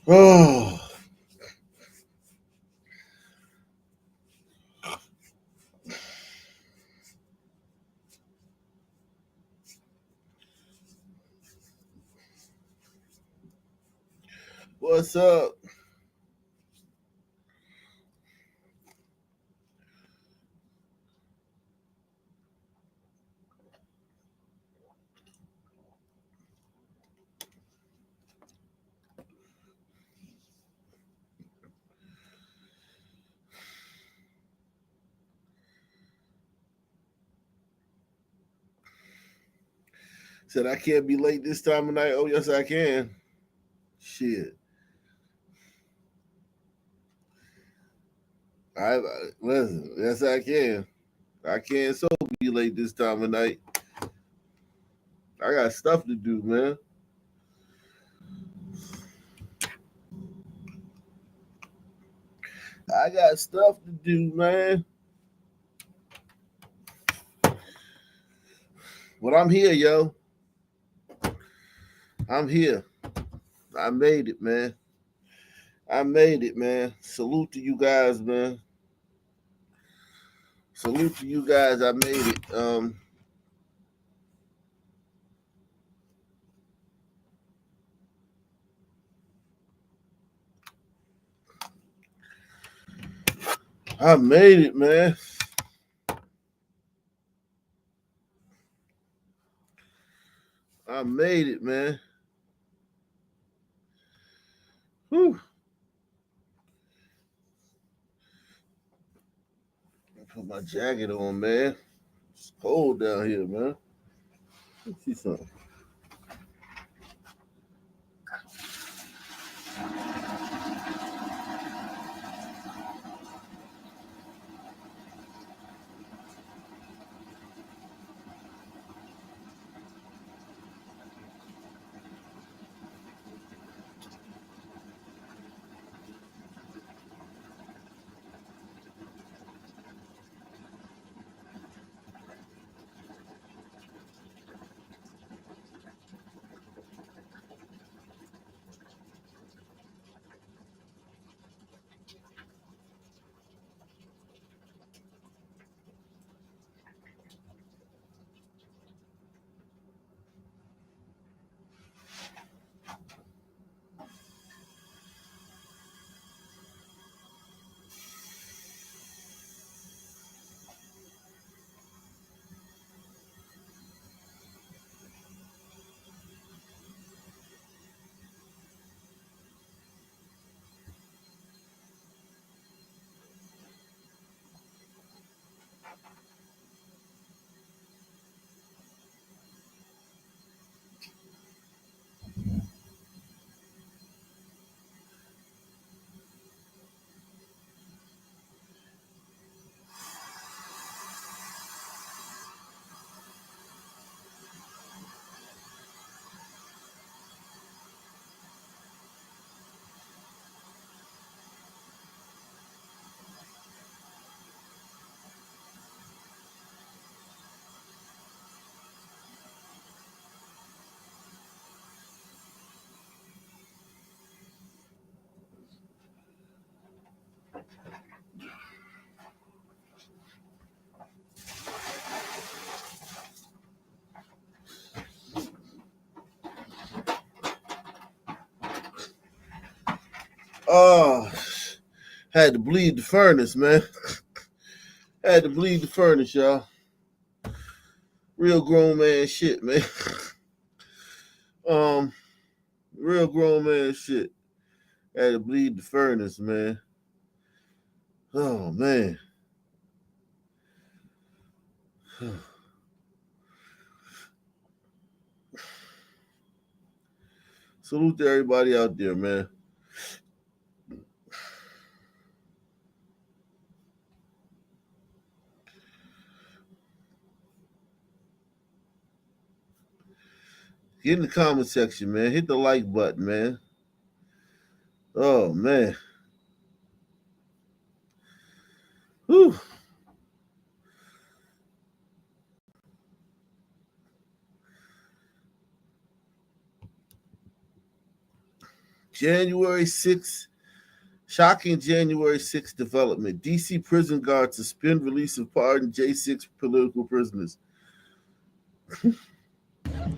Oh, what's up? Said I can't be late this time of night. Oh, yes, I can. Shit. Listen. Yes, I can. I can't so be late this time of night. I got stuff to do, man. I got stuff to do, man. But I'm here, yo. I'm here. I made it, man. I made it, man. Salute to you guys, man. Salute to you guys. I made it. I made it, man. I made it, man. Whew. Put my jacket on, man. It's cold down here, man. Let's see something. Oh, had to bleed the furnace, man. Had to bleed the furnace, y'all. Real grown man shit, man. um, real grown man shit. Had to bleed the furnace, man. Oh man. Salute to everybody out there, man. Get in the comment section, man. Hit the like button, man. Oh man. Whew. January 6th, shocking January 6th development. DC prison guards suspend release of pardoned J6 political prisoners.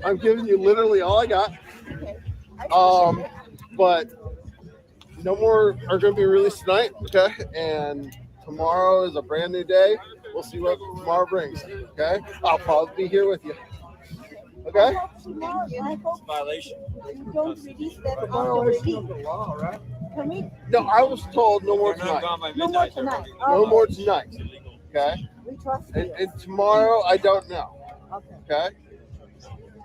I'm giving you literally all I got. But no more are going to be released tonight, okay? And tomorrow is a brand new day. We'll see what tomorrow brings, okay? I'll probably be here with you. Okay? It's a violation. You don't release them A after violation of release. the law, right? Permit? No, I was told no more You're not tonight. gone by No more midnight. tonight. No Okay. more tonight, It's illegal. okay? We trust you. And tomorrow, I don't know, Okay. okay?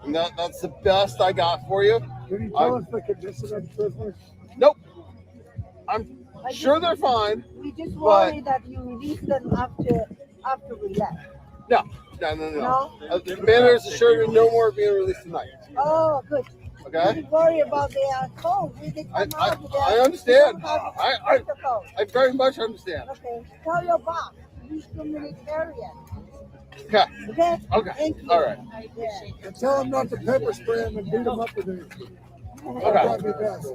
And that's the best I got for you. Can you tell us the condition of the prisoners? Nope. I'm sure they're fine. We just worry that you release them after we left. No. No? The commander is assured no more being released tonight, Oh, good. okay? We worry about their code. When they come I out, understand. they don't have I protocol. I very much understand. Okay. Tell your boss. He's humanitarian. Okay. Okay? Okay. Thank you. All right. Yeah. And tell them not to pepper spray them and beat them up with anything. Okay. That'd be best.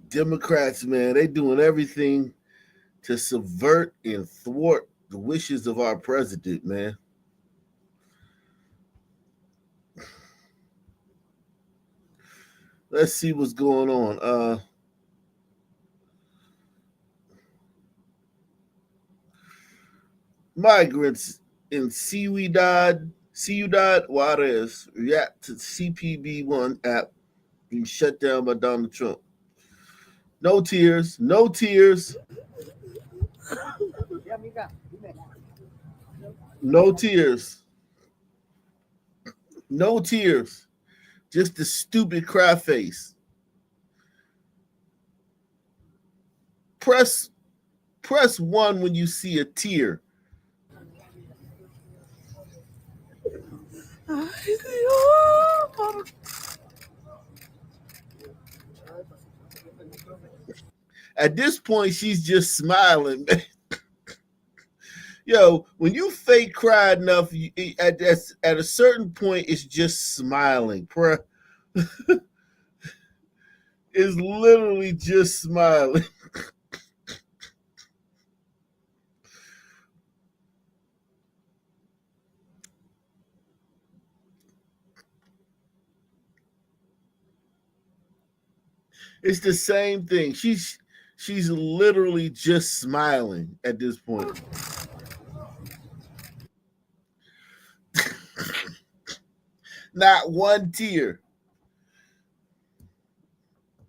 Democrats, man, they doing everything to subvert and thwart the wishes of our president, man. Let's see what's going on. Migrants in Ciudad Juarez react to CPB1 app being shut down by Donald Trump. No tears, no tears. No tears. No tears. Just the stupid cry face. Press 1 when you see a tear. At this point, she's just smiling. Yo, when you fake cry enough, at a certain point, it's just smiling. It's literally just smiling. It's the same thing. She's literally just smiling at this point. Not one tear.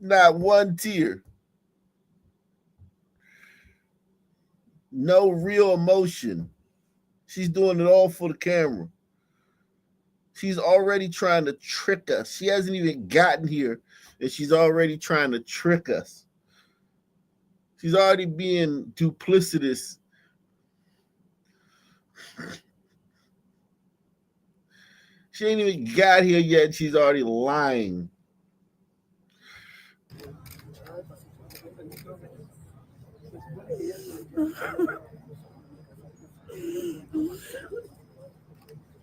Not one tear. No real emotion. She's doing it all for the camera. She's already trying to trick us. She hasn't even gotten here, and she's already trying to trick us. She's already being duplicitous. She ain't even got here yet. She's already lying.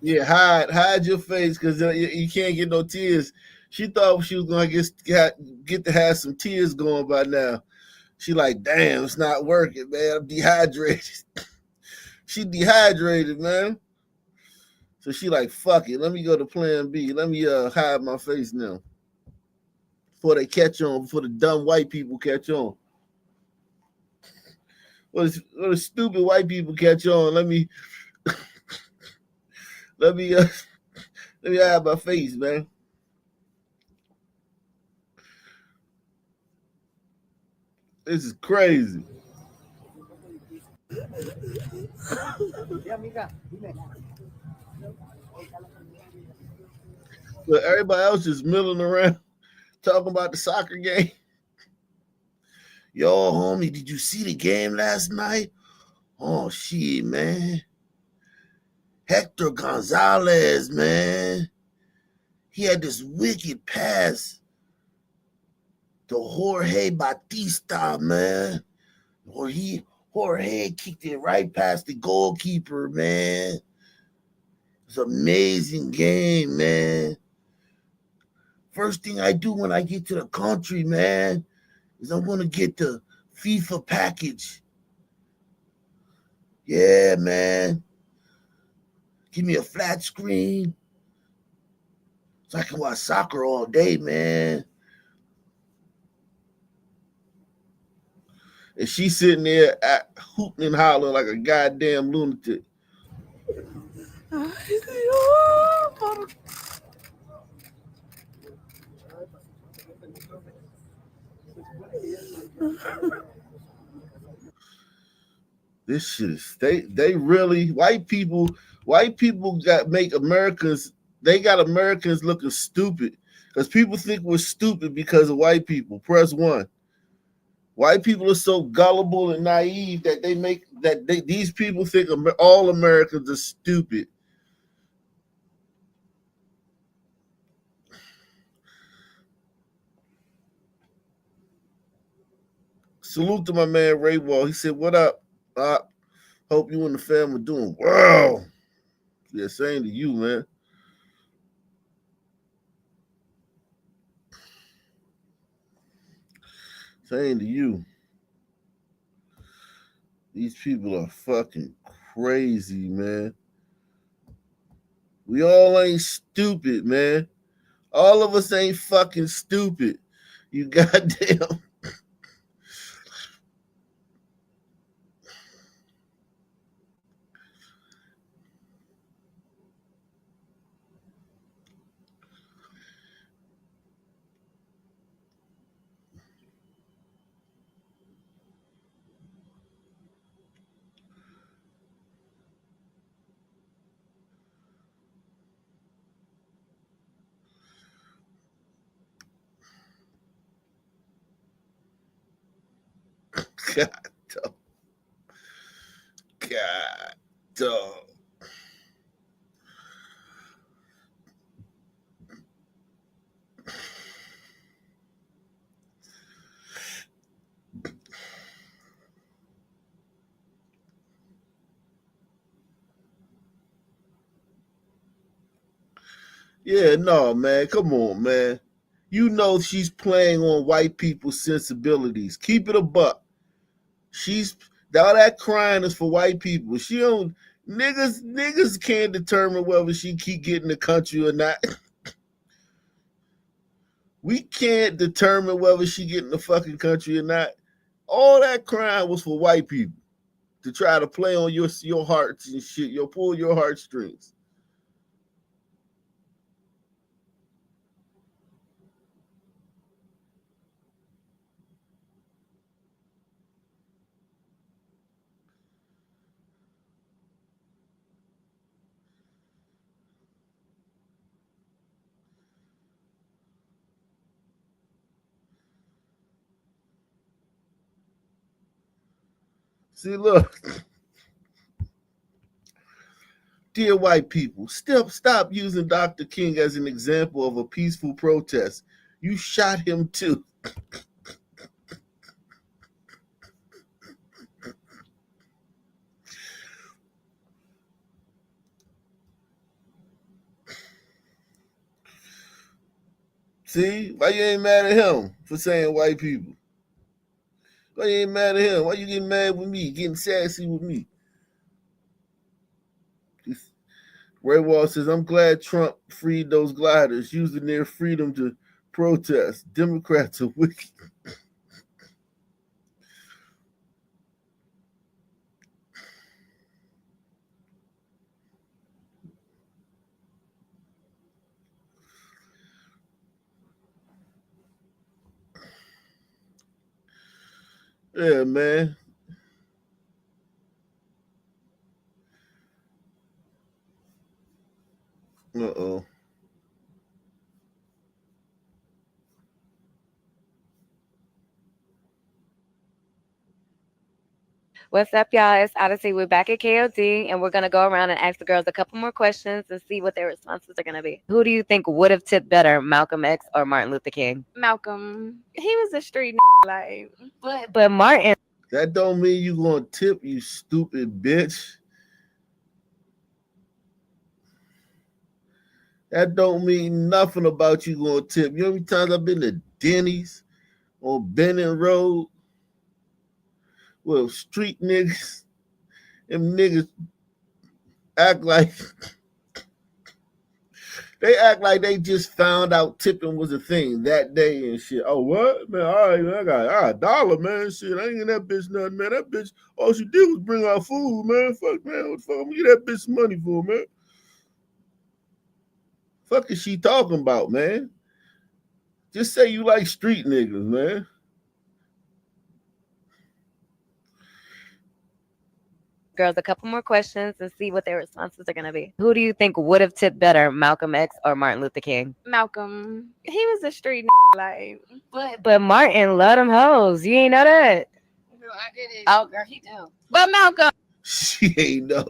Yeah, hide your face because you can't get no tears. She thought she was gonna get to have some tears going by now. She like, damn, it's not working, man. I'm dehydrated. She dehydrated, man. So she like, fuck it. Let me go to plan B. Let me hide my face now. Before they catch on, before the dumb white people catch on. Well, the stupid white people catch on. Let me hide my face, man. This is crazy. But everybody else just milling around talking about the soccer game. Yo, homie, did you see the game last night? Oh, shit, man. Hector Gonzalez, man. He had this wicked pass to Jorge Batista, man. Or her head kicked it right past the goalkeeper, man. It's an amazing game, man. First thing I do when I get to the country, man, is I'm gonna get the FIFA package. Yeah, man. Give me a flat screen so I can watch soccer all day, man. And she's sitting there hooting and hollering like a goddamn lunatic. This shit is they really white people got make Americans they got Americans looking stupid because people think we're stupid because of white people. Press one. White people are so gullible and naive that these people think all Americans are stupid. Salute to my man Ray Wall. He said, "What up? Hope you and the family doing well." Yeah, same to you, man. Same to you. These people are fucking crazy, man. We all ain't stupid, man. All of us ain't fucking stupid. You goddamn. God, dog. God, dog. Yeah, no, man. Come on, man. You know she's playing on white people's sensibilities. Keep it a buck. She's all that crying is for white people. She don't niggas can't determine whether she keep getting the country or not. We can't determine whether she getting the fucking country or not. All that crying was for white people to try to play on your hearts and shit. You'll pull your heartstrings. See, look, dear white people, still stop using Dr. King as an example of a peaceful protest. You shot him too. See, why you ain't mad at him for saying white people? Why you ain't mad at him? Why you getting mad with me? Getting sassy with me? Ray Wall says, I'm glad Trump freed those gliders, using their freedom to protest. Democrats are wicked. Yeah, man. Uh-oh. What's up, y'all? It's Odyssey. We're back at KOD, and we're going to go around and ask the girls a couple more questions and see what their responses are going to be. Who do you think would have tipped better, Malcolm X or Martin Luther King? Malcolm, he was a street like. But Martin. That don't mean you gonna tip, you stupid bitch. That don't mean nothing about you gonna tip. You know how many times I've been to Denny's on Benning Road with street niggas? Them niggas act like they just found out tipping was a thing that day and shit. Oh what? Man, all right, man, I got $1, man. Shit, I ain't getting that bitch nothing, man. That bitch, all she did was bring out food, man. Fuck, man. What the fuck? I'm gonna get that bitch some money for, man. Fuck is she talking about, man? Just say you like street niggas, man. Girls, a couple more questions and see what their responses are going to be. Who do you think would have tipped better, Malcolm X or Martin Luther King? Malcolm. He was a street like. But Martin loved them hoes. You ain't know that. Girl, I get it. Oh, girl, he do. But Malcolm. She ain't know.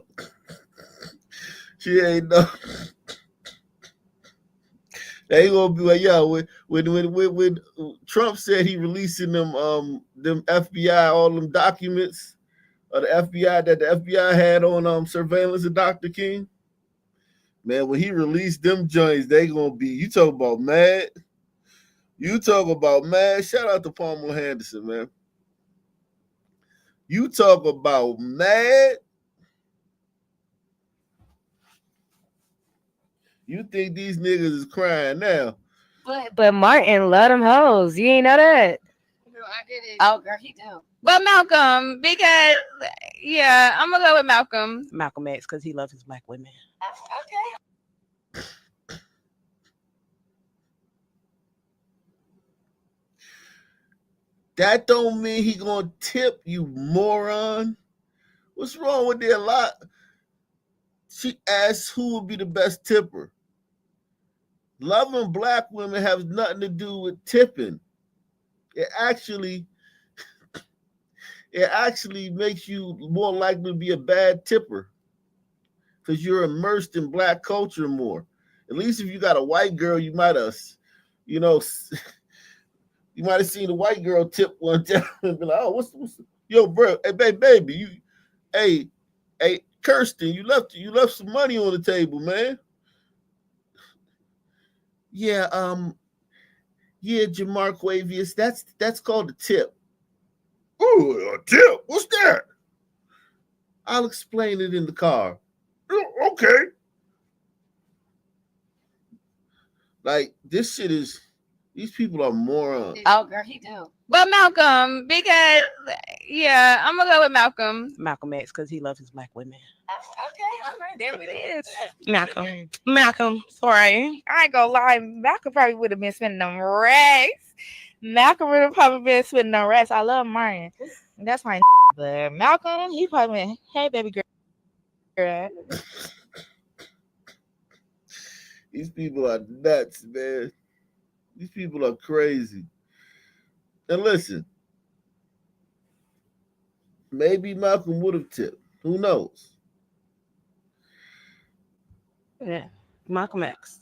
She ain't know. They gonna be like, yo, when Trump said he releasing them FBI, all them documents of the FBI that the FBI had on surveillance of Dr. King. Man, when he released them joints, they gonna be, you talk about mad. You talk about mad. Shout out to Palmer Henderson, man. You talk about mad. You think these niggas is crying now. But Martin loved them hoes. You ain't know that. Girl, I get it. Oh, girl, he do. But Malcolm, because, yeah, I'm going to go with Malcolm. Malcolm X, because he loves his black women. Okay. That don't mean he gonna tip, you moron. What's wrong with their lot? She asked who would be the best tipper. Loving black women has nothing to do with tipping. It actually makes you more likely to be a bad tipper because you're immersed in black culture more. At least if you got a white girl, you might have, you know, you might have seen a white girl tip one time and be like, "Oh, what's yo, bro? Hey, baby, you, hey, Kirsten, you left some money on the table, man." Yeah, Jamarquavius, that's called a tip. Ooh, a tip? What's that? I'll explain it in the car. Oh, okay. Like, this shit is, these people are morons. Oh, girl, he do. But Malcolm, because, yeah, I'm going to go with Malcolm. Malcolm X, because he loves his black women. Okay, all right, there it is. Malcolm, sorry. I ain't gonna lie, Malcolm probably would have been spending them racks. Malcolm would have probably been spending them racks. I love Martin. That's my but Malcolm, he probably been, hey baby girl. These people are nuts, man. These people are crazy. And listen, maybe Malcolm would have tipped. Who knows? Yeah, Malcolm X.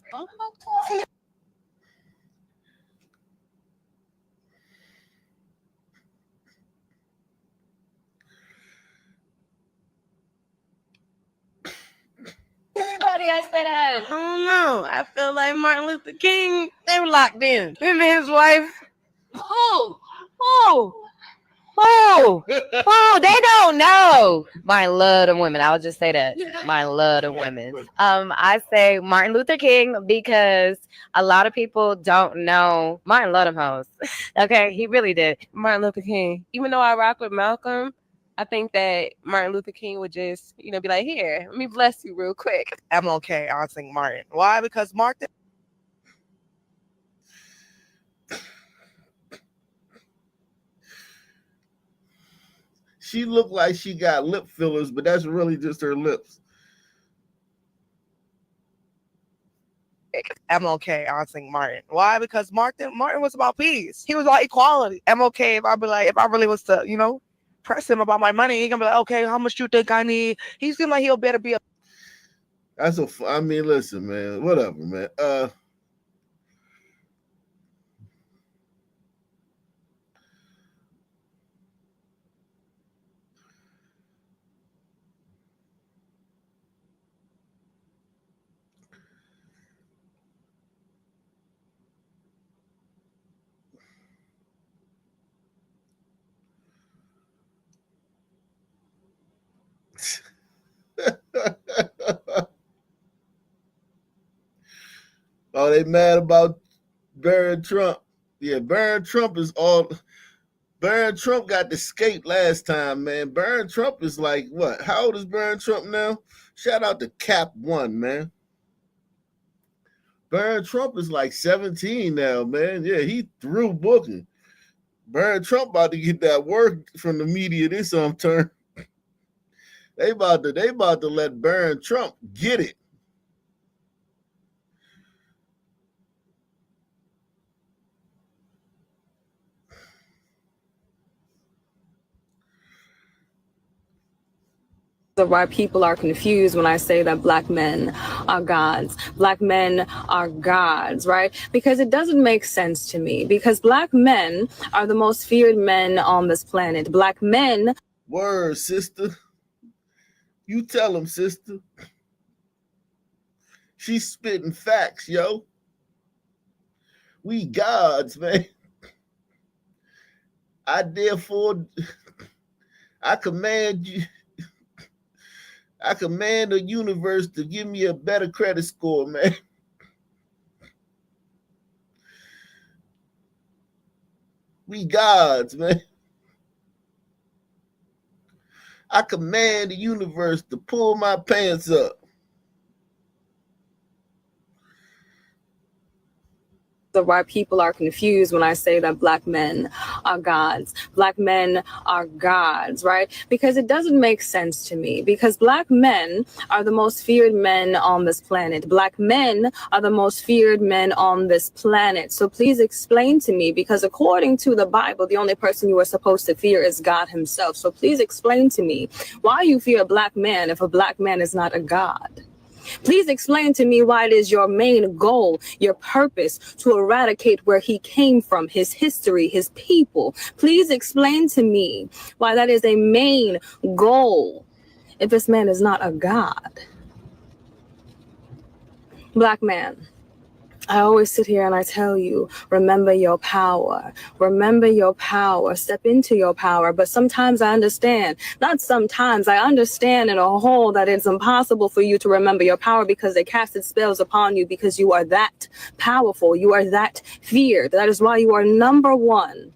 Everybody else say that. I don't know. I feel like Martin Luther King, they were locked in. Him and his wife. They don't know. Martin love them women. I'll just say that. Martin love them women. I say Martin Luther King because a lot of people don't know Martin love them hoes. Okay, he really did. Martin Luther King. Even though I rock with Malcolm, I think that Martin Luther King would just, be like, here, let me bless you real quick. I'm okay. I'll sing Martin. Why? Because Martin. She looked like she got lip fillers, but that's really just her lips. I'm okay. I'll sing Martin. Why? Because Martin was about peace. He was about equality. I'm okay if I really was to, press him about my money. He gonna be like, okay, how much you think I need? He seemed like he'll better be a. Listen, man, whatever, man. Oh, they mad about Barron Trump. Yeah, Barron Trump is all. Barron Trump got the skate last time, man. Barron Trump is like what? How old is Barron Trump now? Shout out to Cap One, man. Barron Trump is like 17 now, man. Yeah, he through booking. Barron Trump about to get that work from the media this turn. They about to let Barron Trump get it. Of why people are confused when I say that black men are gods. Black men are gods, right? Because it doesn't make sense to me. Because black men are the most feared men on this planet. Black men. Word, sister. You tell him, sister. She's spitting facts, yo. We gods, man. I command you. I command the universe to give me a better credit score, man. We gods, man. I command the universe to pull my pants up. Of why people are confused when I say that black men are gods. Black men are gods, right? Because it doesn't make sense to me. Because black men are the most feared men on this planet. Black men are the most feared men on this planet. So please explain to me, because according to the Bible, the only person you are supposed to fear is God himself. So please explain to me why you fear a black man if a black man is not a god. Please explain to me why it is your main goal, your purpose, to eradicate where he came from, his history, his people. Please explain to me why that is a main goal if this man is not a god. Black man, I always sit here and I tell you, remember your power. Remember your power. Step into your power. But sometimes I understand, not sometimes, I understand in a whole that it's impossible for you to remember your power because they casted spells upon you because you are that powerful. You are that feared. That is why you are number one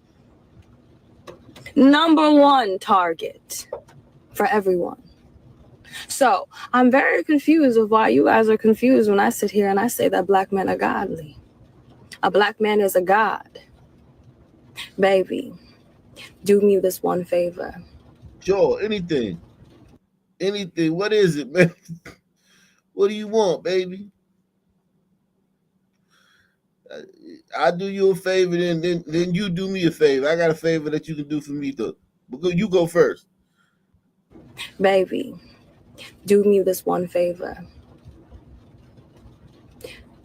target for everyone. So I'm very confused of why you guys are confused when I sit here and I say that black men are godly. A black man is a god. Baby, do me this one favor. Sure, anything. Anything. What is it, man? What do you want, baby? I do you a favor, then you do me a favor. I got a favor that you can do for me, though. But you go first. Baby, do me this one favor.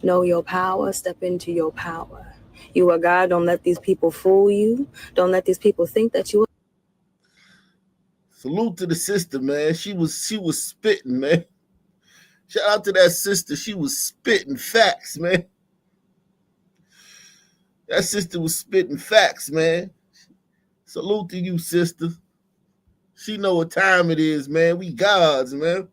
Know your power, step into your power. You are God, don't let these people fool you. Don't let these people think that you are. Salute to the sister, man. She was spitting, man. Shout out to that sister. She was spitting facts, man. That sister was spitting facts, man. Salute to you, sister. She know what time it is, man. We gods, man.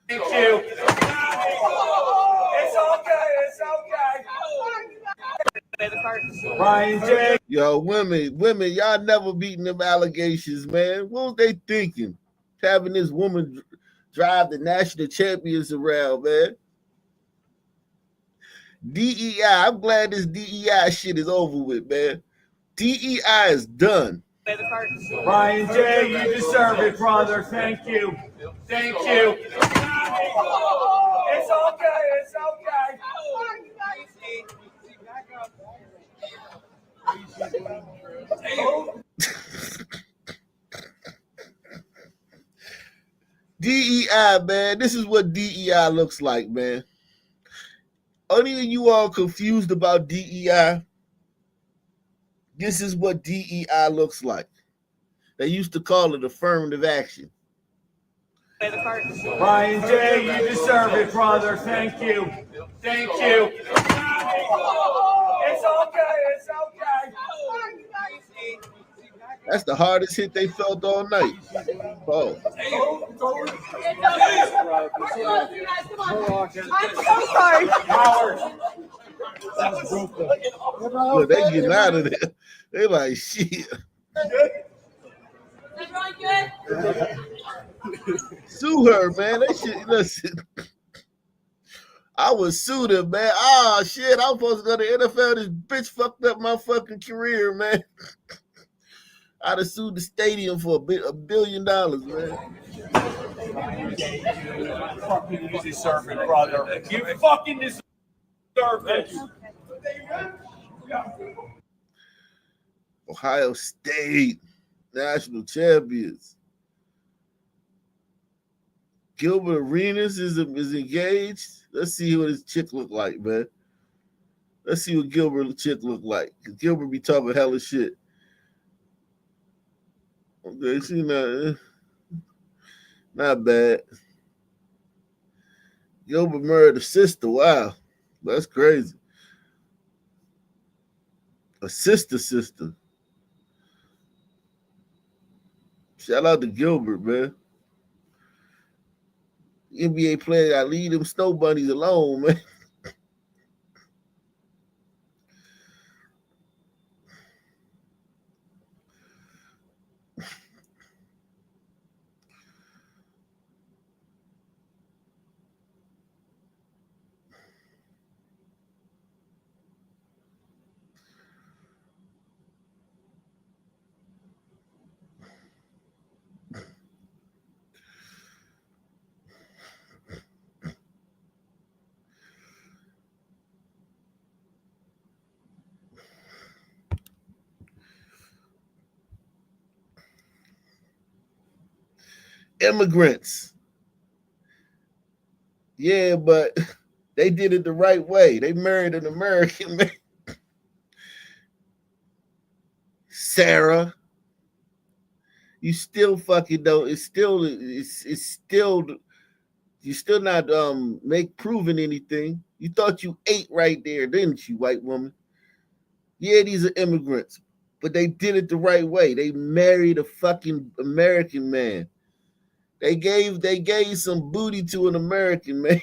Thank you. It's okay. It's okay. Ryan J. Yo, women, y'all never beating them allegations, man. What was they thinking? Having this woman drive the national champions around, man. DEI, I'm glad this DEI shit is over with, man. DEI is done. Ryan J, you deserve it, brother. Thank you. Thank you. It's okay. It's okay. DEI, man. This is what DEI looks like, man. Any of you all confused about DEI? This is what DEI looks like. They used to call it affirmative action. Ryan J, you deserve it, brother. Thank you. Thank you. It's okay. It's okay. That's the hardest hit they felt all night. Oh. I'm so sorry. Look, they getting out of there. They like, shit. Sue her, man. They should listen. I would sue them, man. Ah, shit. I'm supposed to go to the NFL. This bitch fucked up my fucking career, man. I'd have sued the stadium for $1 billion, man. Fucking you deserve it, brother. You fucking deserve it. Ohio State national champions. Gilbert Arenas is engaged. Let's see what his chick look like, man. Let's see what Gilbert's chick look like. Cause Gilbert be talking hella shit. Okay, she not bad. Gilbert married a sister. Wow, that's crazy. A sister. Shout out to Gilbert, man. NBA player gotta leave them snow bunnies alone, man. Immigrants. Yeah, but they did it the right way. They married an American man. Sarah, you still fucking don't. It's still you're still not proving anything. You thought you ate right there, didn't you, white woman? Yeah, these are immigrants, but they did it the right way. They married a fucking American man. They gave some booty to an American man.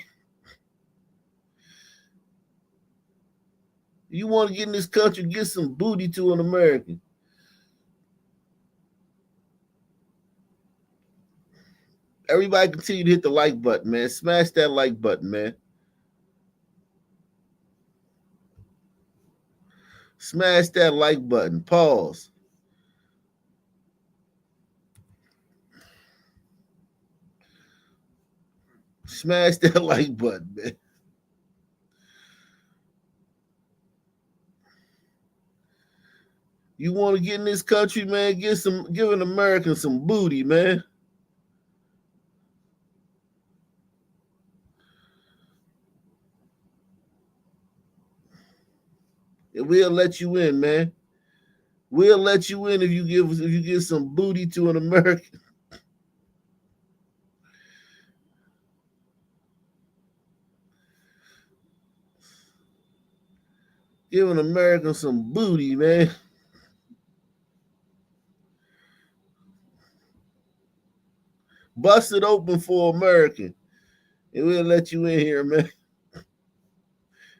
You want to get in this country, get some booty to an American. Everybody continue to hit the like button, man. Smash that like button, man. Smash that like button. Pause. Smash that like button, man. You want to get in this country, man? Give an American some booty, man. And we'll let you in, man. We'll let you in if you give some booty to an American. Give an American some booty, man. Bust it open for American. And we'll let you in here, man.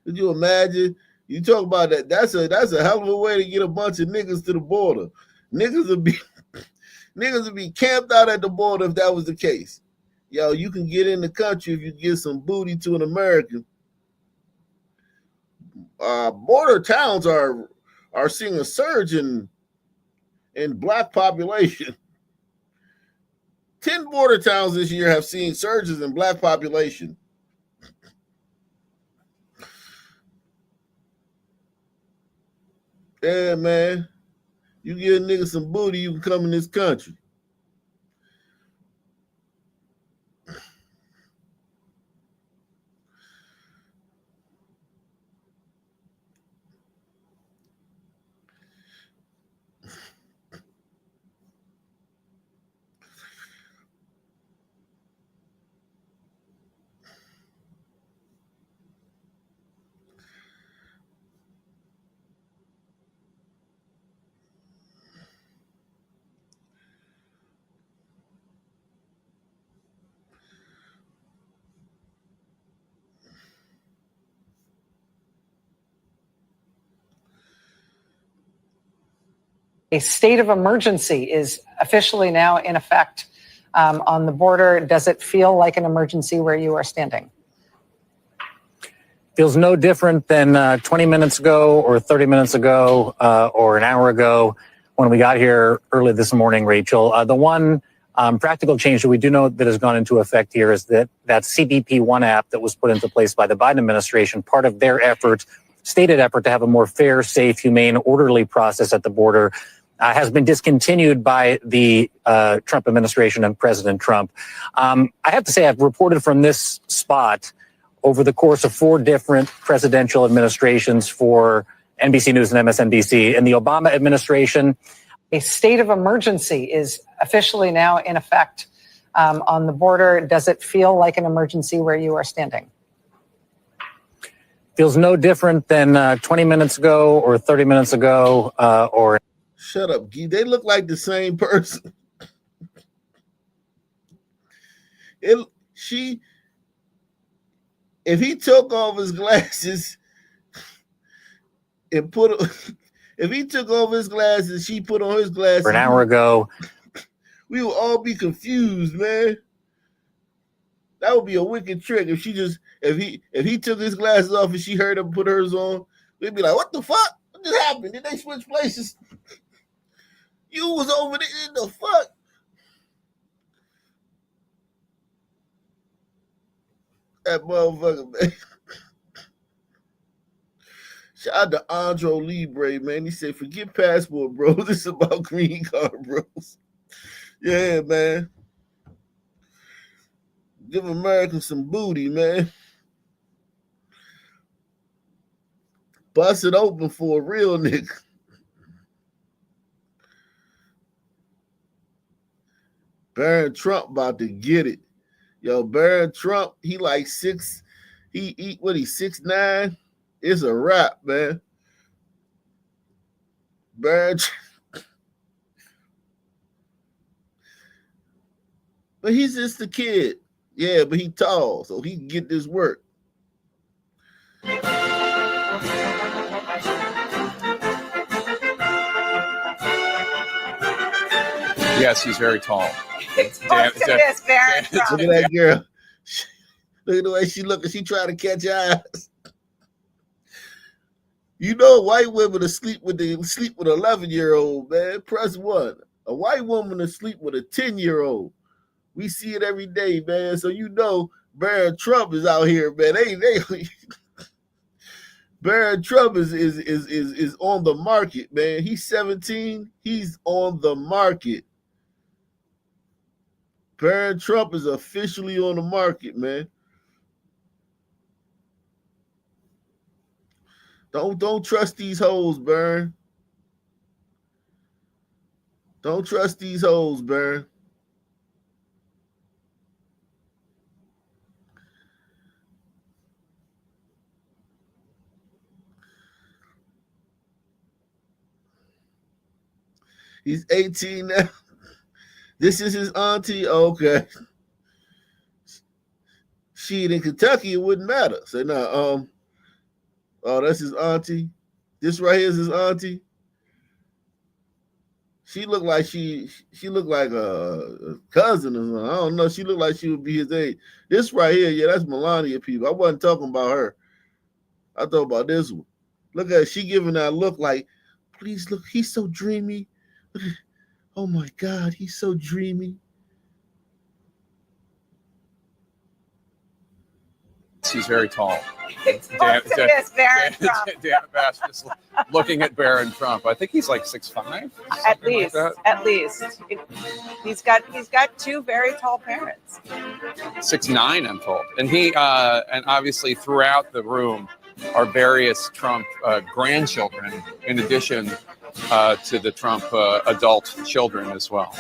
Could you imagine? You talk about that. That's a hell of a way to get a bunch of niggas to the border. Niggas would be camped out at the border if that was the case. Yo, you can get in the country if you give some booty to an American. Border towns are seeing a surge in black population. 10 border towns this year have seen surges in black population. Yeah, man. You give a nigga some booty, you can come in this country. A state of emergency is officially now in effect on the border. Does it feel like an emergency where you are standing? Feels no different than 20 minutes ago or 30 minutes ago or an hour ago when we got here early this morning, Rachel. The one practical change that we do know that has gone into effect here is that CBP One app that was put into place by the Biden administration, part of their effort, stated effort to have a more fair, safe, humane, orderly process at the border, has been discontinued by the Trump administration and President Trump. I have to say, I've reported from this spot over the course of 4 different presidential administrations for NBC News and MSNBC. In the Obama administration, a state of emergency is officially now in effect on the border. Does it feel like an emergency where you are standing? Feels no different than 20 minutes ago or 30 minutes ago or... Shut up, Gee. They look like the same person. If he took off his glasses and if he took off his glasses, she put on his glasses. An hour ago. We would all be confused, man. That would be a wicked trick if he took his glasses off and she heard him put hers on. We'd be like, what the fuck? What just happened? Did they switch places? You was over there. The fuck? That motherfucker, man. Shout out to Andro Libre, man. He said, forget passport, bro. This is about green card, bros. Yeah, man. Give Americans some booty, man. Bust it open for a real nigga. Barron Trump about to get it. Yo, Barron Trump, he like 6, he 6'9"? It's a wrap, man. Barron but he's just a kid. Yeah, but he tall, so he can get this work. Yes, he's very tall. Look at that girl. Look at the way she looking. She trying to catch eyes. You know, white women sleep with an 11-year-old, man. Press 1. A white woman to sleep with a 10-year-old. We see it every day, man. So you know, Barron Trump is out here, man. Barron Trump is on the market, man. He's 17. He's on the market. Barron Trump is officially on the market, man. Don't trust these hoes, Barron. Don't trust these hoes, Barron. He's 18 now. This is his auntie. Okay. She in Kentucky, it wouldn't matter. So no, oh, that's his auntie. This right here is his auntie. She looked like she looked like a cousin or something. I don't know. She looked like she would be his age. This right here, yeah, that's Melania people. I wasn't talking about her. I thought about this one. Look at her. She giving that look like, please look, he's so dreamy. Oh my God, he's so dreamy. Yes, he's very tall. Talk to this, Barron Trump. Dan Bass just looking at Barron Trump. I think he's like 6'5". At least, at least. He's got two very tall parents. 6'9", I'm told. And he and obviously throughout the room are various Trump grandchildren, in addition to the Trump adult children as well.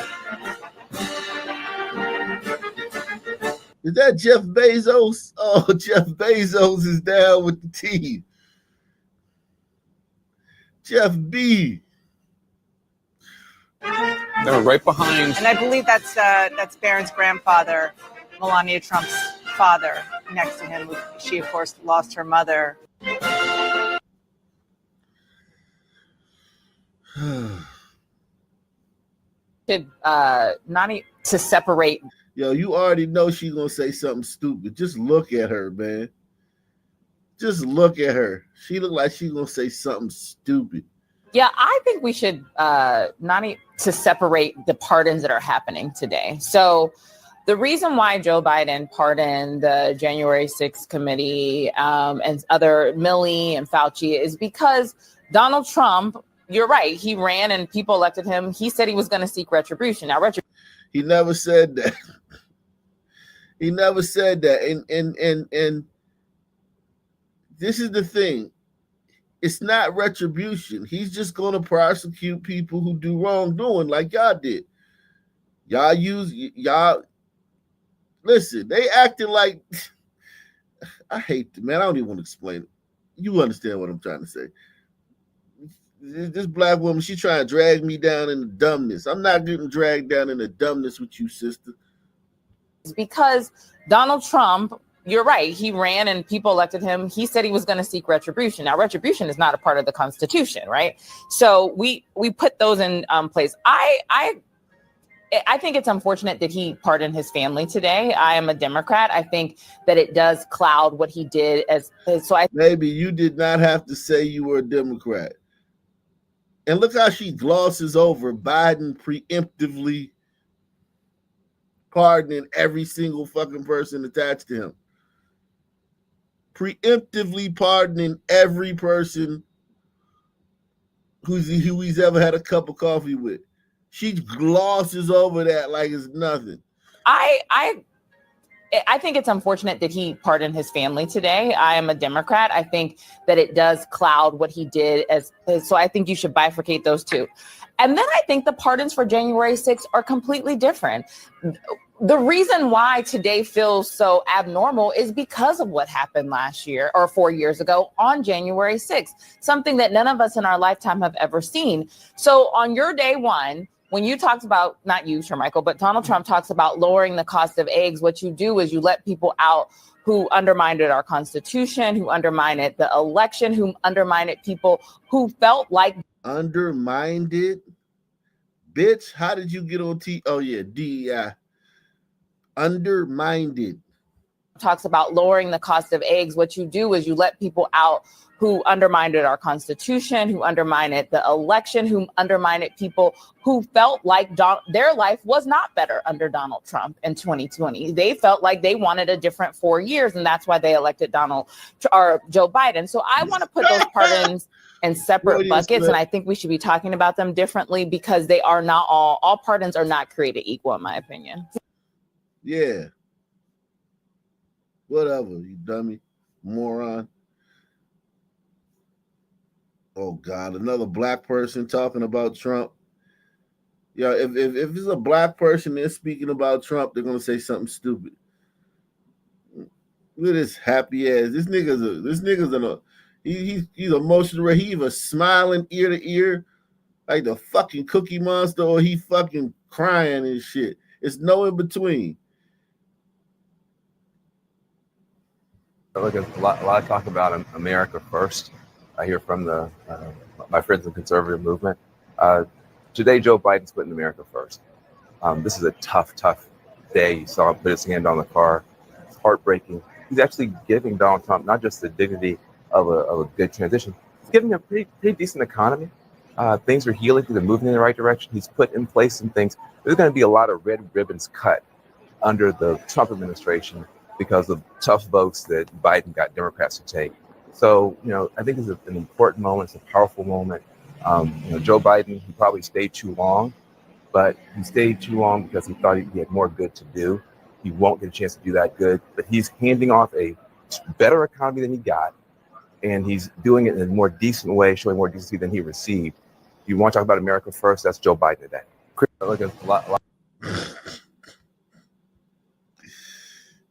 Is that Jeff Bezos? Oh, Jeff Bezos is down with the team. Jeff B. They were right behind. And I believe that's Barron's grandfather, Melania Trump's father, next to him. She, of course, lost her mother. Not to separate. Yo, you already know she's gonna say something stupid. Just look at her, man. Just look at her. She look like she's gonna say something stupid. Yeah, I think we should to separate the pardons that are happening today. So the reason why Joe Biden pardoned the January 6th committee and other Milley and Fauci is because Donald Trump, you're right, he ran and people elected him. He said he was going to seek retribution. Now, he never said that. He never said that. And this is the thing. It's not retribution. He's just going to prosecute people who do wrongdoing like y'all did. Y'all listen, they acted like, I hate it, man. I don't even want to explain it. You understand what I'm trying to say. This black woman, she trying to drag me down in the dumbness. I'm not getting dragged down in the dumbness with you, sister. It's because Donald Trump, you're right, he ran and people elected him. He said he was going to seek retribution. Now, retribution is not a part of the Constitution, right? So we put those in place. I think it's unfortunate that he pardoned his family today. I am a Democrat. I think that it does cloud what he did Maybe you did not have to say you were a Democrat. And look how she glosses over Biden preemptively pardoning every single fucking person attached to him. Preemptively pardoning every person who he's ever had a cup of coffee with. She glosses over that like it's nothing. I think it's unfortunate that he pardoned his family today. I am a Democrat. I think that it does cloud what he did so I think you should bifurcate those two. And then I think the pardons for January 6th are completely different. The reason why today feels so abnormal is because of what happened last year or 4 years ago on January 6th, something that none of us in our lifetime have ever seen. So on your day one, when you talked about, not you, Shermichael, but Donald Trump talks about lowering the cost of eggs, what you do is you let people out who undermined our Constitution, who undermined the election, who undermined people who felt like... Undermined it? Bitch, how did you get on Oh, yeah, DEI. Undermined it. Talks about lowering the cost of eggs. What you do is you let people out who undermined our Constitution, who undermined the election, who undermined people who felt like their life was not better under Donald Trump in 2020. They felt like they wanted a different 4 years, and that's why they elected Joe Biden. So I want to put those pardons in separate buckets, and I think we should be talking about them differently because they are not all pardons are not created equal, in my opinion. Yeah. Whatever, you dummy, moron. Oh God, another black person talking about Trump. Yeah, if it's a black person that's speaking about Trump, they're gonna say something stupid. Look at this happy ass. This nigga's he's emotional. He either smiling ear to ear like the fucking Cookie Monster, or he fucking crying and shit. It's no in between. Look, a lot of talk about America first. I hear from my friends in the conservative movement. Today, Joe Biden's putting America first. This is a tough day. You saw him put his hand on the car. It's heartbreaking. He's actually giving Donald Trump not just the dignity of a good transition. He's giving him a pretty decent economy. Things are healing. They're moving in the right direction. He's put in place some things. There's going to be a lot of red ribbons cut under the Trump administration because of tough votes that Biden got Democrats to take. So, I think it's an important moment. It's a powerful moment. Joe Biden, he probably stayed too long, but he stayed too long because he thought he had more good to do. He won't get a chance to do that good, but he's handing off a better economy than he got, and he's doing it in a more decent way, showing more decency than he received. You want to talk about America first? That's Joe Biden today. Look at a lot.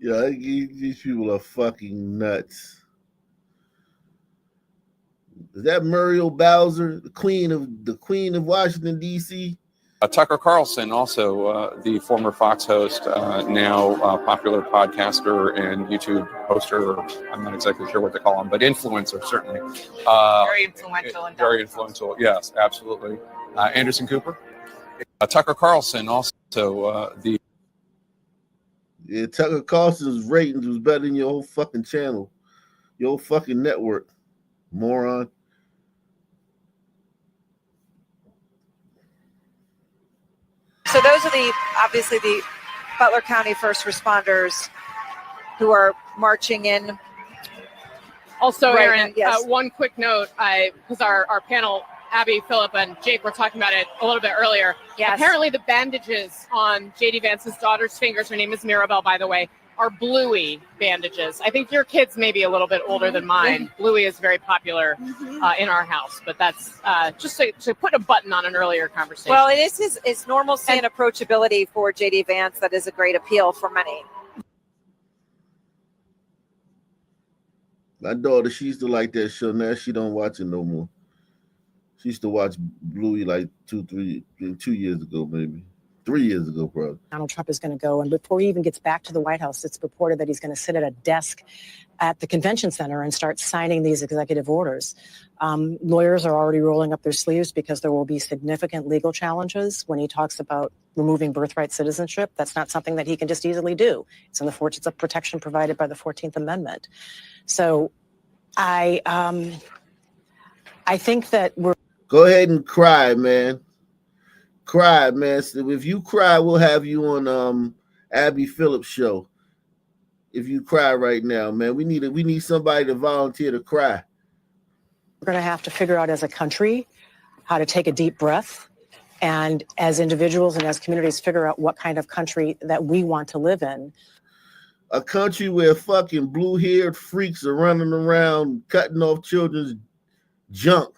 Yeah, these people are fucking nuts. Is that Muriel Bowser, the queen of Washington D.C.? Tucker Carlson, also the former Fox host, now popular podcaster and YouTube hoster. I'm not exactly sure what to call him, but influencer certainly. Very influential. Very influential. Yes, absolutely. Anderson Cooper. Tucker Carlson, also the. Yeah, Tucker Carlson's ratings was better than your whole fucking channel, your whole fucking network, moron. So those are obviously the Butler County first responders who are marching in. Also, Right, Aaron, yes. one quick note, because our panel, Abby, Philip, and Jake were talking about it a little bit earlier. Yes. Apparently the bandages on J.D. Vance's daughter's fingers, her name is Mirabelle, by the way, are Bluey bandages. I think your kids may be a little bit older than mine. Bluey is very popular in our house, but that's just to put a button on an earlier conversation. Well, it is his normalcy and approachability for J.D. Vance that is a great appeal for many. My daughter, she used to like that show. Now she don't watch it no more. She used to watch Bluey like 2 years ago, maybe 3 years ago, probably. Donald Trump is going to go, and before he even gets back to the White House, it's reported that he's going to sit at a desk at the convention center and start signing these executive orders. Lawyers are already rolling up their sleeves because there will be significant legal challenges when he talks about removing birthright citizenship. That's not something that he can just easily do. It's in the it's a protection provided by the 14th Amendment. So I think that we're. Go ahead and cry, man. Cry, man. So if you cry, we'll have you on Abby Phillips' show. If you cry right now, man, we need somebody to volunteer to cry. We're going to have to figure out as a country how to take a deep breath, and as individuals and as communities figure out what kind of country that we want to live in. A country where fucking blue-haired freaks are running around cutting off children's junk.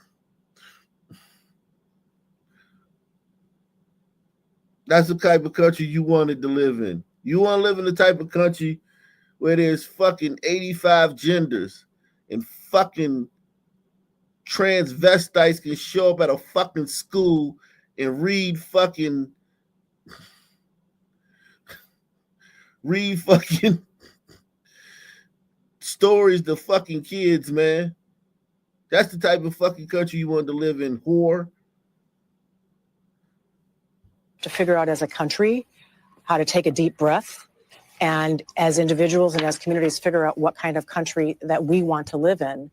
That's the type of country you wanted to live in. You want to live in the type of country where there's fucking 85 genders and fucking transvestites can show up at a fucking school and read fucking stories to fucking kids, man. That's the type of fucking country you want to live in, whore. To figure out as a country how to take a deep breath, and as individuals and as communities figure out what kind of country that we want to live in.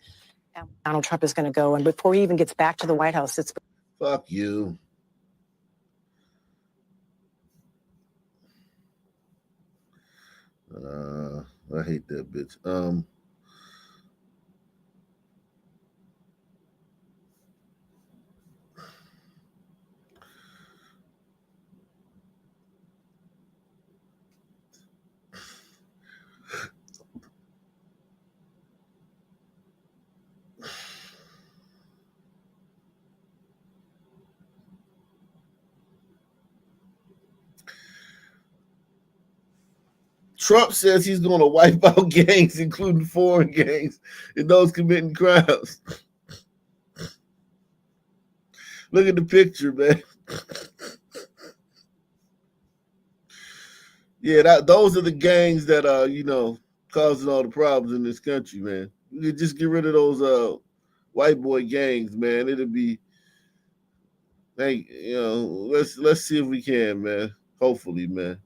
And Donald Trump is going to go, and before he even gets back to the White House, it's. Fuck you. I hate that bitch. Trump says he's going to wipe out gangs, including foreign gangs, and those committing crimes. Look at the picture, man. Yeah, those are the gangs that are, causing all the problems in this country, man. We could just get rid of those white boy gangs, man. It'll be, hey, let's see if we can, man. Hopefully, man.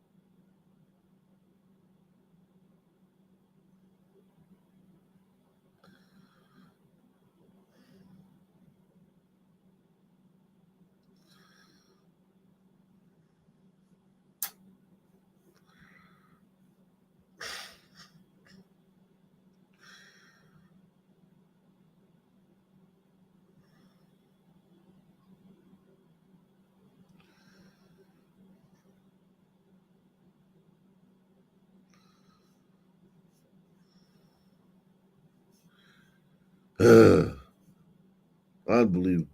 Unbelievable.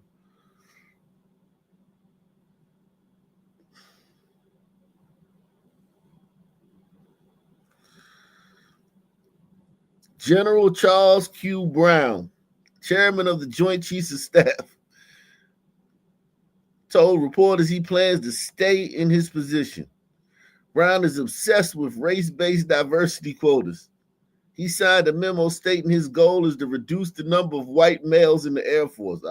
General Charles Q. Brown, chairman of the Joint Chiefs of Staff, told reporters he plans to stay in his position. Brown is obsessed with race-based diversity quotas. He signed a memo stating his goal is to reduce the number of white males in the Air Force.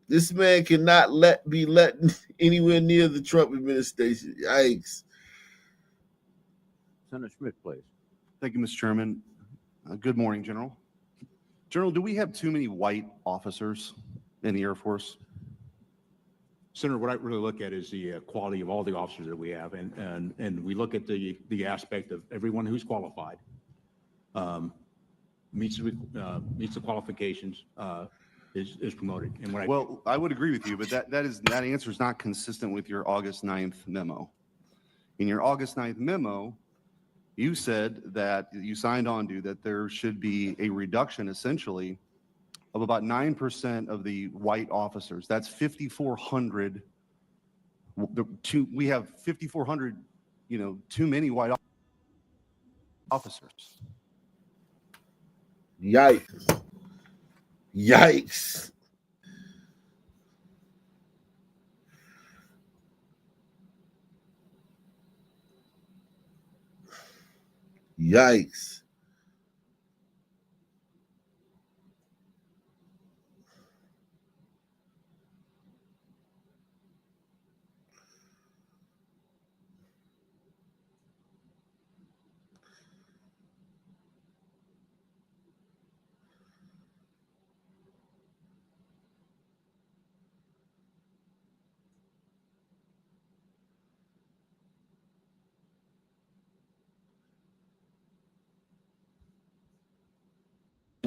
This man cannot be let anywhere near the Trump administration. Yikes. Senator Schmidt, please. Thank you, Mr. Chairman. Good morning, General. General, do we have too many white officers in the Air Force? Senator, what I really look at is the quality of all the officers that we have, and we look at the aspect of everyone who's qualified, meets the qualifications, is promoted. And I would agree with you, but that answer is not consistent with your August 9th memo. In your August 9th memo, you said that you signed on to that there should be a reduction essentially of about 9% of the white officers. That's 5,400. We have 5,400, too many white officers. Yikes. Yikes. Yikes.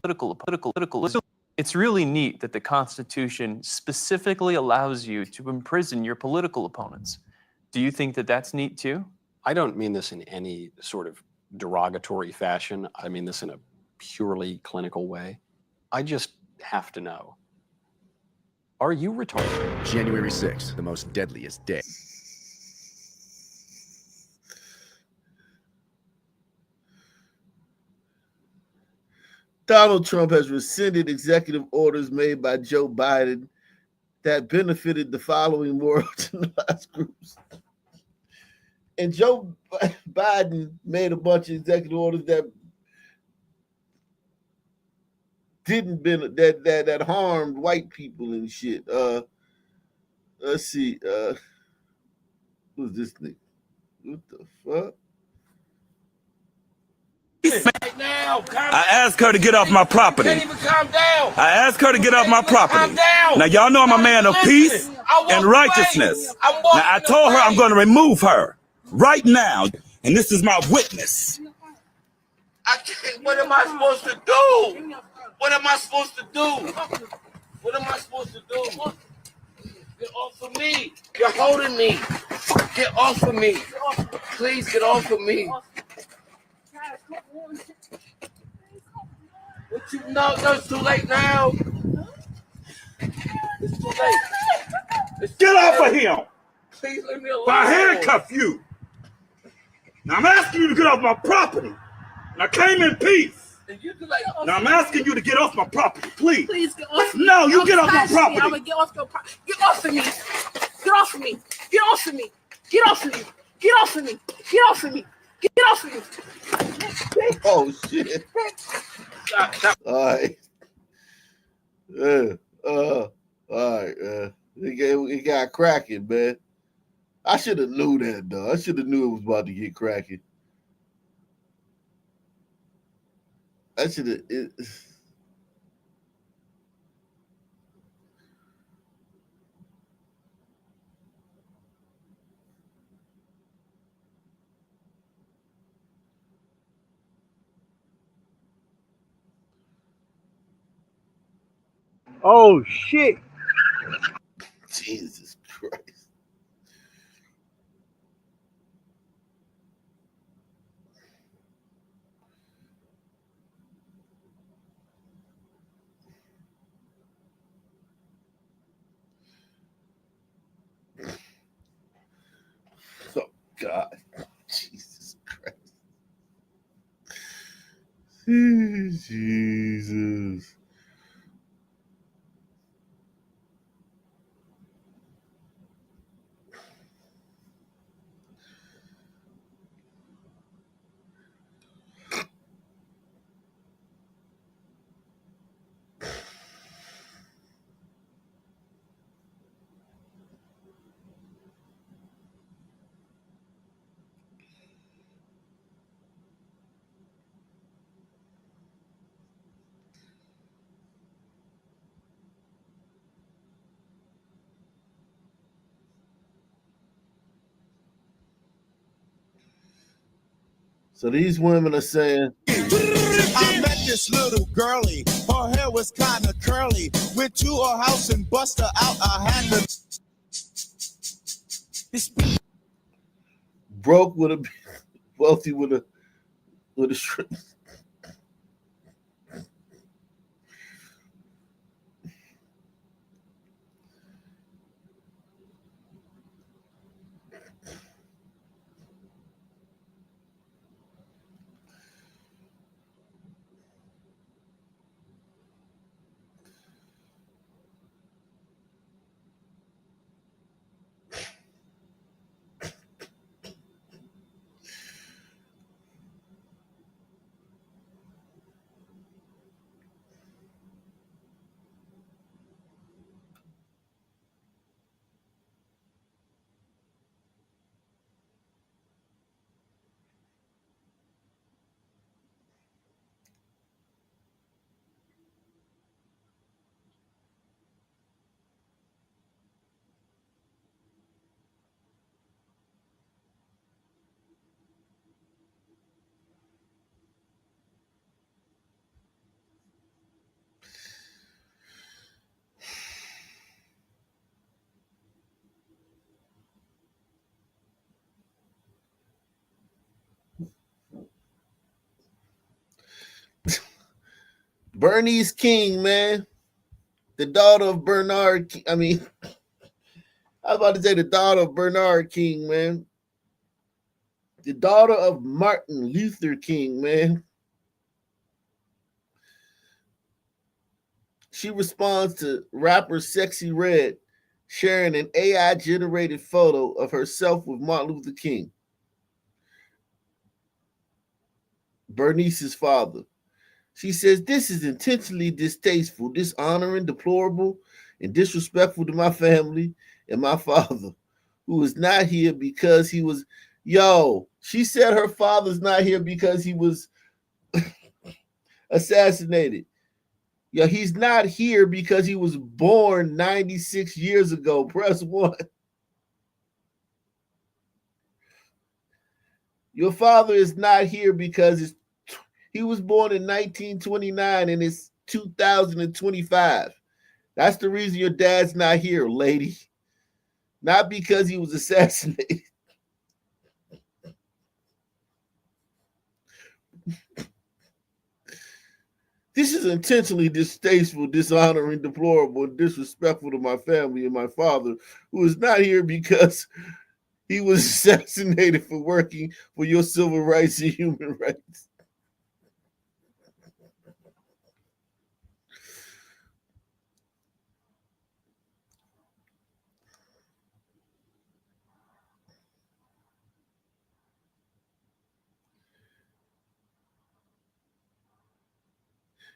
Political. It's really neat that the Constitution specifically allows you to imprison your political opponents. Do you think that that's neat too? I don't mean this in any sort of derogatory fashion. I mean this in a purely clinical way. I just have to know. Are you retarded? January 6th, the most deadliest day. Donald Trump has rescinded executive orders made by Joe Biden that benefited the following more marginalized groups. And Joe Biden made a bunch of executive orders that that harmed white people and shit. Let's see. Who's this nigga? What the fuck? I asked her to get off my property. Can't even calm down. I asked her to get off my property. Calm down. Now y'all know I'm a man of peace and righteousness. Now I told her I'm going to remove her right now, and this is my witness. I can't. What am I supposed to do? What am I supposed to do? What am I supposed to do? Get off of me. You're holding me. Get off of me. Please get off of me. What you know? No, it's too late now. It's too late. Get off of him. Please leave me alone. I handcuff you. Now I'm asking you to get off my property. And I came in peace. Now I'm asking you to get off my property, please. Please get off me. No, you get off my property. I'm gonna get off your property. Get off of me. Get off of me. Get off of me. Get off of me. Get off of me. Get off of me. Get off of me. Oh shit. Stop. All right. All right. It got cracking, man. I should have knew that, though. I should have knew it was about to get cracking. I should have. Oh shit. Jesus Christ. So these women are saying, I met this little girlie. Her hair was kind of curly. Went to her house and bust her out. I had to. broke with a wealthy with a shrimp. Bernice King, man. The daughter of Bernard King. I mean, I was about to say the daughter of Bernard King, man. The daughter of Martin Luther King, man. She responds to rapper Sexy Red sharing an AI-generated photo of herself with Martin Luther King, Bernice's father. She says, "This is intentionally distasteful, dishonoring, deplorable, and disrespectful to my family and my father, who is not here because he was." Yo, she said her father's not here because he was assassinated. Yo, he's not here because he was born 96 years ago. Press 1. Your father is not here because he was born in 1929 and it's 2025. That's the reason your dad's not here, lady. Not because he was assassinated. This is intentionally distasteful, dishonoring, deplorable, and disrespectful to my family and my father, who is not here because he was assassinated for working for your civil rights and human rights.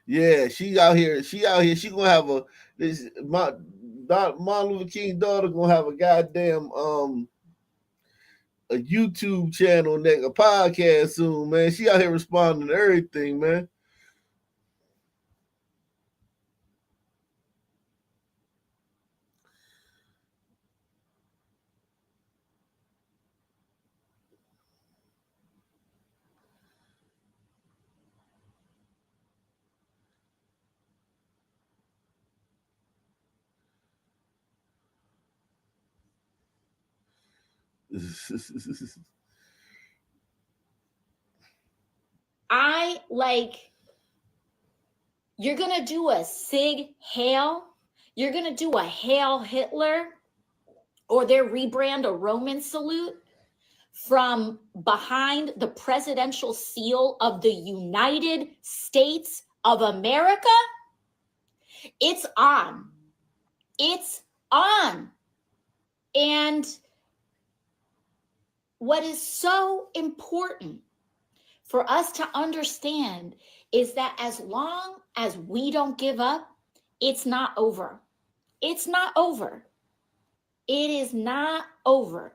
Yeah, she out here. She out here. She gonna have Martin Luther King daughter gonna have a goddamn a YouTube channel, next a podcast soon, man. She out here responding to everything, man. I like, you're going to do a Sig Hail, you're going to do a Hail Hitler, or their rebrand a Roman salute from behind the presidential seal of the United States of America. It's on. It's on. And what is so important for us to understand is that as long as we don't give up, it's not over. It's not over. It is not over.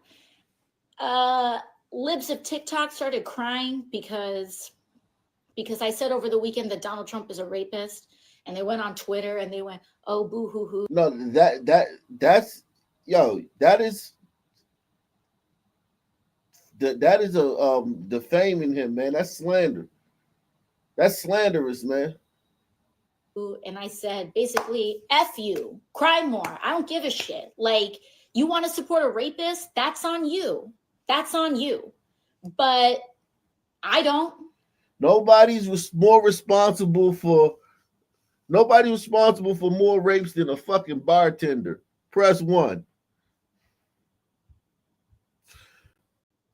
Libs of TikTok started crying because I said over the weekend that Donald Trump is a rapist, and they went on Twitter and they went, "Oh, boo hoo hoo." No, that's that is That is a defaming him, man. That's slander. That's slanderous, man. And I said, basically, F you, cry more. I don't give a shit. Like, you want to support a rapist? That's on you. That's on you. But I don't. Nobody's responsible for more rapes than a fucking bartender. Press 1.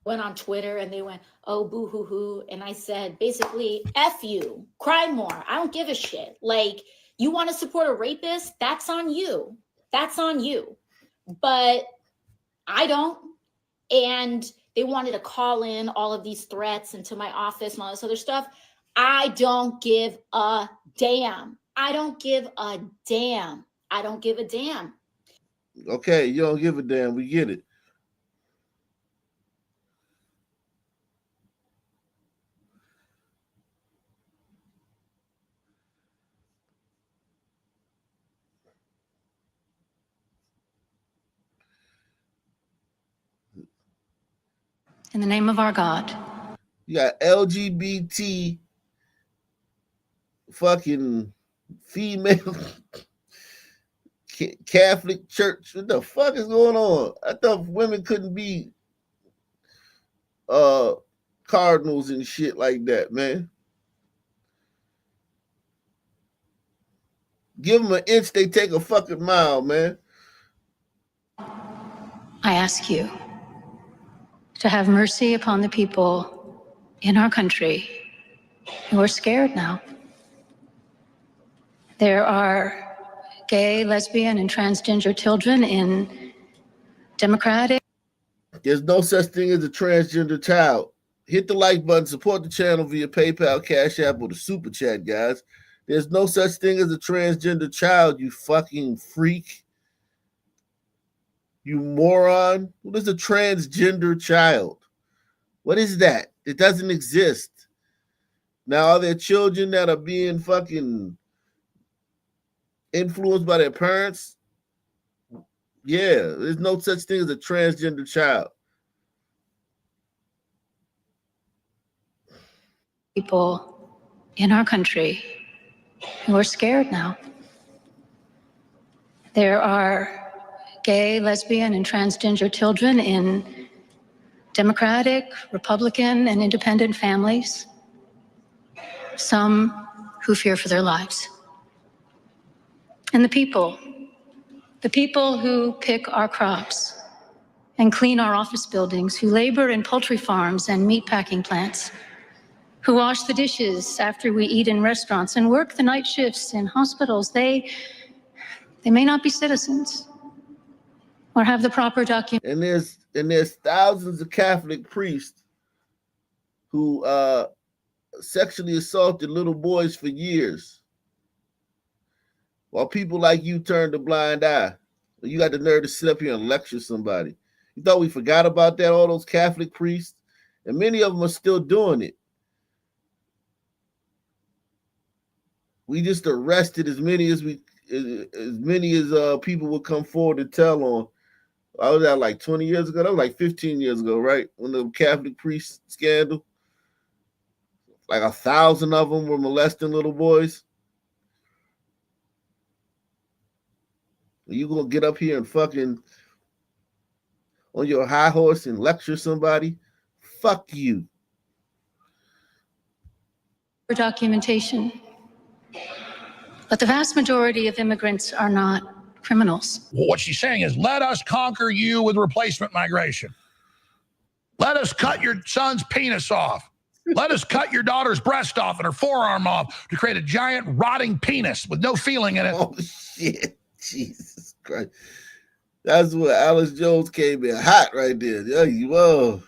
Went on Twitter and they went, oh, boo hoo hoo. And I said, basically, F you, cry more. I don't give a shit. Like, you want to support a rapist? That's on you. That's on you. But I don't. And they wanted to call in all of these threats into my office and all this other stuff. I don't give a damn. I don't give a damn. I don't give a damn. Okay, you don't give a damn. We get it. In the name of our God. You got LGBT fucking female Catholic church. What the fuck is going on? I thought women couldn't be cardinals and shit like that, man. Give them an inch, they take a fucking mile, man. I ask you to have mercy upon the people in our country who are scared now. There are gay, lesbian, and transgender children in Democratic. There's no such thing as a transgender child. Hit the like button, support the channel via PayPal, Cash App, or the Super Chat, guys. There's no such thing as a transgender child, you fucking freak. You moron. What is a transgender child? What is that? It doesn't exist. Now, are there children that are being fucking influenced by their parents? Yeah, there's no such thing as a transgender child. People in our country who are scared now. There are gay, lesbian, and transgender children in Democratic, Republican, and independent families. Some who fear for their lives. And the people who pick our crops and clean our office buildings, who labor in poultry farms and meatpacking plants, who wash the dishes after we eat in restaurants and work the night shifts in hospitals, they may not be citizens or have the proper document. And there's thousands of Catholic priests who sexually assaulted little boys for years, while people like you turned a blind eye. You got the nerve to sit up here and lecture somebody. You thought we forgot about that? All those Catholic priests, and many of them are still doing it. We just arrested as many as people would come forward to tell on. I was at like 20 years ago. That was like 15 years ago, right? When the Catholic priest scandal. Like 1,000 of them were molesting little boys. You gonna get up here and fucking on your high horse and lecture somebody? Fuck you. For documentation. But the vast majority of immigrants are not criminals. What she's saying is, let us conquer you with replacement migration. Let us cut your son's penis off. Let us cut your daughter's breast off and her forearm off to create a giant rotting penis with no feeling in it. Oh, shit. Jesus Christ. That's what Alex Jones came in hot right there. Yeah, whoa.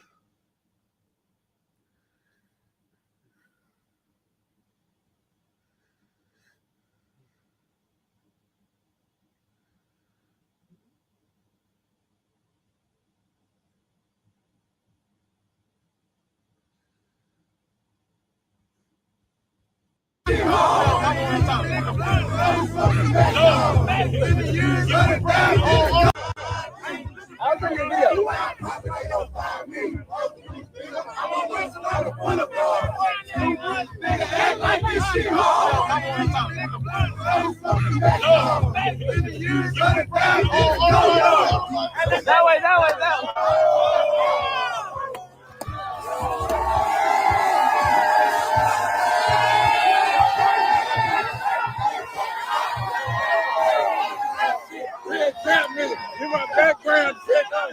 That way. In my background, check out.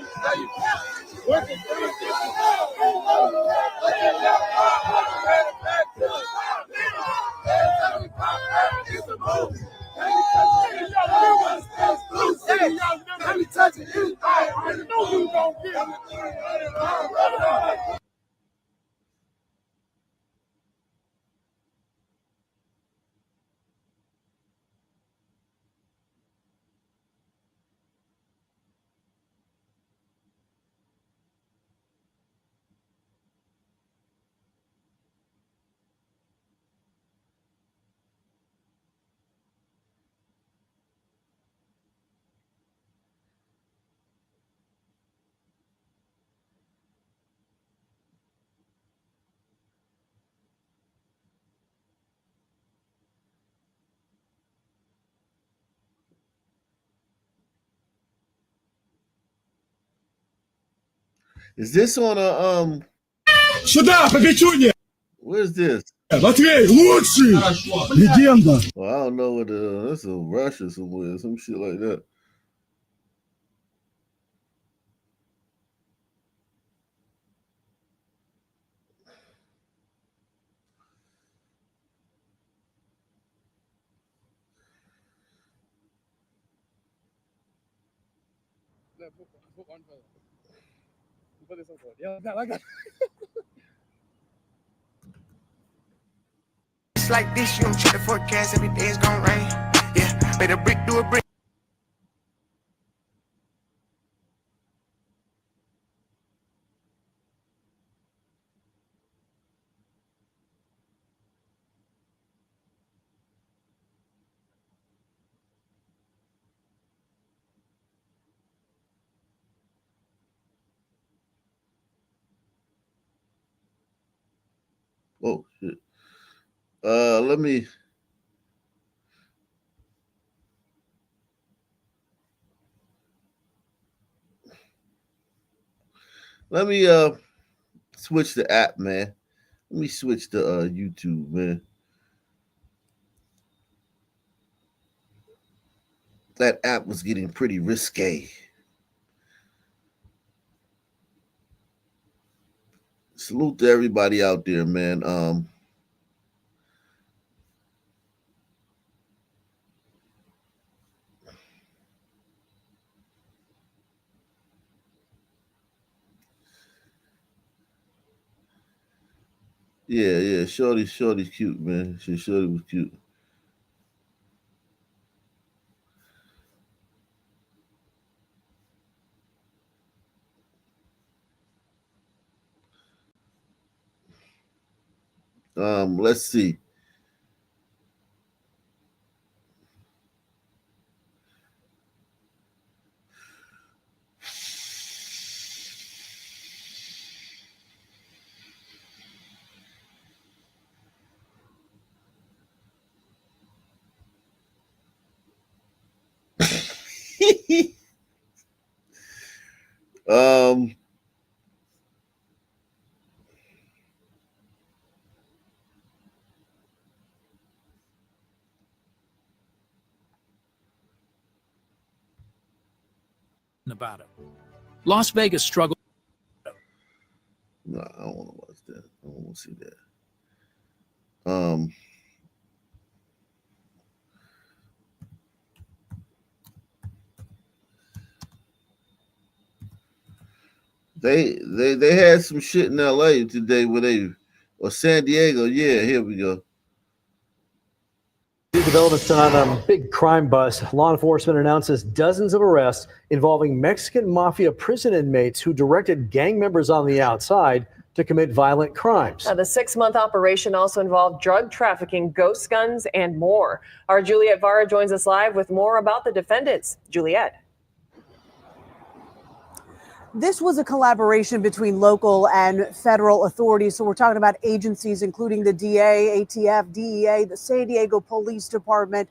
Is this on a Сюда, по печуне! What is this? Матвей, лучший! Легенда! Well, I don't know what that's a Russia somewhere, some shit like that. It's like this, you don't check the forecast, every day it's gonna rain. Yeah, made a brick do a brick. Oh shit. Let me switch the app, man. Let me switch to YouTube, man. That app was getting pretty risque. Salute to everybody out there, man. Yeah. Shorty's cute, man. Shorty was cute. Let's see. um Nevada. Las Vegas struggled. No, I don't want to watch that. I don't want to see that. They had some shit in LA today or San Diego. Yeah, here we go. New developments tonight on a big crime bust. Law enforcement announces dozens of arrests involving Mexican mafia prison inmates who directed gang members on the outside to commit violent crimes. The 6-month operation also involved drug trafficking, ghost guns, and more. Our Juliet Vara joins us live with more about the defendants. Juliet. This was a collaboration between local and federal authorities. So we're talking about agencies including the DA, ATF, DEA, the San Diego Police Department.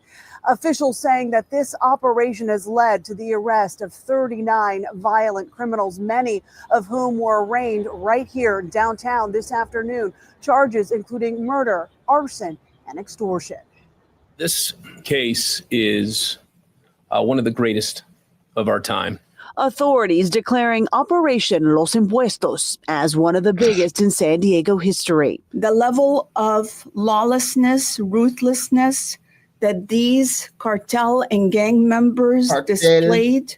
Officials saying that this operation has led to the arrest of 39 violent criminals, many of whom were arraigned right here downtown this afternoon. Charges including murder, arson, and extortion. This case is one of the greatest of our time. Authorities declaring Operation Los Impuestos as one of the biggest in San Diego history. The level of lawlessness, ruthlessness that these cartel and gang members displayed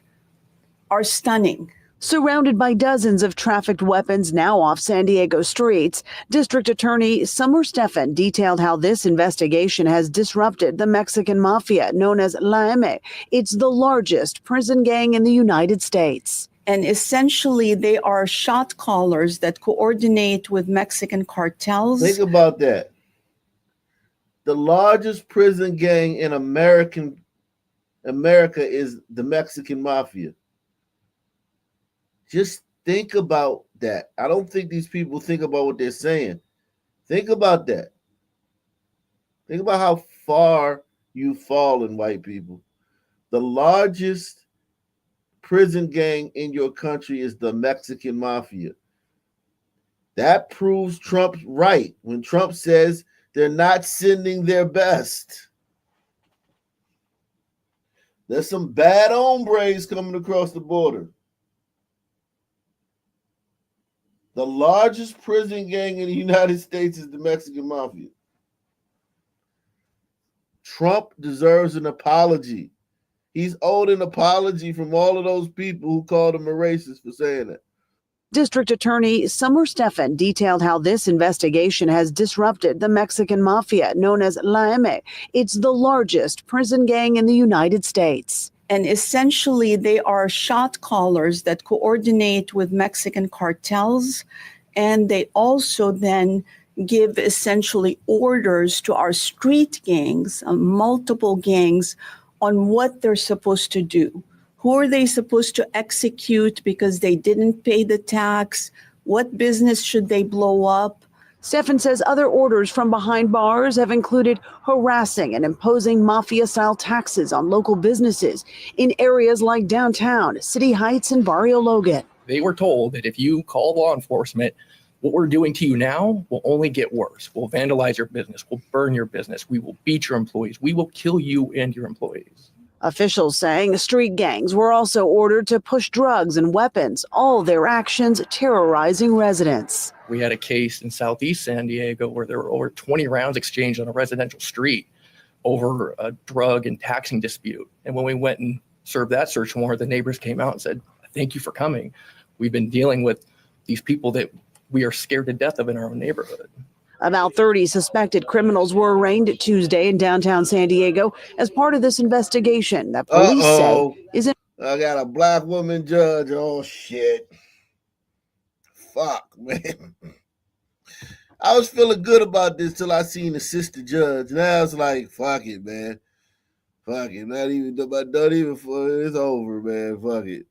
are stunning. Surrounded by dozens of trafficked weapons now off San Diego streets, District Attorney Summer Stephan detailed how this investigation has disrupted the Mexican mafia known as La M. It's the largest prison gang in the United States. And essentially, they are shot callers that coordinate with Mexican cartels. Think about that. The largest prison gang in America is the Mexican mafia. Just think about that. I don't think these people think about what they're saying. Think about that. Think about how far you've fallen, white people. The largest prison gang in your country is the Mexican mafia. That proves Trump's right when Trump says they're not sending their best. There's some bad hombres coming across the border. The largest prison gang in the United States is the Mexican mafia. Trump deserves an apology. He's owed an apology from all of those people who called him a racist for saying that. District Attorney Summer Stephan detailed how this investigation has disrupted the Mexican mafia known as La M. It's the largest prison gang in the United States. And essentially, they are shot callers that coordinate with Mexican cartels. And they also then give essentially orders to our street gangs, multiple gangs, on what they're supposed to do. Who are they supposed to execute because they didn't pay the tax? What business should they blow up? Stephan says other orders from behind bars have included harassing and imposing mafia-style taxes on local businesses in areas like downtown, City Heights, and Barrio Logan. They were told that if you call law enforcement, what we're doing to you now will only get worse. We'll vandalize your business. We'll burn your business. We will beat your employees. We will kill you and your employees. Officials saying street gangs were also ordered to push drugs and weapons, all their actions terrorizing residents. We had a case in Southeast San Diego where there were over 20 rounds exchanged on a residential street over a drug and taxing dispute. And when we went and served that search warrant, the neighbors came out and said, "Thank you for coming. We've been dealing with these people that we are scared to death of in our own neighborhood." About 30 suspected criminals were arraigned Tuesday in downtown San Diego as part of this investigation that police say is in. I got a black woman judge. Oh, shit. Fuck, man. I was feeling good about this till I seen the sister judge. Now it's like, fuck it, man. Fuck it. Not even for it's over, man. Fuck it.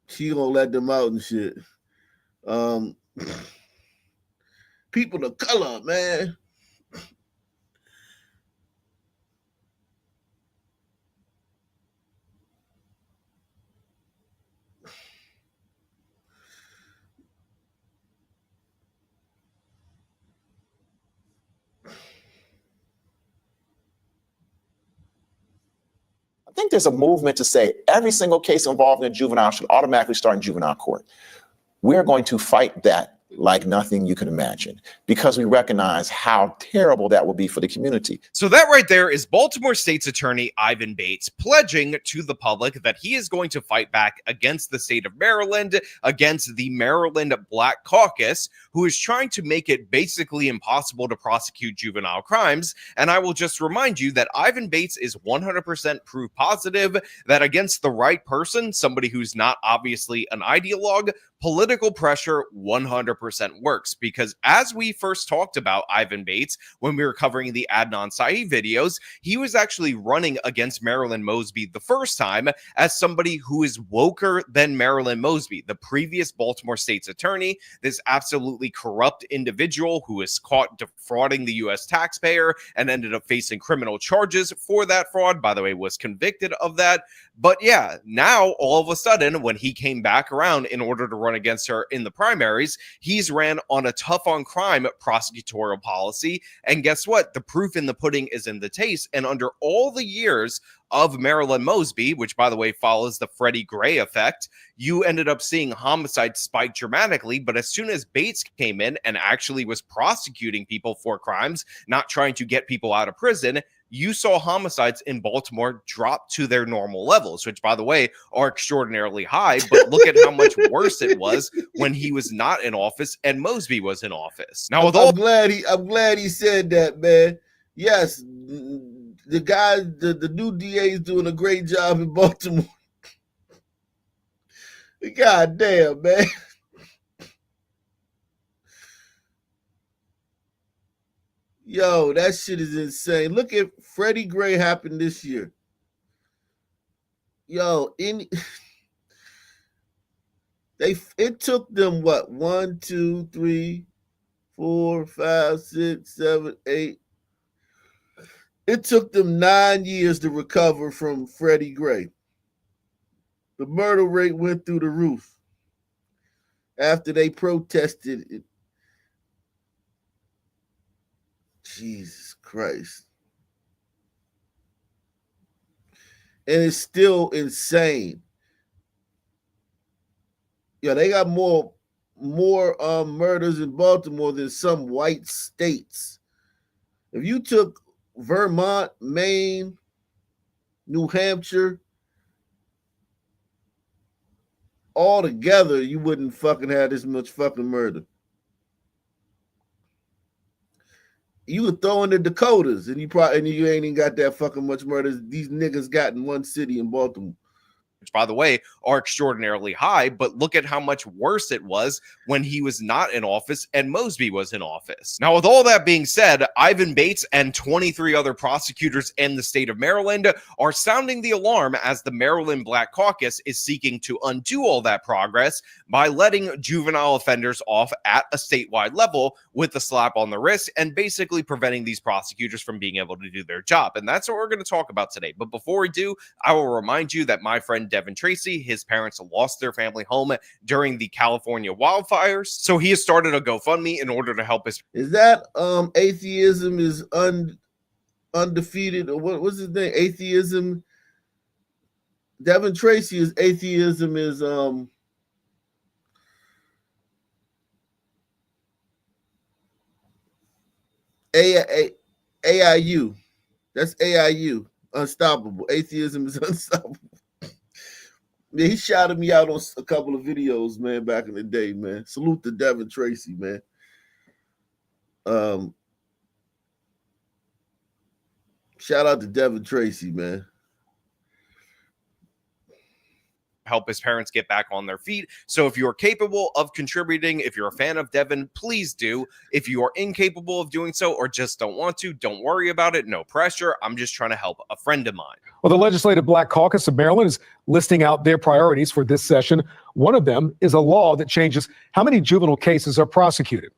She gonna let them out and shit. People of color, man. I think there's a movement to say every single case involving a juvenile should automatically start in juvenile court. We're going to fight that like nothing you can imagine, because we recognize how terrible that will be for the community. So that right there is Baltimore State's Attorney Ivan Bates pledging to the public that he is going to fight back against the state of Maryland, against the Maryland Black Caucus, who is trying to make it basically impossible to prosecute juvenile crimes. And I will just remind you that Ivan Bates is 100% proof positive that against the right person, somebody who's not obviously an ideologue, political pressure 100% works, because as we first talked about Ivan Bates when we were covering the Adnan Syed videos, he was actually running against Marilyn Mosby the first time as somebody who is woker than Marilyn Mosby, the previous Baltimore state's attorney, this absolutely corrupt individual who was caught defrauding the U.S. taxpayer and ended up facing criminal charges for that fraud. By the way, was convicted of that. But yeah, now all of a sudden, when he came back around in order to run against her in the primaries, he's ran on a tough on crime prosecutorial policy. And guess what? The proof in the pudding is in the taste. And under all the years of Marilyn Mosby, which by the way follows the Freddie Gray effect, you ended up seeing homicide spike dramatically. But as soon as Bates came in and actually was prosecuting people for crimes, not trying to get people out of prison, you saw homicides in Baltimore drop to their normal levels, which by the way are extraordinarily high. But look at how much worse it was when he was not in office and Mosby was in office. Now, with I'm glad he said that, man. Yes, the guy, the new DA is doing a great job in Baltimore. God damn, man. Yo, that shit is insane. Look at Freddie Gray happened this year. Yo, it took them what? 1, 2, 3, 4, 5, 6, 7, 8. It took them 9 years to recover from Freddie Gray. The murder rate went through the roof after they protested it. Jesus Christ. And it's still insane. Yeah, they got more murders in Baltimore than some white states. If you took Vermont, Maine, New Hampshire, all together, you wouldn't fucking have this much fucking murder. You would throw in the Dakotas, and you ain't even got that fucking much murder these niggas got in one city in Baltimore. Which, by the way, are extraordinarily high, but look at how much worse it was when he was not in office and Mosby was in office. Now, with all that being said, Ivan Bates and 23 other prosecutors in the state of Maryland are sounding the alarm as the Maryland Black Caucus is seeking to undo all that progress by letting juvenile offenders off at a statewide level with a slap on the wrist and basically preventing these prosecutors from being able to do their job. And that's what we're going to talk about today. But before we do, I will remind you that my friend Devin Tracy, his parents lost their family home during the California wildfires. So he has started a GoFundMe in order to help his. Is that atheism is undefeated, or what's his name? Atheism. Devin Tracy is atheism is AIU. That's AIU. Unstoppable. Atheism is unstoppable. Yeah, he shouted me out on a couple of videos, man, back in the day, man. Salute to Devin Tracy, man. Shout out to Devin Tracy, man. Help his parents get back on their feet. So if you're capable of contributing, if you're a fan of Devin, please do. If you are incapable of doing so or just don't want to, don't worry about it. No pressure. I'm just trying to help a friend of mine. Well, the Legislative Black Caucus of Maryland is listing out their priorities for this session. One of them is a law that changes how many juvenile cases are prosecuted.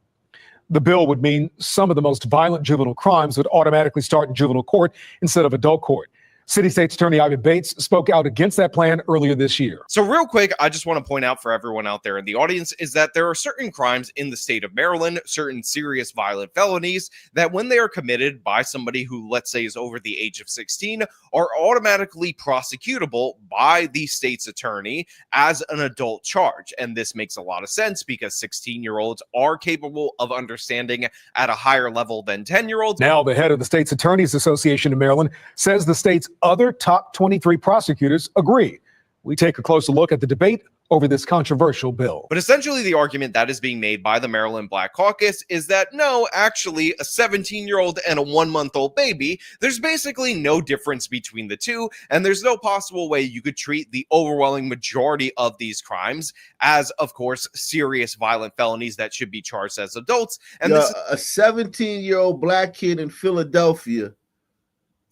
The bill would mean some of the most violent juvenile crimes would automatically start in juvenile court instead of adult court. City State's Attorney Ivan Bates spoke out against that plan earlier this year. So real quick, I just want to point out for everyone out there in the audience is that there are certain crimes in the state of Maryland, certain serious violent felonies that when they are committed by somebody who, let's say, is over the age of 16, are automatically prosecutable by the state's attorney as an adult charge. And this makes a lot of sense because 16-year-olds are capable of understanding at a higher level than 10-year-olds. Now, the head of the State's Attorneys Association in Maryland says the state's other top 23 prosecutors agree. We take a closer look at the debate over this controversial bill. But essentially, the argument that is being made by the Maryland Black Caucus is that no, actually, a 17-year-old and a 1-month-old baby, there's basically no difference between the two, and there's no possible way you could treat the overwhelming majority of these crimes as, of course, serious violent felonies that should be charged as adults. And this is a 17-year-old black kid in Philadelphia.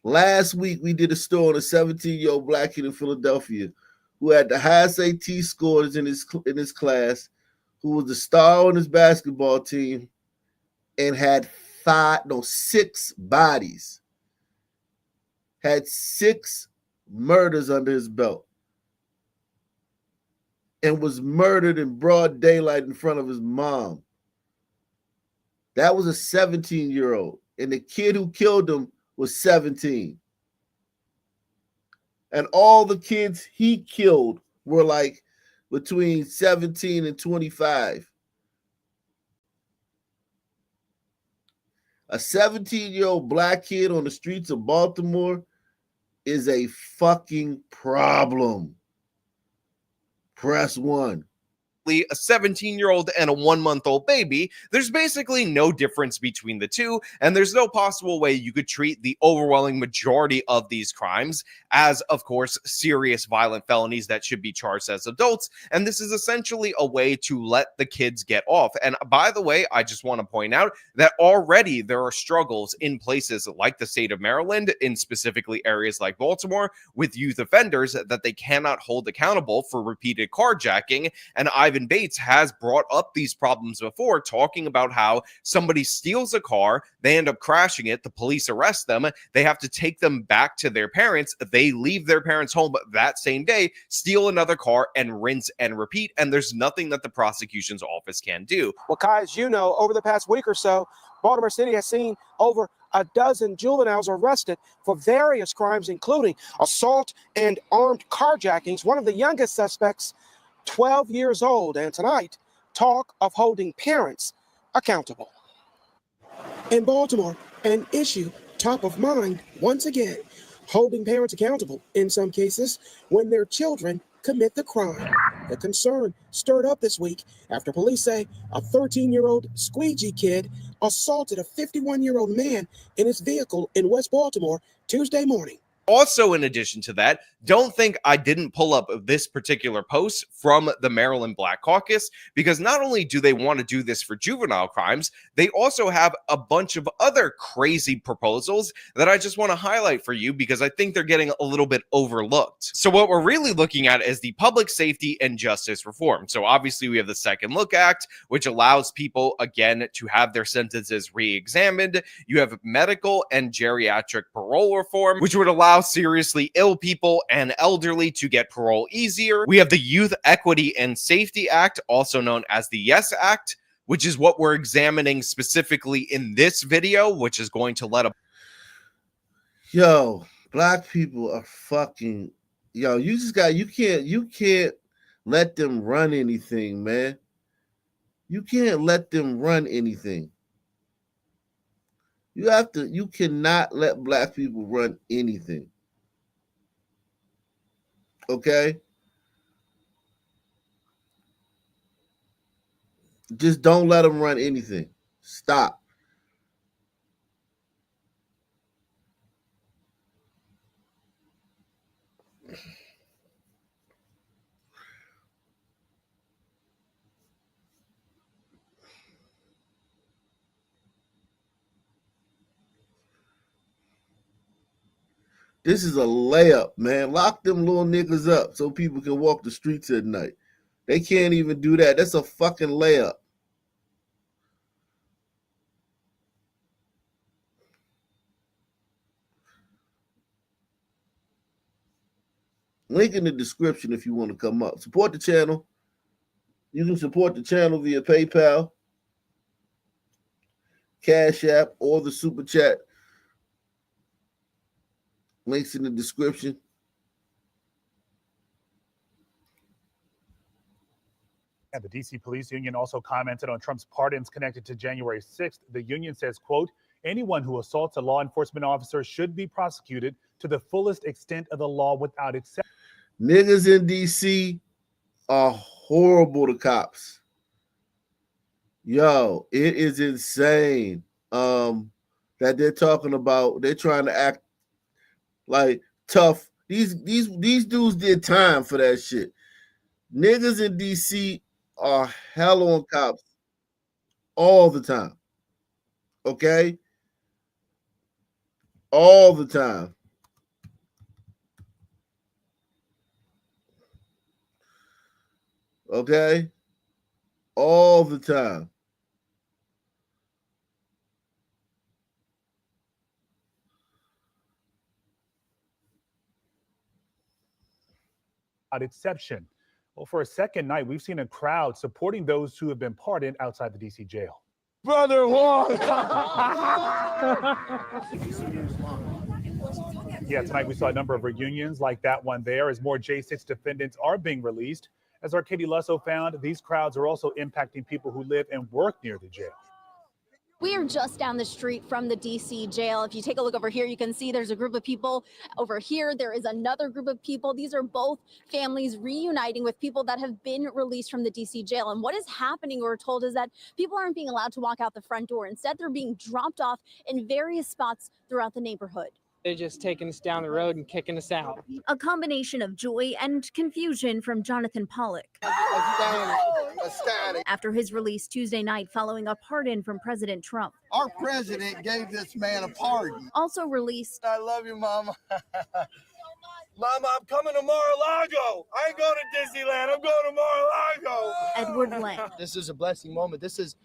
Last week, we did a story on a 17-year-old black kid in Philadelphia who had the highest AT scores in his class, who was the star on his basketball team, and had 6 bodies, had 6 murders under his belt, and was murdered in broad daylight in front of his mom. That was a 17-year-old, and the kid who killed him was 17. And all the kids he killed were like between 17 and 25. A 17-year-old black kid on the streets of Baltimore is a fucking problem. Press 1. A 17-year-old and a 1-month-old baby, there's basically no difference between the two, and there's no possible way you could treat the overwhelming majority of these crimes as, of course, serious violent felonies that should be charged as adults. And this is essentially a way to let the kids get off. And by the way, I just want to point out that already there are struggles in places like the state of Maryland, in specifically areas like Baltimore, with youth offenders that they cannot hold accountable for repeated carjacking. And Ivan Bates has brought up these problems before, talking about how somebody steals a car, they end up crashing it, the police arrest them, they have to take them back to their parents, they leave their parents' home that same day, steal another car, and rinse and repeat, and there's nothing that the prosecution's office can do. Well, Kai, as you know, over the past week or so, Baltimore City has seen over a dozen juveniles arrested for various crimes, including assault and armed carjackings. One of the youngest suspects, 12 years old, and tonight, talk of holding parents accountable. In Baltimore, an issue top of mind once again, holding parents accountable in some cases when their children commit the crime. The concern stirred up this week after police say a 13-year-old squeegee kid assaulted a 51-year-old man in his vehicle in West Baltimore Tuesday morning. Also, in addition to that, don't think I didn't pull up this particular post from the Maryland Black Caucus, because not only do they want to do this for juvenile crimes, they also have a bunch of other crazy proposals that I just want to highlight for you because I think they're getting a little bit overlooked. So what we're really looking at is the public safety and justice reform. So obviously we have the Second Look Act, which allows people, again, to have their sentences re-examined. You have medical and geriatric parole reform, which would allow seriously ill people and elderly to get parole easier. We have the Youth Equity and Safety Act, also known as the YES Act, which is what we're examining specifically in this video, which is going to let a... Yo, black people are fucking... Yo, you just got... You can't let them run anything, man. You can't let them run anything. You cannot let black people run anything. Okay? Just don't let them run anything. Stop. This is a layup, man. Lock them little niggas up so people can walk the streets at night. They can't even do that. That's a fucking layup. Link in the description if you want to come up. Support the channel. You can support the channel via PayPal, Cash App, or the Super Chat. Links in the description. And the DC Police Union also commented on Trump's pardons connected to January 6th. The union says, quote, anyone who assaults a law enforcement officer should be prosecuted to the fullest extent of the law without exception. Niggas in DC are horrible to cops. Yo, it is insane. That they're talking about. They're trying to act like tough. These dudes did time for that shit. Niggas in DC are hell on cops all the time. Okay? All the time. Okay? All the time. Exception. Well, for a second night, we've seen a crowd supporting those who have been pardoned outside the DC jail. Brother Juan. Yeah, tonight we saw a number of reunions like that one there as more J6 defendants are being released. As our Katie Lusso found, these crowds are also impacting people who live and work near the jail. We are just down the street from the DC jail. If you take a look over here, you can see there's a group of people. Over here, there is another group of people. These are both families reuniting with people that have been released from the DC jail. And what is happening, we're told, is that people aren't being allowed to walk out the front door. Instead, they're being dropped off in various spots throughout the neighborhood. They're just taking us down the road and kicking us out. A combination of joy and confusion from Jonathan Pollock. After his release Tuesday night following a pardon from President Trump. Our president gave this man a pardon. Also released. I love you, Mama. Mama, I'm coming to Mar-a-Lago. I ain't going to Disneyland. I'm going to Mar-a-Lago. Edward Lang. This is a blessing moment. This is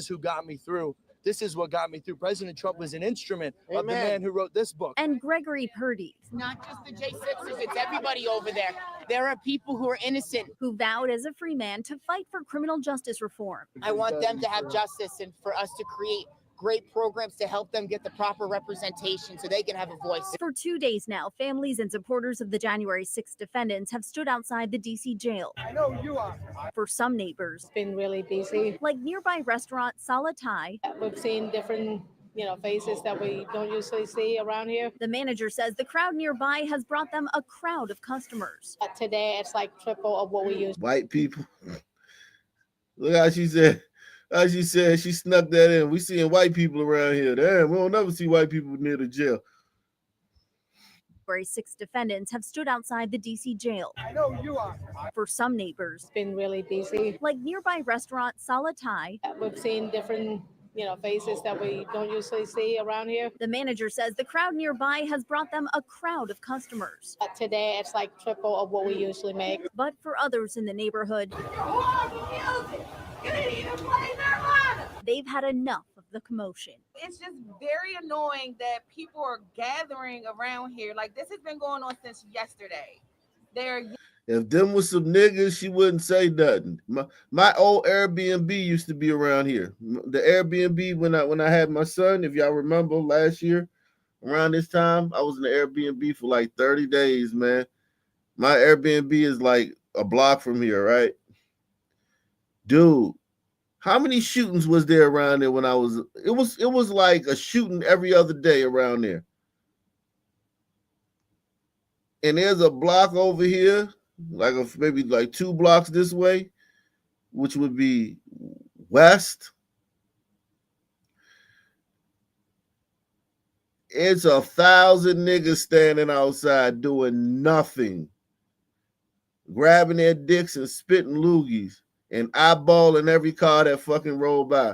who got me through. This is what got me through. President Trump was an instrument of the man who wrote this book. And Gregory Purdy. It's not just the J6ers, it's everybody over there. There are people who are innocent. Who vowed as a free man to fight for criminal justice reform. I want them to have justice and for us to create great programs to help them get the proper representation so they can have a voice. For 2 days now, families and supporters of the January 6th defendants have stood outside the DC jail. I know you are. For some neighbors, It's been really busy. like nearby restaurant Sala Thai, We've seen different, faces that we don't usually see around here. the manager says the crowd nearby has brought them a crowd of customers. Today, it's like triple of what we use. White people. Look how she said. As she said, she snuck that in. We seeing white people around here. Damn, we don't never see white people near the jail. January 6 defendants have stood outside the DC jail. I know you are. For some neighbors, It's been really busy. like nearby restaurant Sala Thai, We've seen different, faces that we don't usually see around here. the manager says the crowd nearby has brought them a crowd of customers. Today, it's like triple of what we usually make. But for others in the neighborhood, they've had enough of the commotion. It's just very annoying that people are gathering around here. Like, this has been going on since yesterday. If them was some niggas, she wouldn't say nothing. My old Airbnb used to be around here. The Airbnb when I had my son, if y'all remember last year, around this time, I was in the Airbnb for like 30 days, man. My Airbnb is like a block from here, right? Dude, how many shootings was there around there when I was? It was like a shooting every other day around there. And there's a block over here, maybe like 2 blocks this way, which would be west. It's 1,000 niggas standing outside doing nothing, grabbing their dicks and spitting loogies and eyeballing every car that fucking rolled by.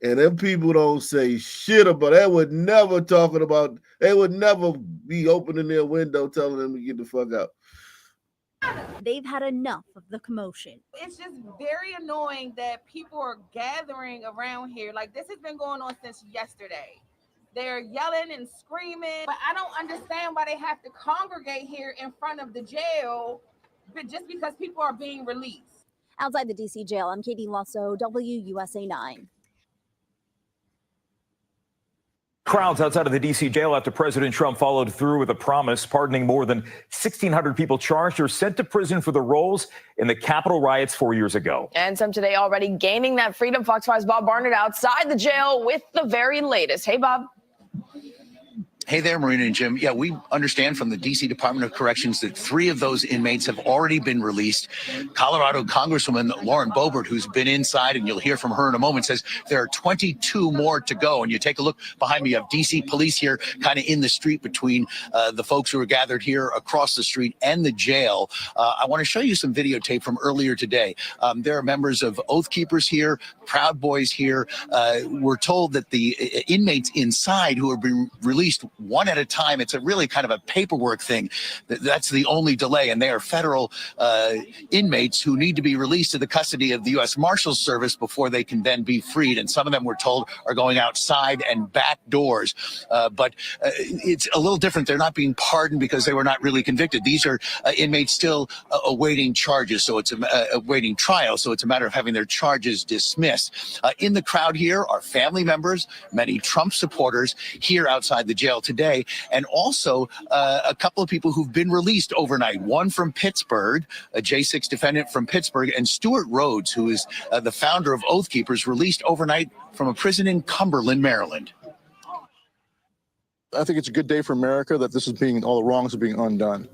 And them people don't say shit about it. They would never be opening their window telling them to get the fuck out. They've had enough of the commotion. It's just very annoying that people are gathering around here. Like, this has been going on since yesterday. They're yelling and screaming, but I don't understand why they have to congregate here in front of the jail, but just because people are being released. Outside the DC jail, I'm Katie Lusso, WUSA 9. Crowds outside of the D.C. jail after President Trump followed through with a promise, pardoning more than 1,600 people charged or sent to prison for the roles in the Capitol riots 4 years ago. And some today already gaining that freedom. Fox 5's Bob Barnett outside the jail with the very latest. Hey, Bob. Hey there, Marina and Jim. Yeah, we understand from the D.C. Department of Corrections that 3 of those inmates have already been released. Colorado Congresswoman Lauren Boebert, who's been inside, and you'll hear from her in a moment, says there are 22 more to go. And you take a look behind me, you have D.C. police here kind of in the street between the folks who are gathered here across the street and the jail. I want to show you some videotape from earlier today. There are members of Oath Keepers here, Proud Boys here. We're told that the inmates inside who are being released one at a time, it's a really kind of a paperwork thing. That's the only delay. And they are federal inmates who need to be released to the custody of the U.S. Marshals Service before they can then be freed. And some of them, we're told, are going outside and back doors. But it's a little different. They're not being pardoned because they were not really convicted. These are inmates still awaiting charges. So it's awaiting trial. So it's a matter of having their charges dismissed. In the crowd here are family members, many Trump supporters here outside the jail today, and also a couple of people who've been released overnight. One from Pittsburgh, a J6 defendant from Pittsburgh, and Stuart Rhodes, who is the founder of Oath Keepers, released overnight from a prison in Cumberland, Maryland. I think it's a good day for America that all the wrongs are being undone.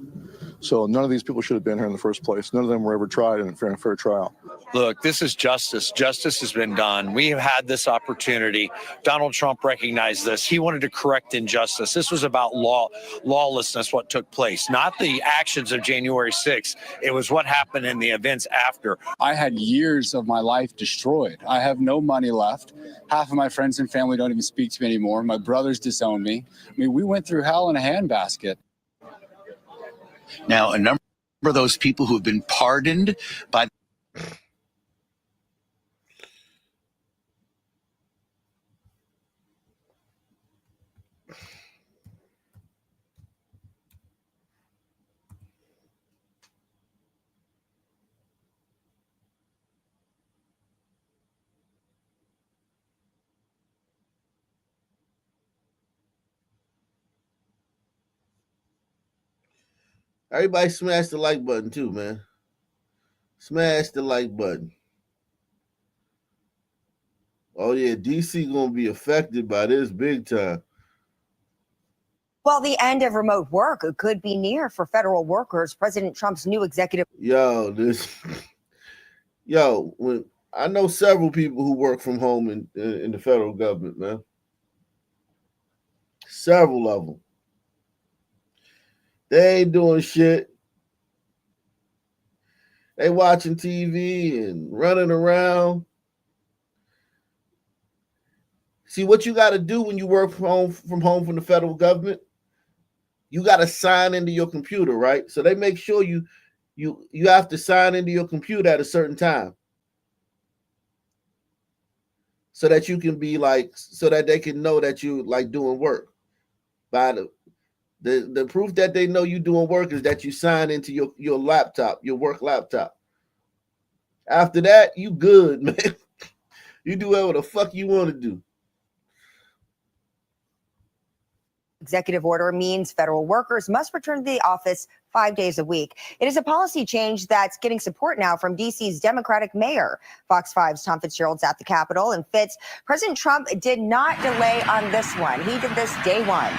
So none of these people should have been here in the first place. None of them were ever tried in a fair trial. Look, this is justice. Justice has been done. We have had this opportunity. Donald Trump recognized this. He wanted to correct injustice. This was about lawlessness, what took place, not the actions of January 6th. It was what happened in the events after. I had years of my life destroyed. I have no money left. Half of my friends and family don't even speak to me anymore. My brothers disown me. I mean, we went through hell in a handbasket. Now, a number of those people who have been pardoned by Everybody smash the like button too, man. Smash the like button. Oh yeah, DC gonna be affected by this big time. Well, the end of remote work could be near for federal workers. President Trump's new executive. When I know several people who work from home in the federal government, man. Several of them. They ain't doing shit. They watching TV and running around. See, what you got to do when you work from home from the federal government, you got to sign into your computer, right? So they make sure you have to sign into your computer at a certain time, so that you can be so that they can know that you doing work. By the proof that they know you doing work is that you sign into your laptop, your work laptop. After that, you good, man. You do whatever the fuck you want to do. Executive order means federal workers must return to the office 5 days a week. It is a policy change that's getting support now from D.C.'s Democratic mayor. Fox 5's Tom Fitzgerald's at the Capitol. And Fitz, President Trump did not delay on this one. He did this day one.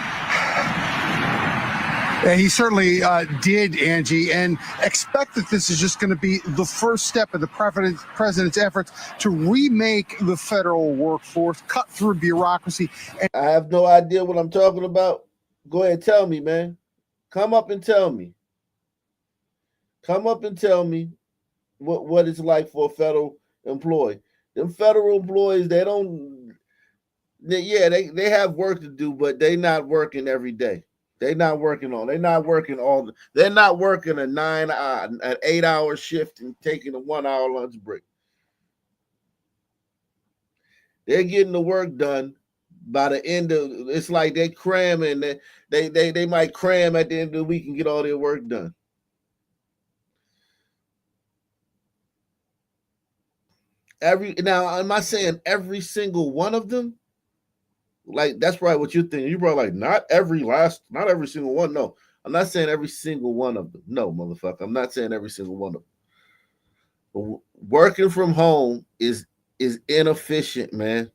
He certainly did, Angie, and expect that this is just going to be the first step of the president's efforts to remake the federal workforce, cut through bureaucracy. I have no idea what I'm talking about. Go ahead, tell me, man. Come up and tell me. Come up and tell me what it's like for a federal employee. Them federal employees, they have work to do, but they not working every day. They're not working an 8-hour shift and taking a 1-hour lunch break. They're getting the work done by the end of it's like they cram and they might cram at the end of the week and get all their work done. Now, am I saying every single one of them? Like, that's probably what you're thinking. You brought not every single one. No, I'm not saying every single one of them. No, motherfucker. I'm not saying every single one of them. But working from home is inefficient, man.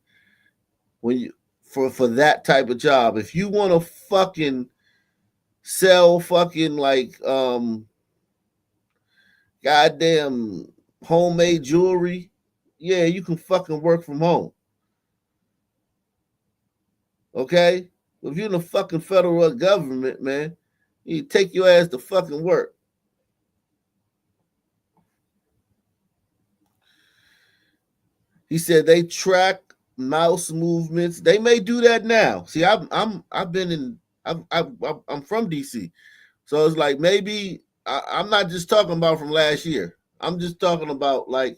for that type of job. If you want to fucking sell fucking like goddamn homemade jewelry, yeah, you can fucking work from home. Okay? If you're in the fucking federal government, man, you take your ass to fucking work. He said they track mouse movements. They may do that now. See, I'm from DC, so it's like maybe I'm not just talking about from last year. I'm just talking about like,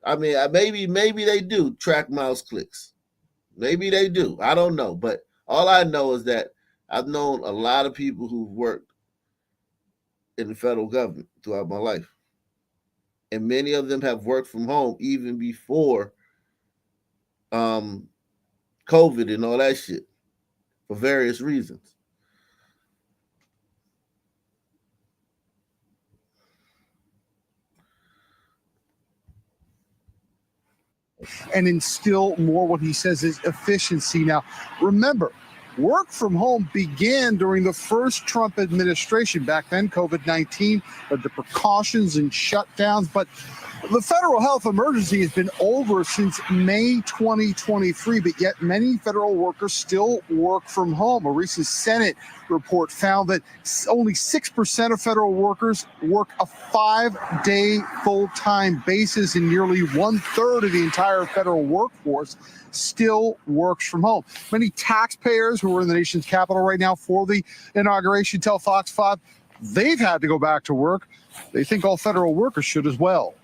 I mean, maybe they do track mouse clicks. Maybe they do. I don't know, but all I know is that I've known a lot of people who've worked in the federal government throughout my life, and many of them have worked from home even before COVID and all that shit for various reasons. And instill more what he says is efficiency. Now, remember, work from home began during the first Trump administration. Back then, COVID-19 led to precautions and shutdowns, but the federal health emergency has been over since May 2023, but yet many federal workers still work from home. A recent Senate report found that only 6% of federal workers work a 5-day full-time basis, and nearly 1/3 of the entire federal workforce still works from home. Many taxpayers who are in the nation's capital right now for the inauguration tell Fox 5 they've had to go back to work. They think all federal workers should as well.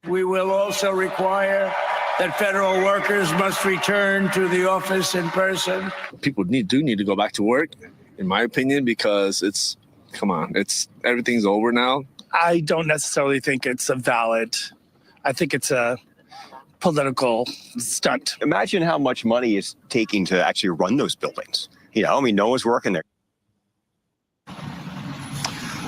We will also require that federal workers must return to the office in person. People do need to go back to work, in my opinion, because everything's over now. I don't necessarily think it's I think it's a political stunt. Imagine how much money it's taking to actually run those buildings. No one's working there.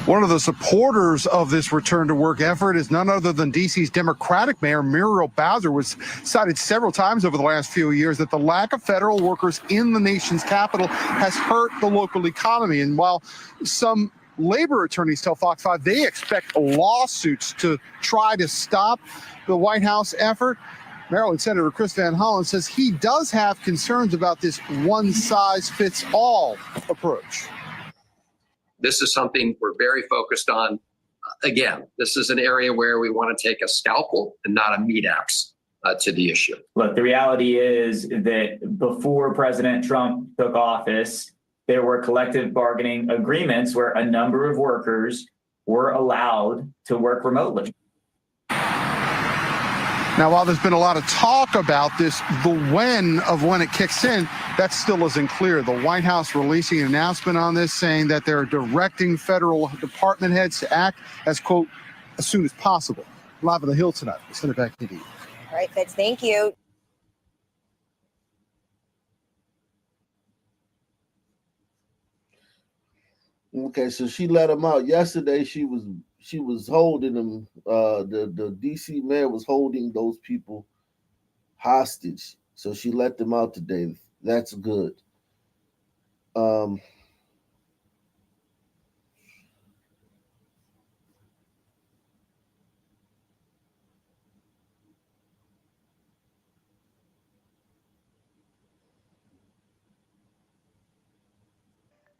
One of the supporters of this return to work effort is none other than DC's Democratic Mayor Muriel Bowser, was cited several times over the last few years that the lack of federal workers in the nation's capital has hurt the local economy. And while some labor attorneys tell Fox 5 they expect lawsuits to try to stop the White House effort, Maryland Senator Chris Van Hollen says he does have concerns about this one-size-fits-all approach. This is something we're very focused on. Again, this is an area where we want to take a scalpel and not a meat axe to the issue. Look, the reality is that before President Trump took office, there were collective bargaining agreements where a number of workers were allowed to work remotely. Now, while there's been a lot of talk about this, the when it kicks in, that still isn't clear. The White House releasing an announcement on this saying that they're directing federal department heads to act as, quote, as soon as possible. Live on the Hill tonight. We'll send it back to you. All right, Fitz, thank you. Okay, so she let him out yesterday. She was holding them. The DC mayor was holding those people hostage, so she let them out today. That's good.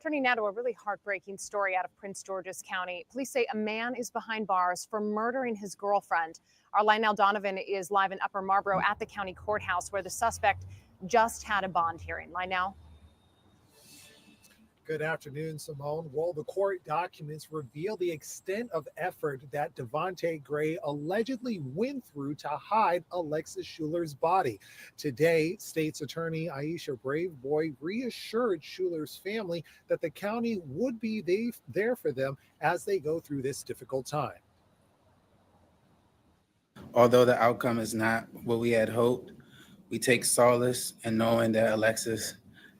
Turning now to a really heartbreaking story out of Prince George's County. Police say a man is behind bars for murdering his girlfriend. Our Lionel Donovan is live in Upper Marlboro at the county courthouse where the suspect just had a bond hearing. Lionel. Good afternoon, Simone. Well, the court documents reveal the extent of effort that Devontae Gray allegedly went through to hide Alexis Schuler's body. Today, State's Attorney Aisha Braveboy reassured Schuler's family that the county would be there for them as they go through this difficult time. Although the outcome is not what we had hoped, we take solace in knowing that Alexis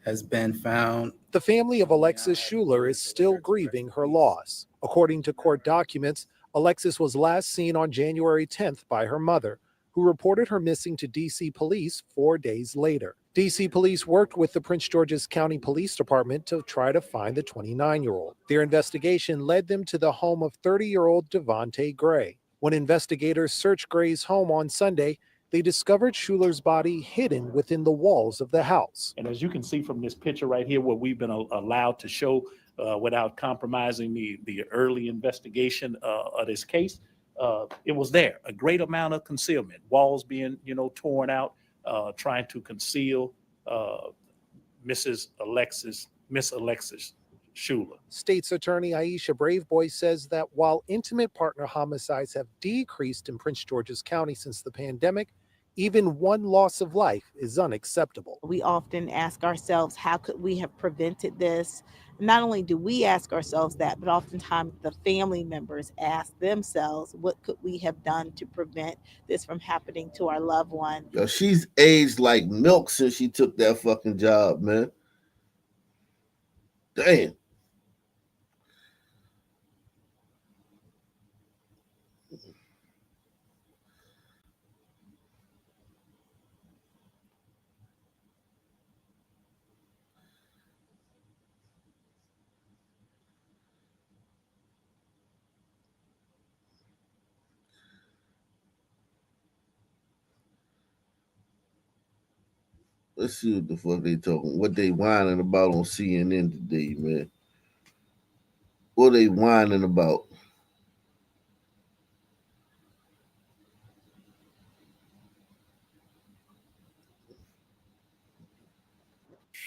has been found. The family of Alexis Schuler is still grieving her loss. According to court documents, Alexis was last seen on January 10th by her mother, who reported her missing to DC police 4 days later. DC police worked with the Prince George's County Police Department to try to find the 29-year-old. Their investigation led them to the home of 30-year-old Devontae Gray. When investigators searched Gray's home on Sunday, they discovered Schuler's body hidden within the walls of the house. And as you can see from this picture right here, what we've been allowed to show without compromising the early investigation of this case, it was there. A great amount of concealment, walls being, torn out, trying to conceal Miss Alexis Schuler. State's Attorney Aisha Braveboy says that while intimate partner homicides have decreased in Prince George's County since the pandemic, even one loss of life is unacceptable. We often ask ourselves, how could we have prevented this? Not only do we ask ourselves that, but oftentimes the family members ask themselves, what could we have done to prevent this from happening to our loved one? Yo, she's aged like milk since she took that fucking job, man. Damn. Let's see what the fuck they talking. What they whining about on CNN today, man. What they whining about?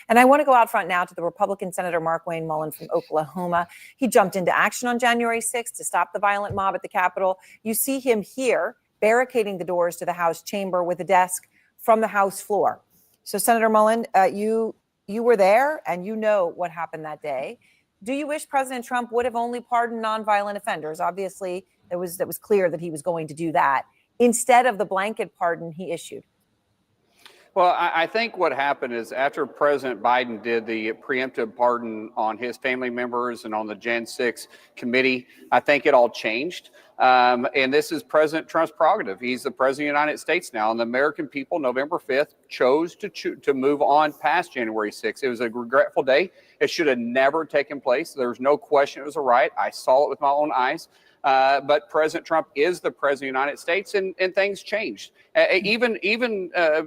And I want to go out front now to the Republican Senator Mark Wayne Mullen from Oklahoma. He jumped into action on January 6th to stop the violent mob at the Capitol. You see him here barricading the doors to the House chamber with a desk from the House floor. So, Senator Mullen, you were there and you know what happened that day. Do you wish President Trump would have only pardoned nonviolent offenders? Obviously, that was clear that he was going to do that instead of the blanket pardon he issued. Well, I think what happened is after President Biden did the preemptive pardon on his family members and on the Jan 6 committee, I think it all changed. And this is President Trump's prerogative. He's the president of the United States now. And the American people, November 5th, chose to move on past January 6th. It was a regretful day. It should have never taken place. There was no question it was a riot. I saw it with my own eyes. But President Trump is the president of the United States, and things changed. Even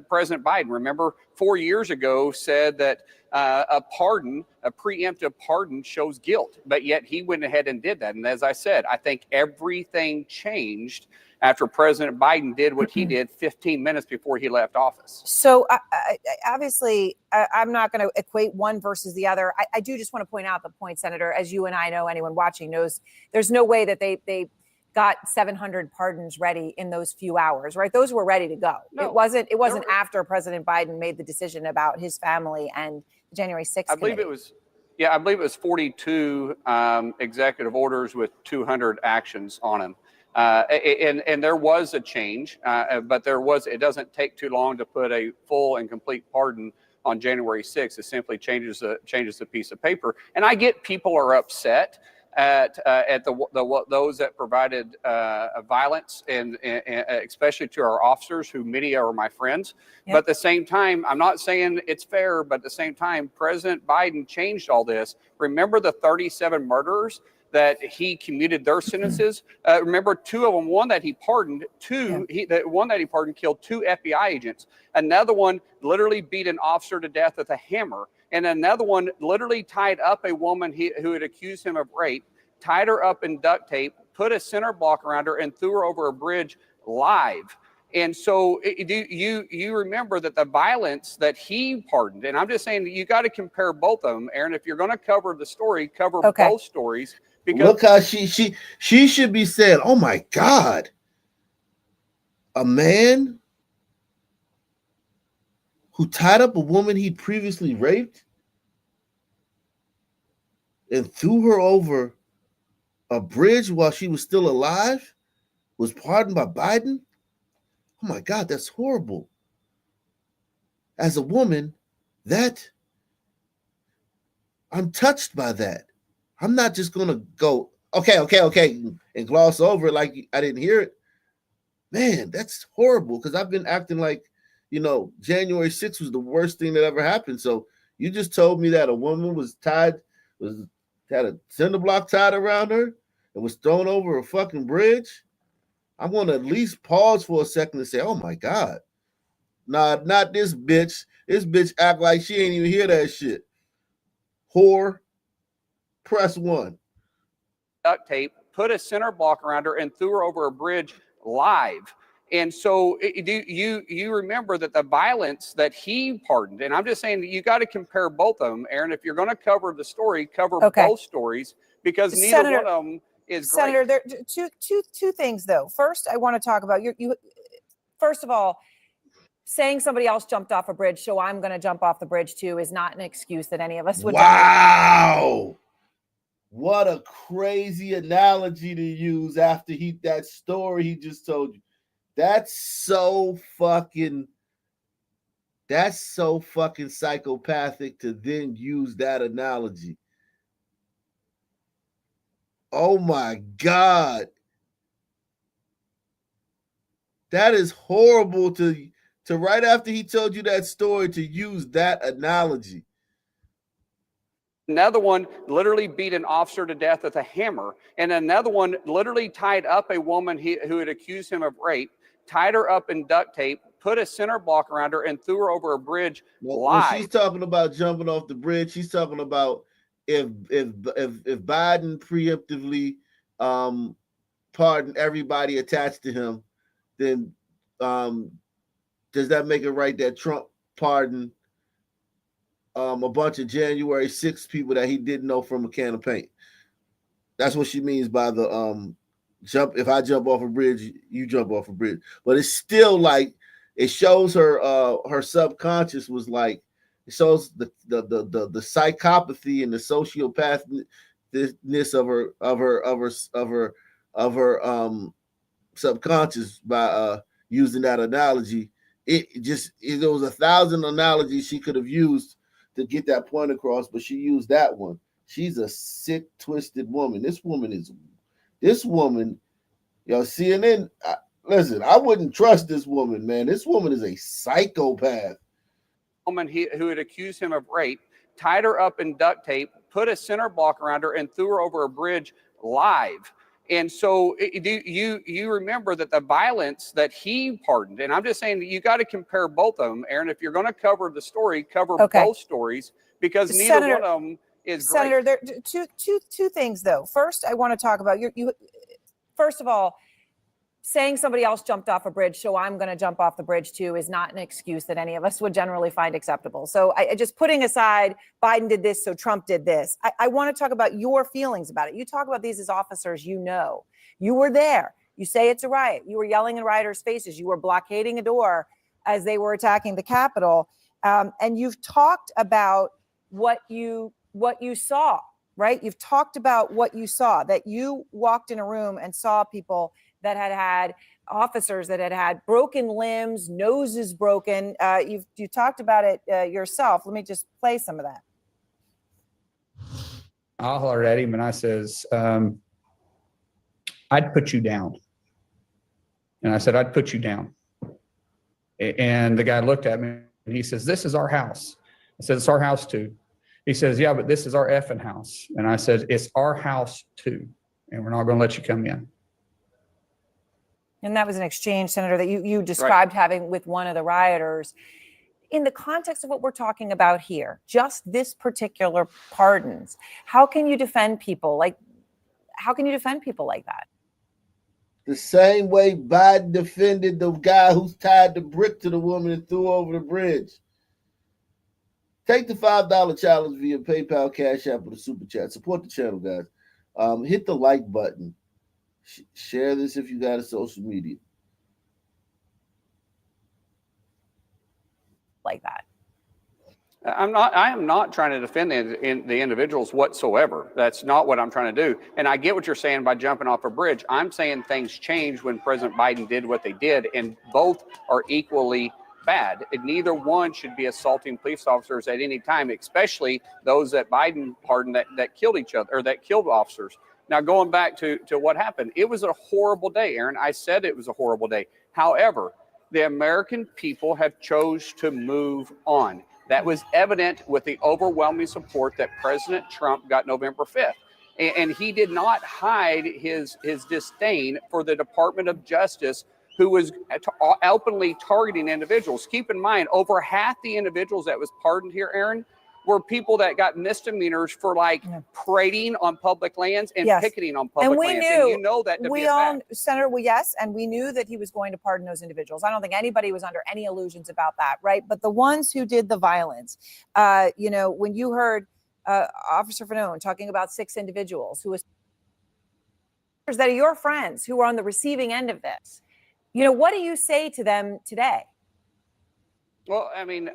President Biden, remember, 4 years ago said that a preemptive pardon shows guilt, but yet he went ahead and did that. And as I said, I think everything changed after President Biden did what he did 15 minutes before he left office. So obviously, I'm not going to equate one versus the other. I do just want to point out the point, Senator, as you and I know, anyone watching knows, there's no way that they got 700 pardons ready in those few hours, right? Those were ready to go. No, it wasn't after President Biden made the decision about his family and the January 6th I believe it was 42 executive orders with 200 actions on them. And there was a change, but it doesn't take too long to put a full and complete pardon on January 6th. It simply changes a piece of paper. And I get people are upset at those that provided violence and especially to our officers, who many are my friends. Yep. But at the same time, I'm not saying it's fair, but at the same time, President Biden changed all this. Remember the 37 murderers that he commuted their sentences. Remember, two of them, one that he pardoned, the one that he pardoned killed 2 FBI agents. Another one literally beat an officer to death with a hammer. And another one literally tied up a woman who had accused him of rape, tied her up in duct tape, put a center block around her, and threw her over a bridge live. And so you remember that the violence that he pardoned, and I'm just saying that you got to compare both of them, Aaron. If you're going to cover the story, cover both stories. Because look how she should be saying, "Oh my God, a man who tied up a woman he previously raped and threw her over a bridge while she was still alive was pardoned by Biden? Oh my God, that's horrible. As a woman, I'm touched by that. I'm not just going to go, okay, and gloss over it like I didn't hear it. Man, that's horrible, because I've been acting like, January 6th was the worst thing that ever happened. So you just told me that a woman had a cinder block tied around her and was thrown over a fucking bridge. I'm going to at least pause for a second and say, oh my God. Nah, not this bitch. This bitch act like she ain't even hear that shit. Whore, press 1. Duct tape, put a center block around her, and threw her over a bridge live. And so you remember that the violence that he pardoned, and I'm just saying that you got to compare both of them, Aaron. If you're going to cover the story, cover both stories, because neither one of them is Senator, great. there two things though. First, I want to talk about you. First of all, saying somebody else jumped off a bridge, so I'm going to jump off the bridge too, is not an excuse that any of us would. Wow. What a crazy analogy to use after that story he just told you. That's so fucking psychopathic to then use that analogy. Oh my God. That is horrible to right after he told you that story to use that analogy. Another one literally beat an officer to death with a hammer. And another one literally tied up a woman who had accused him of rape, tied her up in duct tape, put a center block around her, and threw her over a bridge live. When she's talking about jumping off the bridge, she's talking about if Biden preemptively pardoned everybody attached to him, then does that make it right that Trump pardoned a bunch of January 6th people that he didn't know from a can of paint? That's what she means by the jump. If I jump off a bridge, you jump off a bridge. But it's still like it shows her subconscious was like, it shows the psychopathy and the sociopathness of her subconscious by using that analogy. There was 1,000 analogies she could have used to get that point across, but she used that one. She's a sick, twisted woman. This woman, CNN. Listen, I wouldn't trust this woman, man. This woman is a psychopath. Woman who had accused him of rape, tied her up in duct tape, put a center block around her, and threw her over a bridge live. And so you remember that the violence that he pardoned, and I'm just saying that you got to compare both of them, Aaron. If you're going to cover the story, cover both stories, because neither one of them is great. Senator, there two things though. First, I want to talk about you. First of all, saying somebody else jumped off a bridge, so I'm going to jump off the bridge too, is not an excuse that any of us would generally find acceptable. So I just putting aside Biden did this, so Trump did this. I want to talk about your feelings about it. You talk about these as officers, you were there. You say it's a riot. You were yelling in rioters' faces. You were blockading a door as they were attacking the Capitol. And you've talked about what you saw, right? You've talked about what you saw, that you walked in a room and saw people that had officers that had broken limbs, noses broken. You talked about it yourself. Let me just play some of that. I hollered at him and I says, I'd put you down. And I said, I'd put you down. And the guy looked at me and he says, this is our house. I said, it's our house too. He says, yeah, but this is our effing house. And I said, it's our house too. And we're not going to let you come in. And that was an exchange, Senator, that you described having with one of the rioters. In the context of what we're talking about here, just this particular pardons, how can you defend people like that? The same way Biden defended the guy who's tied the brick to the woman and threw over the bridge. Take the $5 challenge via PayPal, Cash App, or the Super Chat. Support the channel, guys. Hit the like button. Share this if you got a social media. Like that. I am not trying to defend the individuals whatsoever. That's not what I'm trying to do. And I get what you're saying by jumping off a bridge. I'm saying things changed when President Biden did what they did, and both are equally bad. And neither one should be assaulting police officers at any time, especially those that Biden pardoned that killed each other or that killed officers. Now, going back to what happened, it was a horrible day, Aaron. I said it was a horrible day. However, The American people have chose to move on. That was evident with the overwhelming support that President Trump got November 5th. And he did not hide his disdain for the Department of Justice, who was openly targeting individuals. Keep in mind, over half the individuals that was pardoned here, Aaron, were people that got misdemeanors for like parading on public lands and picketing on public lands. And you know that to be a fact. Senator, well, yes, and we knew that he was going to pardon those individuals. I don't think anybody was under any illusions about that, right? But the ones who did the violence, when you heard Officer Fanone talking about 6 individuals who was that are your friends who are on the receiving end of this, what do you say to them today? Well, I mean,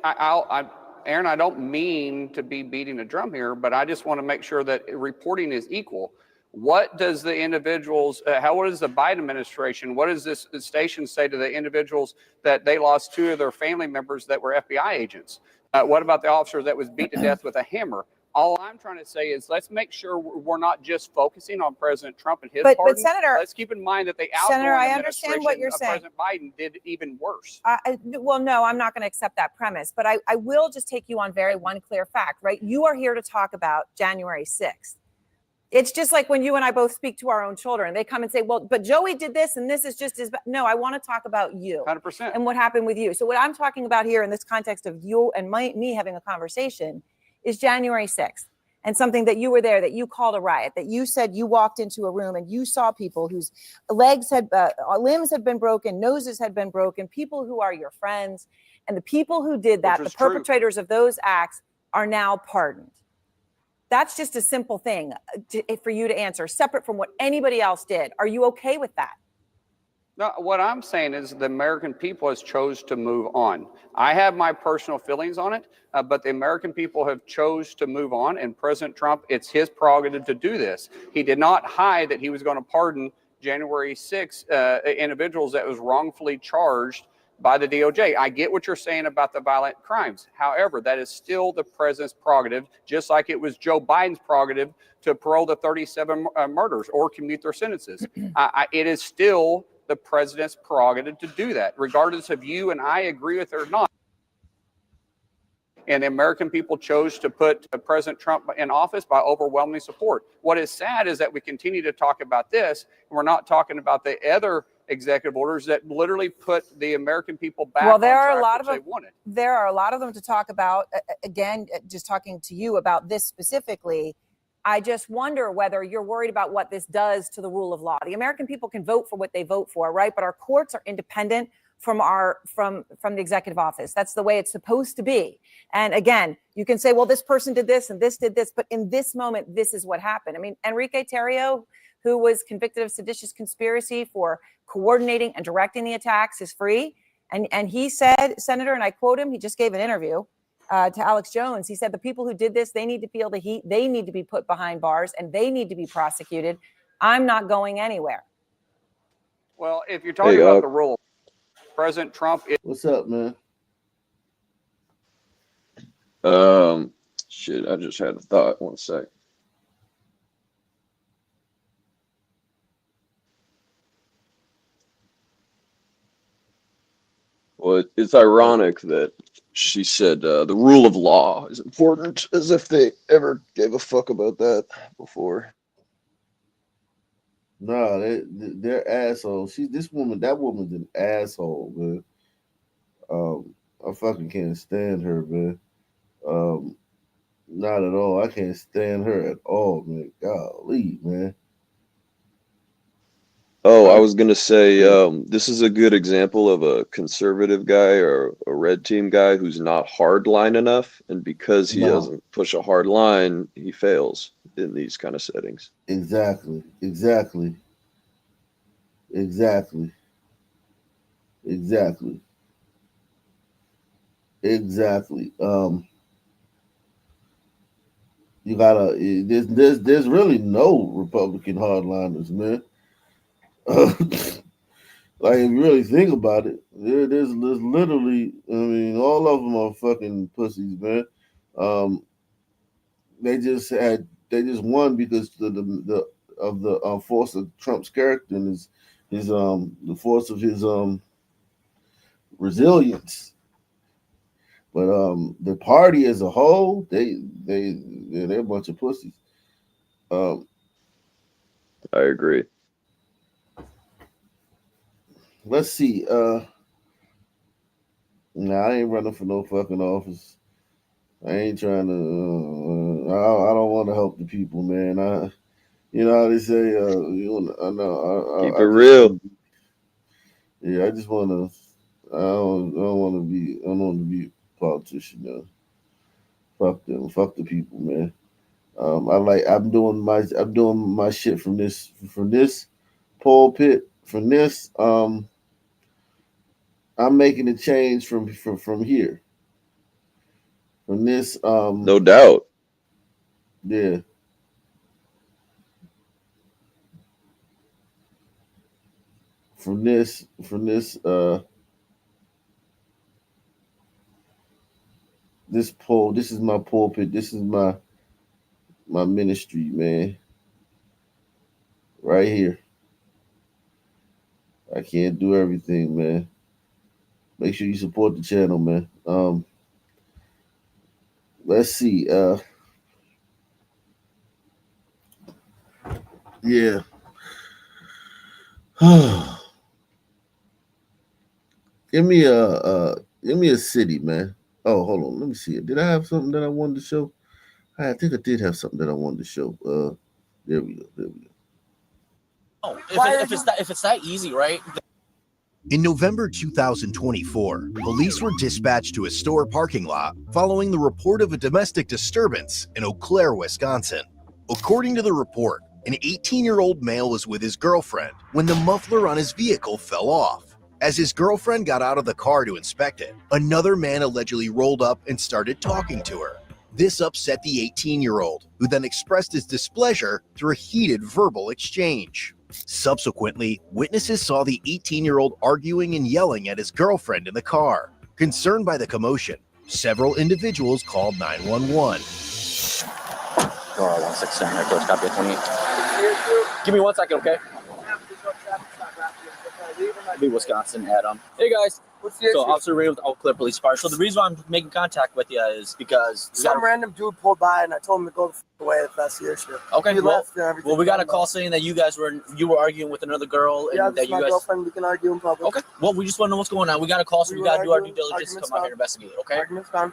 Aaron, I don't mean to be beating a drum here, but I just want to make sure that reporting is equal. What does the individuals, what does the Biden administration, what does this station say to the individuals that they lost 2 of their family members that were FBI agents? What about the officer that was beat to death with a hammer? All I'm trying to say is let's make sure we're not just focusing on President Trump and his pardon. But Senator, let's keep in mind that the outgoing Senator, I understand what you're saying. President Biden did even worse. Well, no, I'm not going to accept that premise, but I will just take you on one clear fact, right? You are here to talk about January 6th. It's just like when you and I both speak to our own children. They come and say, well, but Joey did this and this is just as bad. No, I want to talk about you 100%. And what happened with you. So what I'm talking about here in this context of you and me having a conversation is January 6th. And something that you were there, that you called a riot, that you said you walked into a room and you saw people whose limbs had been broken, noses had been broken, people who are your friends. And the people who did that, the perpetrators of those acts, are now pardoned. That's just a simple thing for you to answer, separate from what anybody else did. Are you okay with that? No, what I'm saying is the American people has chose to move on. I have my personal feelings on it, but the American people have chose to move on, and President Trump, it's his prerogative to do this. He did not hide that he was going to pardon January 6 individuals that was wrongfully charged by the DOJ. I get what you're saying about the violent crimes. However, that is still the president's prerogative, just like it was Joe Biden's prerogative to parole the 37 murders or commute their sentences. It is still the president's prerogative to do that, regardless of you and I agree with it or not. And the American people chose to put President Trump in office by overwhelming support. What is sad is that we continue to talk about this, and we're not talking about the other executive orders that literally put the American people back. Well, there on are track a lot of they them. wanted. There are a lot of them to talk about. Again, just talking to you about this specifically, I just wonder whether you're worried about what this does to the rule of law. The American people can vote for what they vote for, right? But our courts are independent from the executive office. That's the way it's supposed to be. And again, you can say, well, this person did this and this did this, but in this moment, this is what happened. I mean, Enrique Tarrio, who was convicted of seditious conspiracy for coordinating and directing the attacks, is free. And he said, Senator, and I quote him, he just gave an interview to Alex Jones. He said, the people who did this, they need to feel the heat. They need to be put behind bars and they need to be prosecuted. I'm not going anywhere. Well, if you're talking about the rule, President Trump. What's up, man? Shit, I just had a thought. 1 sec. Well, it's ironic that she said the rule of law is important, as if they ever gave a fuck about that before. No, they're assholes. That woman's an asshole, man. I fucking can't stand her, man. Not at all. I can't stand her at all, man. Golly, man. Oh, I was gonna say, this is a good example of a conservative guy or a red team guy who's not hard line enough, and because he doesn't push a hard line, he fails in these kind of settings. Exactly. You gotta. There's really no Republican hardliners, man. Like, if you really think about it, there's literally. I mean, all of them are fucking pussies, man. They just won because the force of Trump's character and his the force of his resilience. But the party as a whole, they're a bunch of pussies. I agree. Let's see. Nah, I ain't running for no fucking office. I ain't trying to. I don't want to help the people, man. You know how they say. I know. Keep I it just real. yeah, I just want to. I don't want to be. I don't want to be a politician. Fuck them. Fuck the people, man. I'm doing my shit from this pulpit. From this, I'm making a change from here. From this, No doubt. yeah. From this, this is my pulpit. This is my ministry, man. Right here. I can't do everything, man. Make sure you support the channel, man. Let's see. Yeah. Give me a city, man. Oh, hold on. Let me see it. Did I have something that I wanted to show? I think I did have something that I wanted to show. There we go. There we go. Oh, if it's that easy, right? In November 2024, police were dispatched to a store parking lot following the report of a domestic disturbance in Eau Claire, Wisconsin. According to the report, an 18-year-old male was with his girlfriend when the muffler on his vehicle fell off. As his girlfriend got out of the car to inspect it, another man allegedly rolled up and started talking to her. This upset the 18-year-old, who then expressed his displeasure through a heated verbal exchange. Subsequently, witnesses saw the 18-year-old arguing and yelling at his girlfriend in the car. Concerned by the commotion, several individuals called 911. Oh, 169, Air Force, copy 28. Give me 1 second, okay? Be Wisconsin, Adam. Hey guys. So Officer Ray with Eau Claire Police Department. So the reason why I'm making contact with you is because some random dude pulled by and I told him to go the away if that's the issue. Okay, he left and everything. Well, we got a call saying that you were arguing with another girl. And Yeah, that this is my girlfriend. We can argue in public. Okay. Well, we just want to know what's going on. We got a call, so we got to do our due diligence to come out here and investigate. Okay. Argument's done.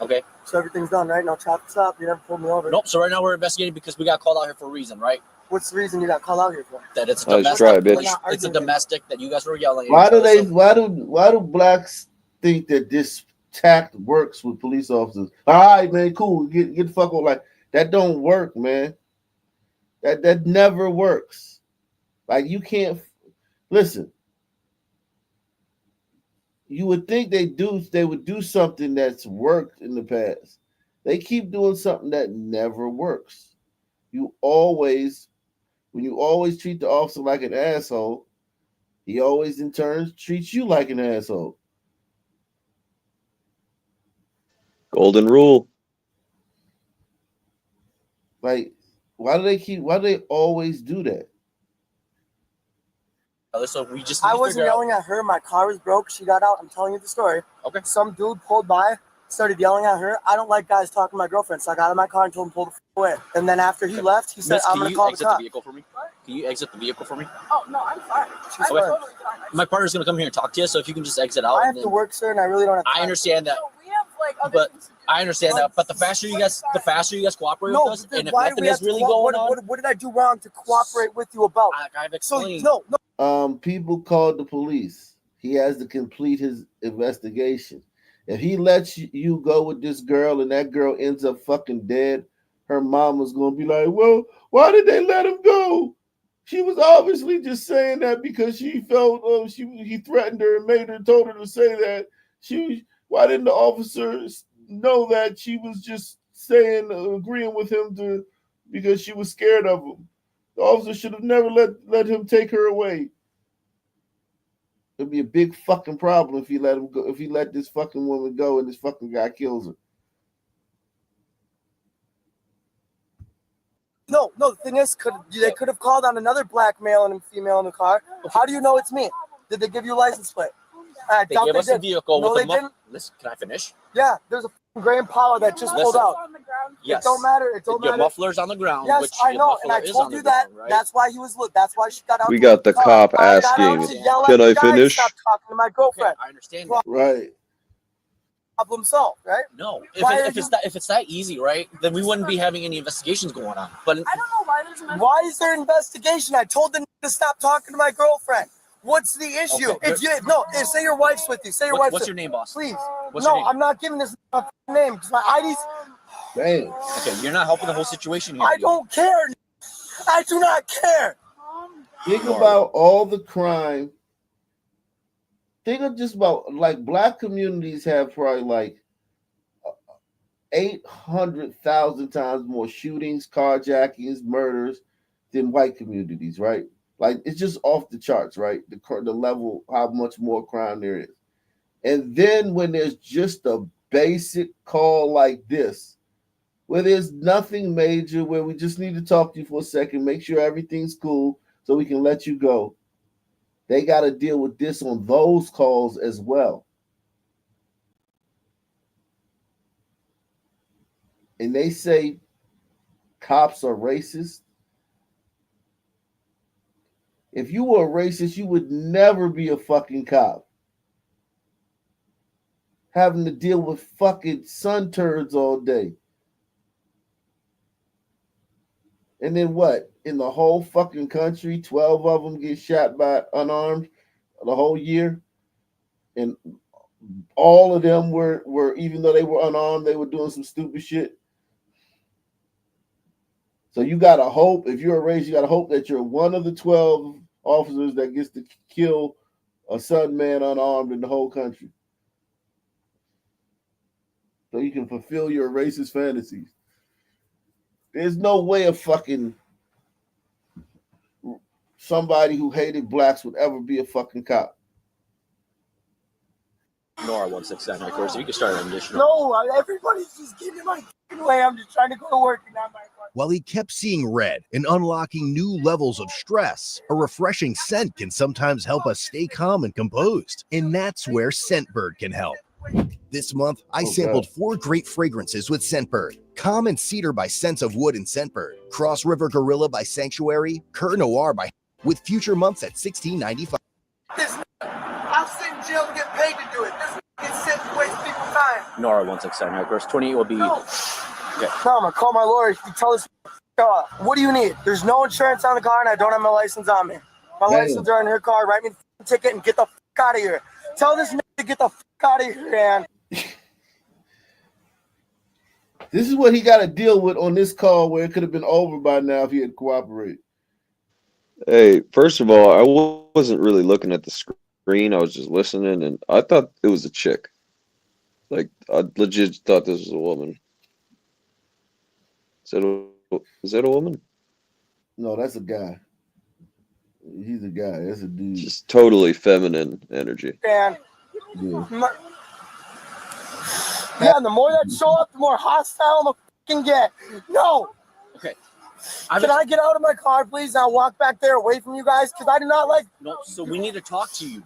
Okay. So everything's done, right? No traffic stop. You never pulled me over. Nope. So right now we're investigating because we got called out here for a reason, right? What's the reason you got called out here for? That it's a Nice domestic. try, bitch. It's a domestic that you guys were yelling at. Why each do other, they? so- Why do blacks think that this tact works with police officers? All right, man, cool. Get the fuck on. Like that don't work, man. That never works. Like you can't listen. You would think they would do something that's worked in the past. They keep doing something that never works. When you always treat the officer like an asshole, he always in turn treats you like an asshole. Golden rule. Like, why do they always do that? So we just. I wasn't yelling at her. My car was broke. She got out. I'm telling you the story. Okay. Some dude pulled by, started yelling at her. I don't like guys talking to my girlfriend, so I got out of my car and told him to pull the away. And then after he left, he said, Miss, "I'm gonna call the exit cop." the vehicle for me? Can you exit the vehicle for me? Oh no, I'm fine. She's Okay. fine. My partner's gonna come here and talk to you, so if you can just exit out. I have to work, sir, and I really don't have time. I understand that. But I understand that. But the faster you guys cooperate with us, and if why do nothing we have is to really co- going on, what did I do wrong to cooperate with you about? I've explained. So, no. People called the police. He has to complete his investigation. If he lets you go with this girl and that girl ends up fucking dead, her mama's gonna be like, "Well, why did they let him go?" She was obviously just saying that because she felt he threatened her and told her to say that. Why didn't the officers know that she was just saying agreeing with him because she was scared of him? The officer should have never let him take her away. It'd be a big fucking problem if he let him go. If he let this fucking woman go and this fucking guy kills her. No. The thing is, they could have called on another black male and a female in the car. How do you know it's me? Did they give you a license plate? I They doubt gave they us a did. vehicle No, with they a muff. didn't. Listen, can I finish? Yeah, there's a gray Impala that just pulled Listen. out. Yes. It don't matter. It don't Your matter. muffler's on the ground, Yes, which I your know, and I muffler is told on you the that. ground, right? That's why he was. That's why she got out. We to got the car. cop I got out to asking, yell "Can at I the guy. finish?" Stop talking to my girlfriend. I understand that. Right. Problem solved, right? No, Why if it's that easy, right, then we wouldn't be having any investigations going on. But I don't know why there's an. Why is there investigation? I told them to stop talking to my girlfriend. What's the issue? Okay, If say your wife's with you. Say your wife's. What's your name, boss? Please. What's your name? I'm not giving this a name because my ID's. Damn. Okay, you're not helping the whole situation here. I don't care. I do not care. Think about all the crime. Think of just about like black communities have probably like 800,000 times more shootings, carjackings, murders than white communities, right? Like it's just off the charts, right? The level, how much more crime there is. And then when there's just a basic call like this, where there's nothing major, where we just need to talk to you for a second, make sure everything's cool so we can let you go. They got to deal with this on those calls as well. And they say cops are racist. If you were a racist, you would never be a fucking cop. Having to deal with fucking sun turds all day. And then what? In the whole fucking country, 12 of them get shot by unarmed the whole year. And all of them were even though they were unarmed, they were doing some stupid shit. So you gotta hope, if you're a race, you gotta hope that you're one of the 12 officers that gets to kill a Southern man unarmed in the whole country. So you can fulfill your racist fantasies. There's no way a fucking somebody who hated blacks would ever be a fucking cop. Nora 169, of course. You can start an additional. No, everybody's just getting my way. I'm just trying to go to work and not my car. While he kept seeing red and unlocking new levels of stress, a refreshing scent can sometimes help us stay calm and composed. And that's where Scentbird can help. This month, I sampled 4 great fragrances with Scentbird. Calm and Cedar by Scents of Wood and Scentbird. Cross River Gorilla by Sanctuary. Cur Noir by with future months at $16.95. I'll sit in jail to get paid to do it. This gets sent to waste people's time. Nora 169, of course. 28 will be. No. Okay. No, I'm gonna call my lawyer. You tell us. What do you need? There's no insurance on the car, and I don't have my license on me. My license are in her car. Write me the ticket and get the fuck out of here. Tell this nigga to get the fuck out of here, man. This is what he got to deal with on this call, where it could have been over by now if he had cooperated. Hey, first of all, I wasn't really looking at the screen. I was just listening, and I thought it was a chick. Like, I legit thought this was a woman. Is that a woman? No, that's a guy. He's a guy. That's a dude. Just totally feminine energy. And yeah, and the more that show up, the more hostile I'm gonna fucking get. No. Okay. Can I get out of my car, please? I'll walk back there away from you guys because I do not like. No, so we need to talk to you.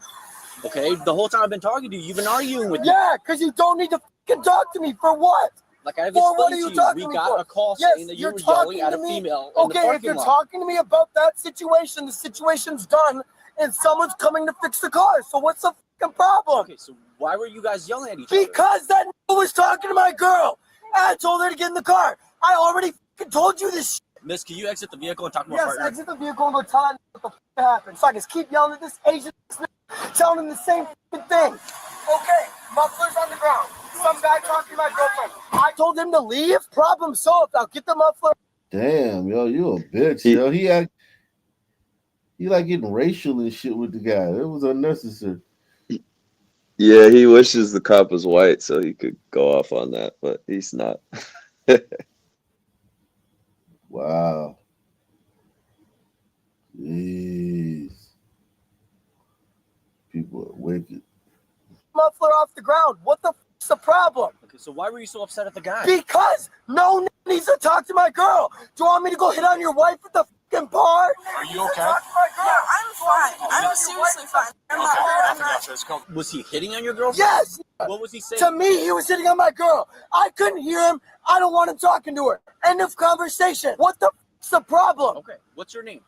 Okay? The whole time I've been talking to you, you've been arguing with me. Yeah, because you don't need to fucking talk to me for what? Like I've For what explained are you to talking you, to we me got for? a call Yes, saying that you you're were yelling talking at to a me. female in the Okay, if parking you're lot. talking to me about that situation, the situation's done, and someone's coming to fix the car. So what's the fucking problem? Okay, so why were you guys yelling at each other? Because that was talking to my girl. I told her to get in the car. I already fucking told you this shit. Miss, can you exit the vehicle and talk to my Yes, partner? exit the vehicle and go tell him what the fuck happened. So I can keep yelling at this Asian telling him the same fucking thing. Okay, muffler's on the ground. Some guy talking to my girlfriend. I told him to leave. Problem solved. I'll get the muffler. Damn, yo, you a bitch, yo. He like getting racial and shit with the guy. It was unnecessary. Yeah, he wishes the cop was white so he could go off on that, but he's not. Wow. Jeez. People are wicked. Muffler off the ground. What the fuck's the problem? Okay, so why were you so upset at the guy? Because no needs to talk to my girl. Do you want me to go hit on your wife with the fucking par. Are you okay? Yeah, I'm fine. I'm seriously fine. I'm not hurt. I'm not. Was he hitting on your girlfriend? Yes. What was he saying? To me, he was hitting on my girl. I couldn't hear him. I don't want him talking to her. End of conversation. What the f***'s the problem? Okay, what's your name?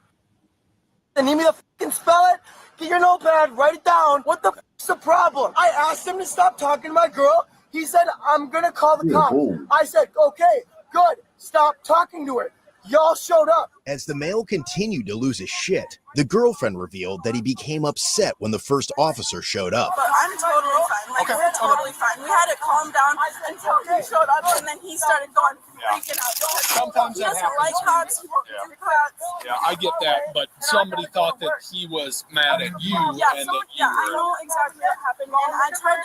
And need me to fucking spell it? Get your notepad, write it down. What the f***'s the problem? I asked him to stop talking to my girl. He said, I'm gonna call the cops. I said, okay, good. Stop talking to her. Y'all showed up. As the male continued to lose his shit, the girlfriend revealed that he became upset when the first officer showed up. But I'm totally fine. Like, we're totally fine. We had to calm down until he showed up, and then he started going freaking out. Sometimes he that doesn't happens. like cops. He won't do cops. Yeah, I get that, but somebody thought that he was mad at you and that you I were. know exactly what happened, and I tried.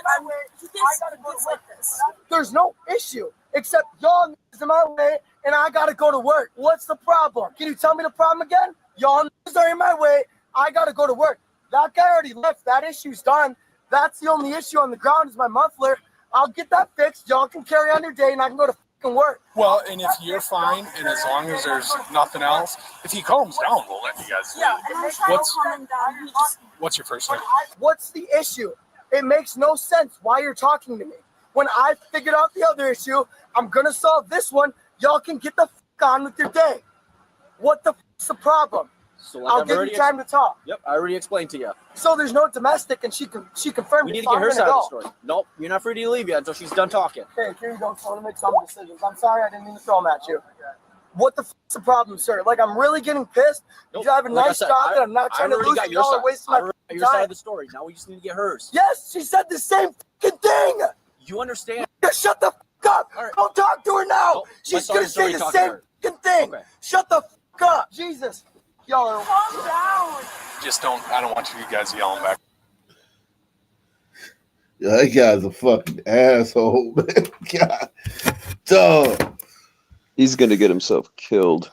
He gets like this. There's no issue except y'all in my way, and I gotta go to work. What's the problem? Can you tell me the problem again? Y'all are in my way. I gotta go to work. That guy already left. That issue's done. That's the only issue on the ground is my muffler. I'll get that fixed. Y'all can carry on your day, and I can go to fucking work. Well, and if you're fine, and as long as there's nothing else, if he calms down, we'll let you guys leave. Yeah, and I'm trying to calm him down. What's your first name? What's the issue? It makes no sense why you're talking to me. When I figured out the other issue, I'm gonna solve this one. Y'all can get the fuck on with your day. What the fuck's the problem? So like I'll I've give already you time to talk. Yep, I already explained to you. So there's no domestic, and she confirmed We it. need to So get I'm her gonna side of the go. story. Nope, you're not free to leave yet until she's done talking. Okay, here you go. So I'm gonna make some decisions. I'm sorry I didn't mean to throw them at you. What the fuck's the problem, sir? Like, I'm really getting pissed. You have a Like I nice said, job that I'm not trying to already lose. got and your y'all are side. wasting I my already got fucking your side time. of the story. Now we just need to get hers. Yes, she said the same fucking thing. You understand? Just shut the fuck up. All right. Don't talk to her now. Nope, my She's son gonna is say already the talking to same her. fucking thing. Okay. Shut the fuck up. Jesus. Y'all are calm down. Just don't. I don't want you guys yelling back. Yeah, that guy's a fucking asshole, man. God, dog. He's gonna get himself killed.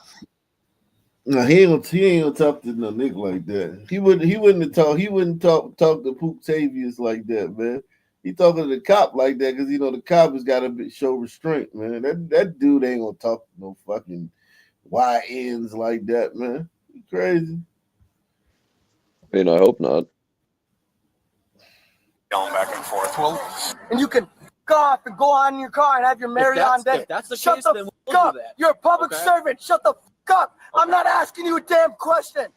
No, he ain't gonna talk to no nigga like that. He wouldn't talk to Pook Tavius like that, man. He talking to the cop like that because the cop has got to show restraint, man. That dude ain't gonna talk to no fucking YNs like that, man. You crazy. I mean, I hope not. Yelling back and forth. Well, And you can go off and go on in your car and have your merry on day. If that's the Shut case, the then fuck we'll up. do that. You're a public Okay. servant. Shut the fuck up. I'm not asking you a damn question.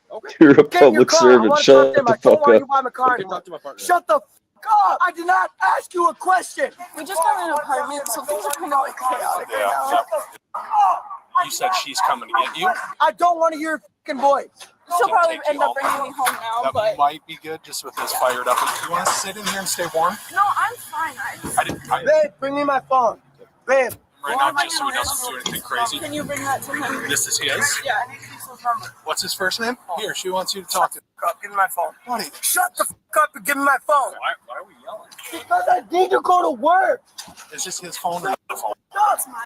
You're a Get in your public car. I servant. want to talk Shut to him. the I don't fuck want you up. to buy my car. Okay, talk to my partner. Shut the fuck up. I did not ask you a question. We just got an apartment, so things are kind of like chaotic yeah. Shut the fuck up. You said she's coming to get you. I don't want to hear your fucking voice. She'll probably end up bringing me home now, that might be good just with this fired up. You want to sit in here and stay warm? No, I'm fine. I Babe, bring me my phone. Babe. right now just so he doesn't do anything crazy. Can you bring that to him? This is his? Yeah, I need Cecil's number. What's his first name? Here, she wants you to talk to him. Give me my phone. Buddy. Shut the fuck up and give me my phone. Why are we yelling? Because I need to go to work. Is this his phone or the phone? No, it's mine.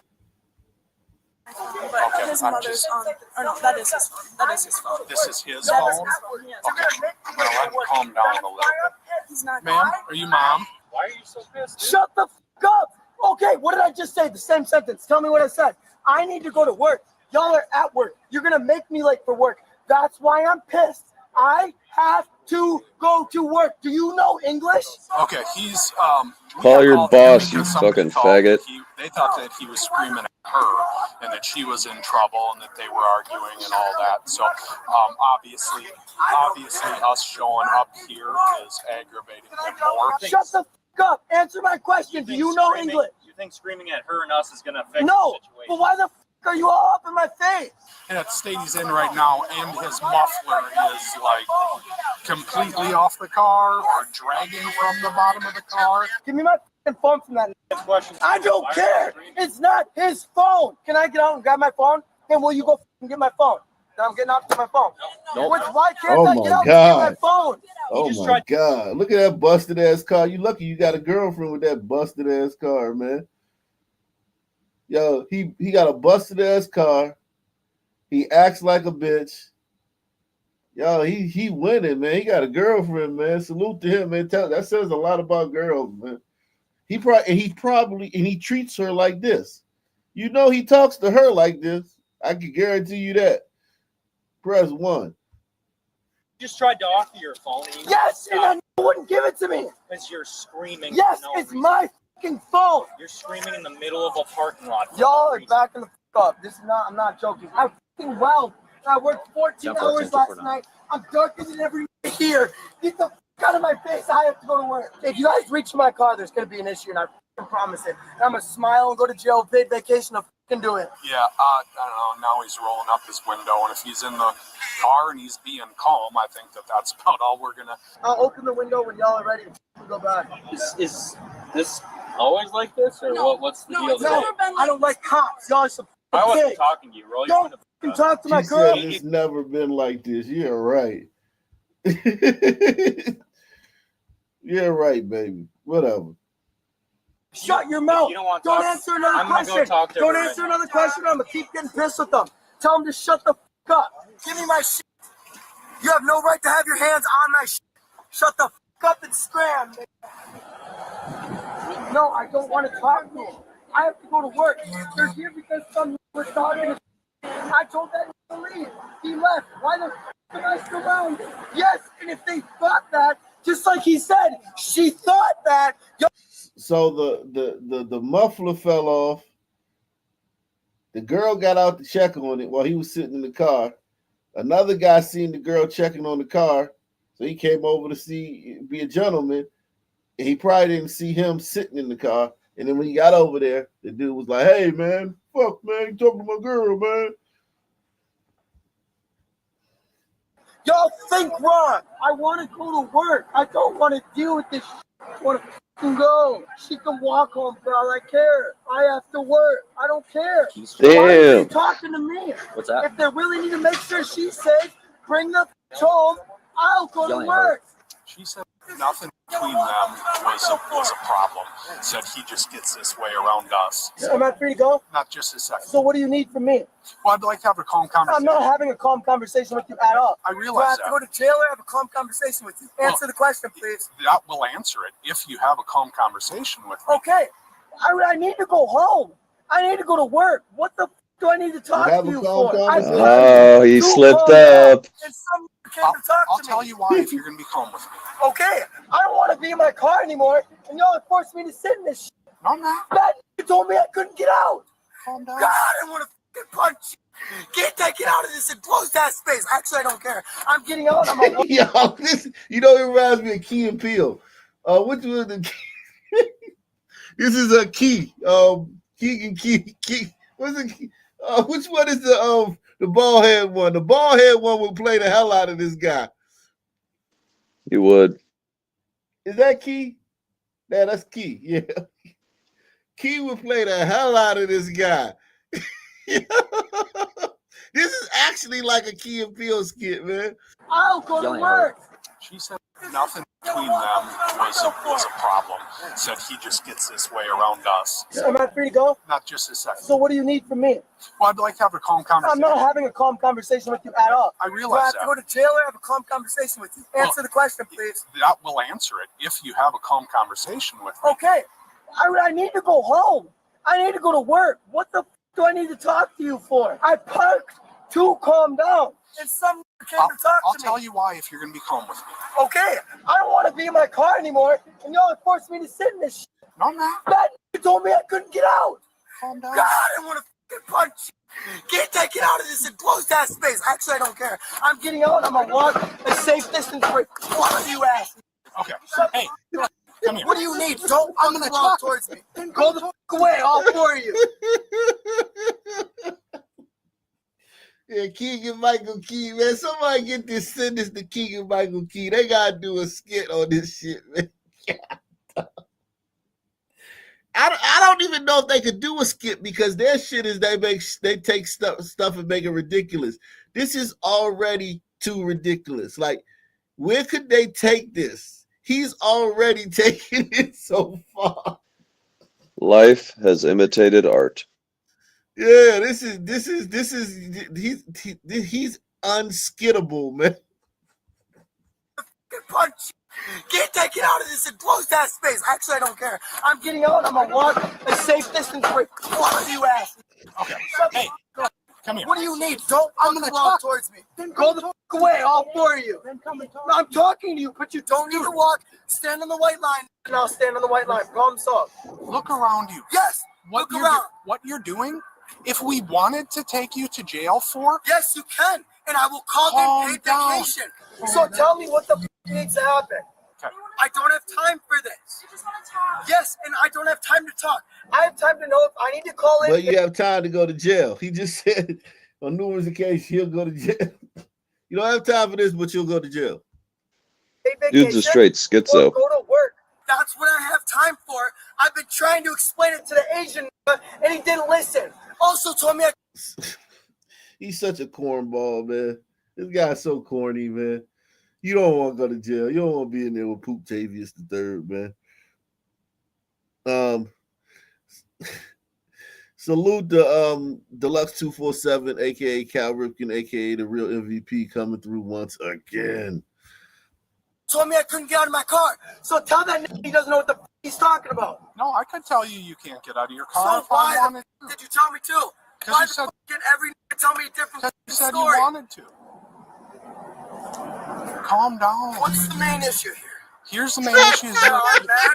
Okay, His I'm mother's just- on, or no, that is his phone. That is his phone. This is his That phone? is his phone, yes. Okay. I'm going to let him calm down a little bit. He's not. Ma'am, are you mom? Why are you so pissed? Shut the fuck up. Okay, what did I just say? The same sentence. Tell me what I said. I need to go to work. Y'all are at work. You're going to make me late for work. That's why I'm pissed. I have to go to work. Do you know English? Okay, he's Call your boss, you fucking faggot. They thought that he was screaming at her and that she was in trouble and that they were arguing and all that. So obviously us showing up here is aggravating him more. Shut the fuck up. Answer my question. Do you know English? You think screaming at her and us is going to affect No, the situation? but why the fuck are you all up in my face? And that state he's in right now, and his muffler is like completely off the car or dragging from the bottom of the car. Give me my fucking phone from that. I don't care. It's not his phone. Can I get out and grab my phone? Then will you go fucking get my phone? Then I'm getting out to my phone. Nope. Why can't Oh I my get out and get my God. phone? Oh my God. Look at that busted ass car. You lucky you got a girlfriend with that busted ass car, man. Yo, he got a busted ass car. He acts like a bitch. Yo, he winning, man. He got a girlfriend, man. Salute to him, man. That says a lot about girls, man. He treats her like this. You know he talks to her like this. I can guarantee you that. Press 1. Just tried to offer your phone. And Yes, and I wouldn't give it to me. Because you're screaming. Yes, for no it's reason. my fucking phone. You're screaming in the middle of a parking lot. Y'all are backing the fuck up. This is not. I'm not joking. I'm fucking well. I worked 14 hours last night. I'm darker than every here. Get the fuck out of my face. I have to go to work. If you guys reach my car, there's gonna be an issue, and I fucking promise it. And I'm gonna smile and go to jail, paid vacation. I'll fucking do it. Yeah, I don't know. Now he's rolling up his window, and if he's in the car and he's being calm, I think that's about all we're gonna. I'll open the window when y'all are ready. We'll go back. Is this always like this, or what's the deal? No, I don't like cops. Y'all are some I wasn't pigs. talking to you. Roll Don't fucking talk to my She girl. said it's never been like this. Yeah, right. Yeah, right, baby. Whatever. Shut your mouth. You don't want to Don't talk? answer another I'm gonna go question. talk to Don't her answer right now. another question. I'm gonna keep getting pissed with them. Tell them to shut the fuck up. Give me my shit. You have no right to have your hands on my shit. Shut the fuck up and scram. No, I don't want to talk to him. I have to go to work. They're here because some was talking. I told that to leave. He left. Why the fuck am I still around? Yes, and if they thought that, just like he said, she thought that. So the muffler fell off. The girl got out to check on it while he was sitting in the car. Another guy seen the girl checking on the car, so he came over to be a gentleman. And he probably didn't see him sitting in the car. And then when he got over there, the dude was like, "Hey man, fuck man, you talking to my girl, man." Y'all think wrong. I want to go to work. I don't want to deal with this shit. I want to fucking go. She can walk home for all I care. I have to work. I don't care. Why are you talking to me? What's that? If they really need to make sure she's safe, bring the home. I'll go to work. She said nothing between them was a problem. Said he just gets this way around us. Am I free to go? Not just a second. So what do you need from me? Well, I'd like to have a calm I'm conversation. not having a calm conversation with you at all. I Do I realize have to go to jail or have a calm conversation with you? Answer the question, please. That will answer it if you have a calm conversation with me. Okay. I need to go home. I need to go to work. What the f do I need to talk to you for? Oh, he slipped up. And some came to talk I'll to me. tell you why if you're going to be calm with me. Okay. I don't want to be in my car anymore, and y'all forced me to sit in this shit. No, I'm not. That you told me I couldn't get out. Calm down. God, I want to fucking punch you. Get out of this enclosed ass space. Actually, I don't care. I'm getting out. I'm a Yo, this it reminds me of Key and Peele. Which was the this is a Key. Key. What's it? Which one is the bald head one? The bald head one would play the hell out of this guy. You would. Is that Key? Yeah, that's Key. Yeah. Key would play the hell out of this guy. This is actually like a Key and Peele skit, man. I'll go to work. She said nothing between them was a problem. Said he just gets this way around us. Am I free to go? Not just a second. So what do you need from me? Well, I'd like to have a calm I'm conversation. not having a calm conversation with you at all. I Do I realize have to go to jail or have a calm conversation with you? Answer the question, please. That will answer it if you have a calm conversation with me. Okay. I need to go home. I need to go to work. What the f do I need to talk to you for? I parked to calm down. And some came to talk to me. I'll tell you why if you're going to be calm with me. Okay. I don't want to be in my car anymore, and y'all forced me to sit in this shit. No, I'm not. That you told me I couldn't get out. Calm down. God, I want to fucking punch you. Get out of this enclosed ass space. Actually, I don't care. I'm getting out. I'm gonna walk a safe distance for one of you asses. Okay. Hey, come here. What do you need? Don't I'm gonna walk towards me. Go the fuck away, all four of you. Yeah, Keegan Michael Key, man. Somebody send this to Keegan Michael Key. They gotta do a skit on this shit, man. I don't even know if they could do a skit because their shit is they take stuff and make it ridiculous. This is already too ridiculous. Like, where could they take this? He's already taken it so far. Life has imitated art. Yeah, he's unskittable, man. Punch. Get out of this enclosed ass space. Actually, I don't care. I'm getting out. I'm gonna walk a safe distance for one of you asses. Okay. Hey, Come here. What do you need? Don't walk towards me. Then go the fuck away, all four of you. Then come and talk. No, I'm talking to you, but you don't need to walk. Stand on the white line. And I'll stand on the white line. Problem solved. Look around you. Yes. What Look you're around. what you're doing, if we wanted to take you to jail for, Yes, you can. And I will call them paid vacation. So tell me what the fuck needs to happen. Okay. I don't have time for this. You just want to talk. Yes, and I don't have time to talk. I have time to know if I need to call in. But you have time to go to jail. He just said on numerous occasions he'll go to jail. You don't have time for this, but you'll go to jail. Dude's a straight schizo. Go to work. That's what I have time for. I've been trying to explain it to the Asian and he didn't listen. Also told me He's such a cornball, man. This guy's so corny, man. You don't want to go to jail. You don't want to be in there with Poop Tavius III, man. Salute the Deluxe 247, aka Cal Ripken, aka the real MVP, coming through once again. Told me I couldn't get out of my car. So tell that nigga he doesn't know what the he's talking about. no, I could tell you can't get out of your car So if I why wanted to. did you tell me to? Why the fuck can every nigga tell me a different You said story? you wanted to. Calm down. What's the main issue here? Here's the main issue. Is that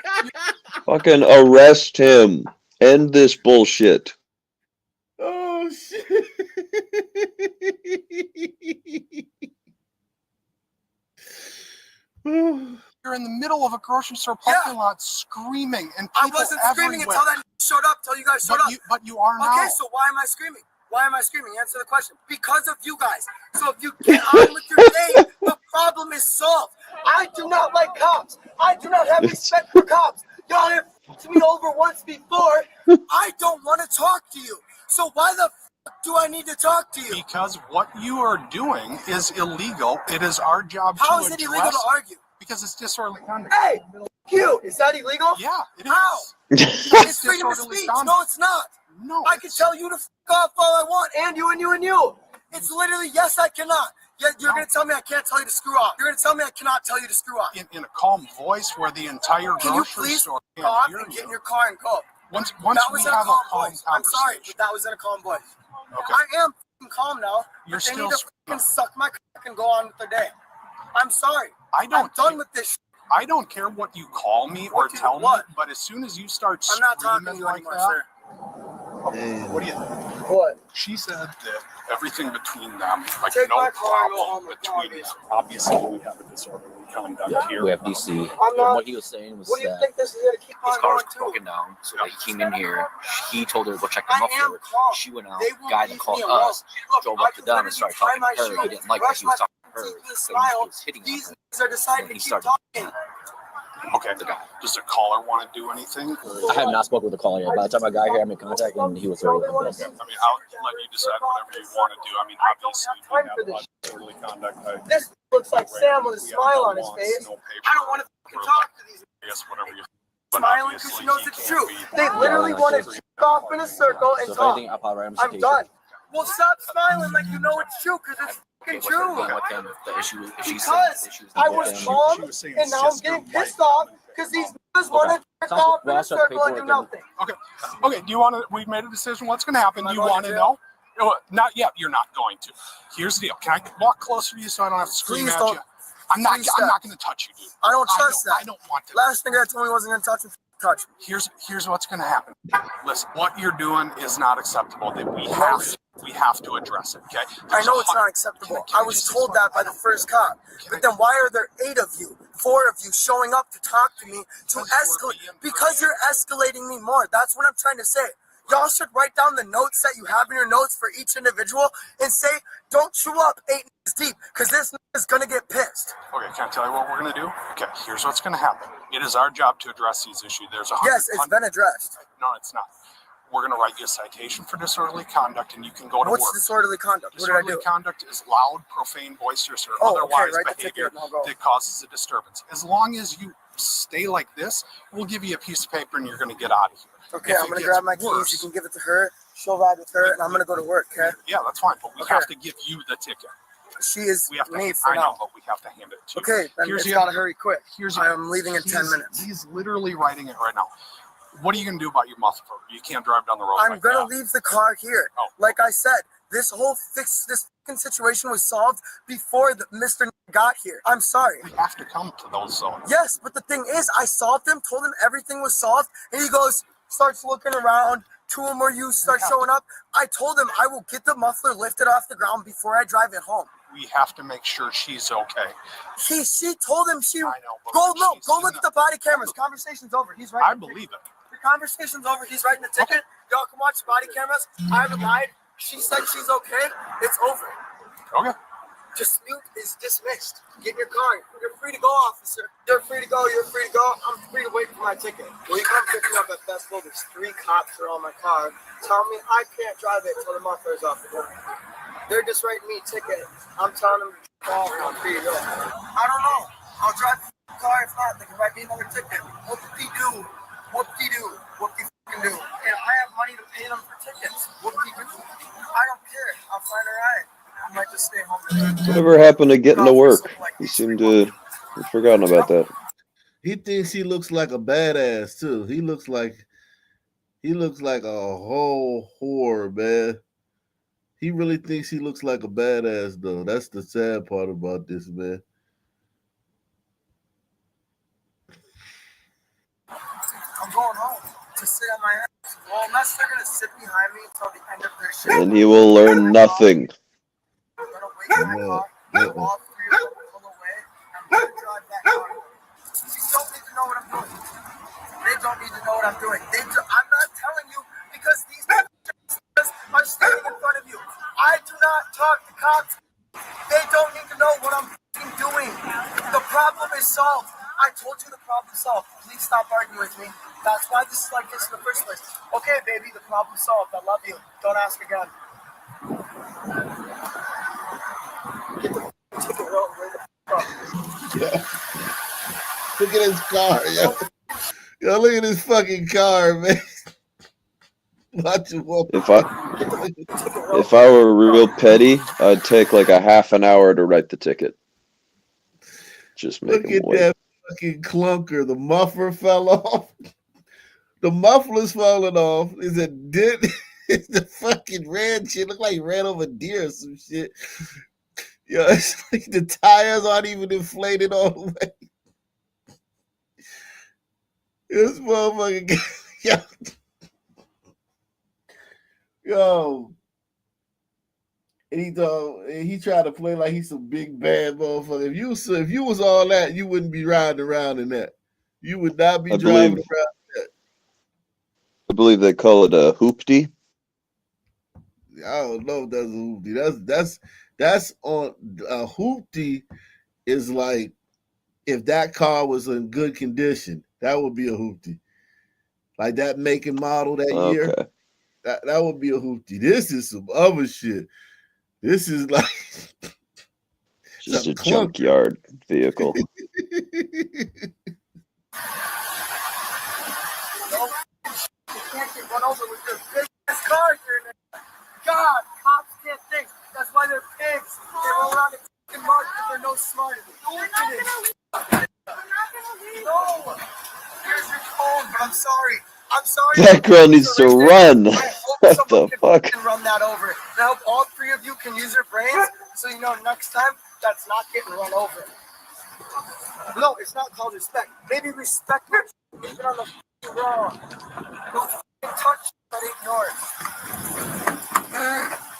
I'm mad. Fucking arrest him. End this bullshit. Oh shit. You're in the middle of a grocery store parking lot screaming and people I wasn't screaming everywhere. until that showed up, till you guys showed up. But you are now. Okay, so why am I screaming? Why am I screaming? Answer the question. Because of you guys. So if you get on with your day, the problem is solved. I do not like cops. I do not have respect for cops. Y'all have f***ed me over once before. I don't want to talk to you. So why the f*** do I need to talk to you? Because what you are doing is illegal. It is our job to How address. is it illegal to argue? Because it's disorderly conduct. Hey, you. Is that illegal? Yeah, it is. How? It's freedom of disorderly speech. conduct. No, it's not. No. I can tell you to f*** off all I want, and you, and you, and you. It's literally, yes, I cannot. You're going to tell me I can't tell you to screw off. You're going to tell me I cannot tell you to screw off. In a calm voice where the entire Can you grocery please store go can't off hear and get in you. your car and go? Once That we was in a have a calm calm voice. I'm sorry, conversation. but that was in a calm voice. Okay. I am f***ing calm now. You're but they still need to f***ing suck my cock and go on with their day. I'm sorry. I'm done with this. I don't care what you call me or tell me, but as soon as you start I'm not talking to screaming you like anymore, that, sir. what do you think? What? She said that everything between them, like Take no my car and go problem home. between them. Obviously, we have a disorderly conduct here. We have DC. I'm And not- what he was saying was What do you that think this is going to keep his on car was going to? broken down, so that he came in here. He told her to go check the I am muffler. calm. She went out. They The won't guy leave that called me alone. us Look, drove I up to could them and literally started tie talking my to her. shoes, He didn't like that brush he was my talking to her. teeth, and So smile. he was hitting on These her. niggas are deciding to He keep started. talking. Okay, does the caller want to do anything? I have not spoken with the caller yet. By the time I got here, I made contact and he was very pissed. I mean, I'll let you decide whatever you want to do. I mean, obviously, we have disorderly conduct. This looks like Sam with a smile on his face. I don't want to fucking talk to these I guess whatever you. smiling because she knows it's true. They literally want to kick off in a circle and So if talk. anything, I'll probably write him a I'm citation. done. Well, stop smiling like you know it's true because it's fucking true. The issue, if she's Because I was calm and now I'm getting pissed off because these niggas want to kick off in a circle and do nothing. Okay. Do you want to? We've made a decision. What's going to happen? Do you want to know? No, not yet. You're not going to. Here's the deal. Can I walk closer to you so I don't have to scream Please at don't. you? I'm not going to touch you, dude. I don't trust that. I don't want to. Last thing I told me wasn't going to touch me. Touch me. Here's what's going to happen. Listen, what you're doing is not acceptable. That we have to address it. Okay. I know it's not acceptable. I was told that by the first cop. But then why are there 8 of you, 4 of you showing up to talk to me to escalate? Because you're escalating me more. That's what I'm trying to say. Y'all should write down the notes that you have in your notes for each individual and say, don't chew up 8 niggas deep because this is going to get pissed. Okay, can I tell you what we're going to do? Okay, here's what's going to happen. It is our job to address these issues. Yes, it's been addressed. No, it's not. We're going to write you a citation for disorderly conduct, and you can go to What's work. disorderly conduct? What did I do? Disorderly conduct is loud, profane, boisterous, or Oh, okay, otherwise write the behavior ticket and I'll go. that causes a disturbance. As long as you stay like this, we'll give you a piece of paper and you're going to get out of here. Okay, If I'm it going to gets grab my keys. worse- You can give it to her. She'll ride with her, and I'm going to go to work, okay? Yeah, that's fine, but we Okay. have to give you the ticket. She is We have to. me for I know, now. but we have to hand it to you. Okay, then Here's it's the got to other- hurry quick. I'm leaving in 10 minutes. He's literally writing it right now. What are you going to do about your muffler? You can't drive down the road. I'm like going that. to leave the car here. Oh. Like I said, This whole this fucking situation was solved before Mr. got here. I'm sorry. We have to come to those zones. Yes, but the thing is, I solved him, told him everything was solved, and he goes, starts looking around. 2 more youths start showing up. I told him I will get the muffler lifted off the ground before I drive it home. We have to make sure she's okay. She told him she. I know, but Go she's look at the body cameras. Conversation's over. He's right. I believe it. The conversation's over. He's writing the ticket. Y'all can watch the body cameras. I haven't lied. She said she's okay. It's over. Okay. Dispute is dismissed. Get in your car. You're free to go, officer. You're free to go. You're free to go. I'm free to wait for my ticket. Will you come pick me up at Festival? There's 3 cops around my car. Tell me I can't drive it until the muffler's off the door. They're just writing me a ticket. I'm telling them to call. I'm free to go. I don't know. I'll drive the car. If not, they can write me another ticket. Whoop-de-doo. Whoop-de-doo. Whoop-de-fucking-do. And I have money to pay them for tickets. Whoop-de-doo. I don't care. I'll find a ride. I might just stay home. Whatever happened to getting to work? He seemed to have forgotten about that. He thinks he looks like a badass too. He looks like a whole whore, man. He really thinks he looks like a badass though. That's the sad part about this, man. I'm going home to sit on my ass. Well, unless they're gonna sit behind me until the end of their shift. And he will learn nothing. I'm gonna wait in my car. All 3 of them pull away. I'm gonna drive that car. You don't need to know what I'm doing. They don't need to know what I'm doing. I'm not telling you because these people are standing in front of you. I do not talk to cops. They don't need to know what I'm doing. The problem is solved. I told you the problem's solved. Please stop arguing with me. That's why this is like this in the first place. Okay, baby, the problem's solved. I love you. Don't ask again. Get the ticket roll. Yeah. Look at his car, yo. Yo, look at his fucking car, man. Watch him walk. If I were real petty, I'd take like a half an hour to write the ticket. Just make Look him at wait. that fucking clunker. The muffler fell off. The muffler's falling off. Is it did? It's the fucking red shit. Look like he ran over deer or some shit. Yo, it's like the tires aren't even inflated all the way. This motherfucker, yo. And he tried to play like he's some big bad motherfucker. If you was all that, you wouldn't be riding around in that. You would not be driving around in that. I believe they call it a hoopty. I don't know if that's a hoopty. That's on a hoopty is like if that car was in good condition, that would be a hoopty. Like that make and model that year. That would be a hoopty. This is some other shit. This is like just a junkyard vehicle. You can't get run over with your big ass car here. God, cops can't think. That's why they're pigs. They roll around in fucking mud because they're no smarter. No. Here's your phone, but I'm sorry. I'm sorry. That girl needs to run. I hope What someone the fuck? can run that over. And I hope all 3 of you can use your brains so you know next time that's not getting run over. No, it's not called respect. Maybe respect what you leave it on the wrong. Don't touch but ignore it.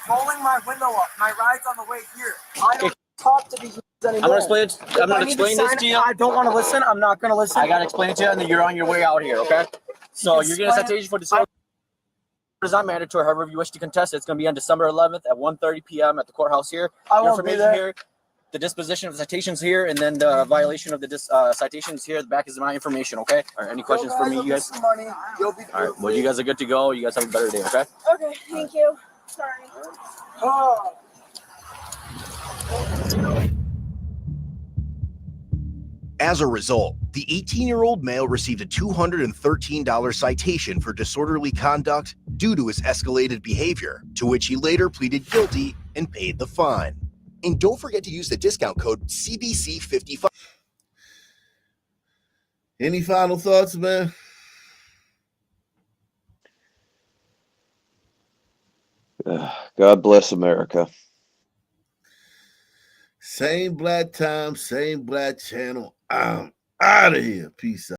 Rolling my window up. My ride's on the way here. I don't talk to these anymore. I'm gonna explain this to you. I don't want to listen. I'm not gonna listen. I gotta explain it to you, and then you're on your way out here, okay? So you're getting a citation for disorder. Is not mandatory. However, if you wish to contest it, it's going to be on December 11th at 1:30 p.m. at the courthouse here. I Your won't be information there. here, the disposition of the citations here, and then the violation of the citations here. The back is my information, okay? All right, any questions for me, you guys? Money. You'll be All right, well, you guys are good to go. You guys have a better day, okay? Okay, thank you. Sorry. Oh. As a result, the 18-year-old male received a $213 citation for disorderly conduct due to his escalated behavior, to which he later pleaded guilty and paid the fine. And don't forget to use the discount code CBC55. Any final thoughts, man? God bless America. Same black time, same black channel. I'm out of here. Peace out.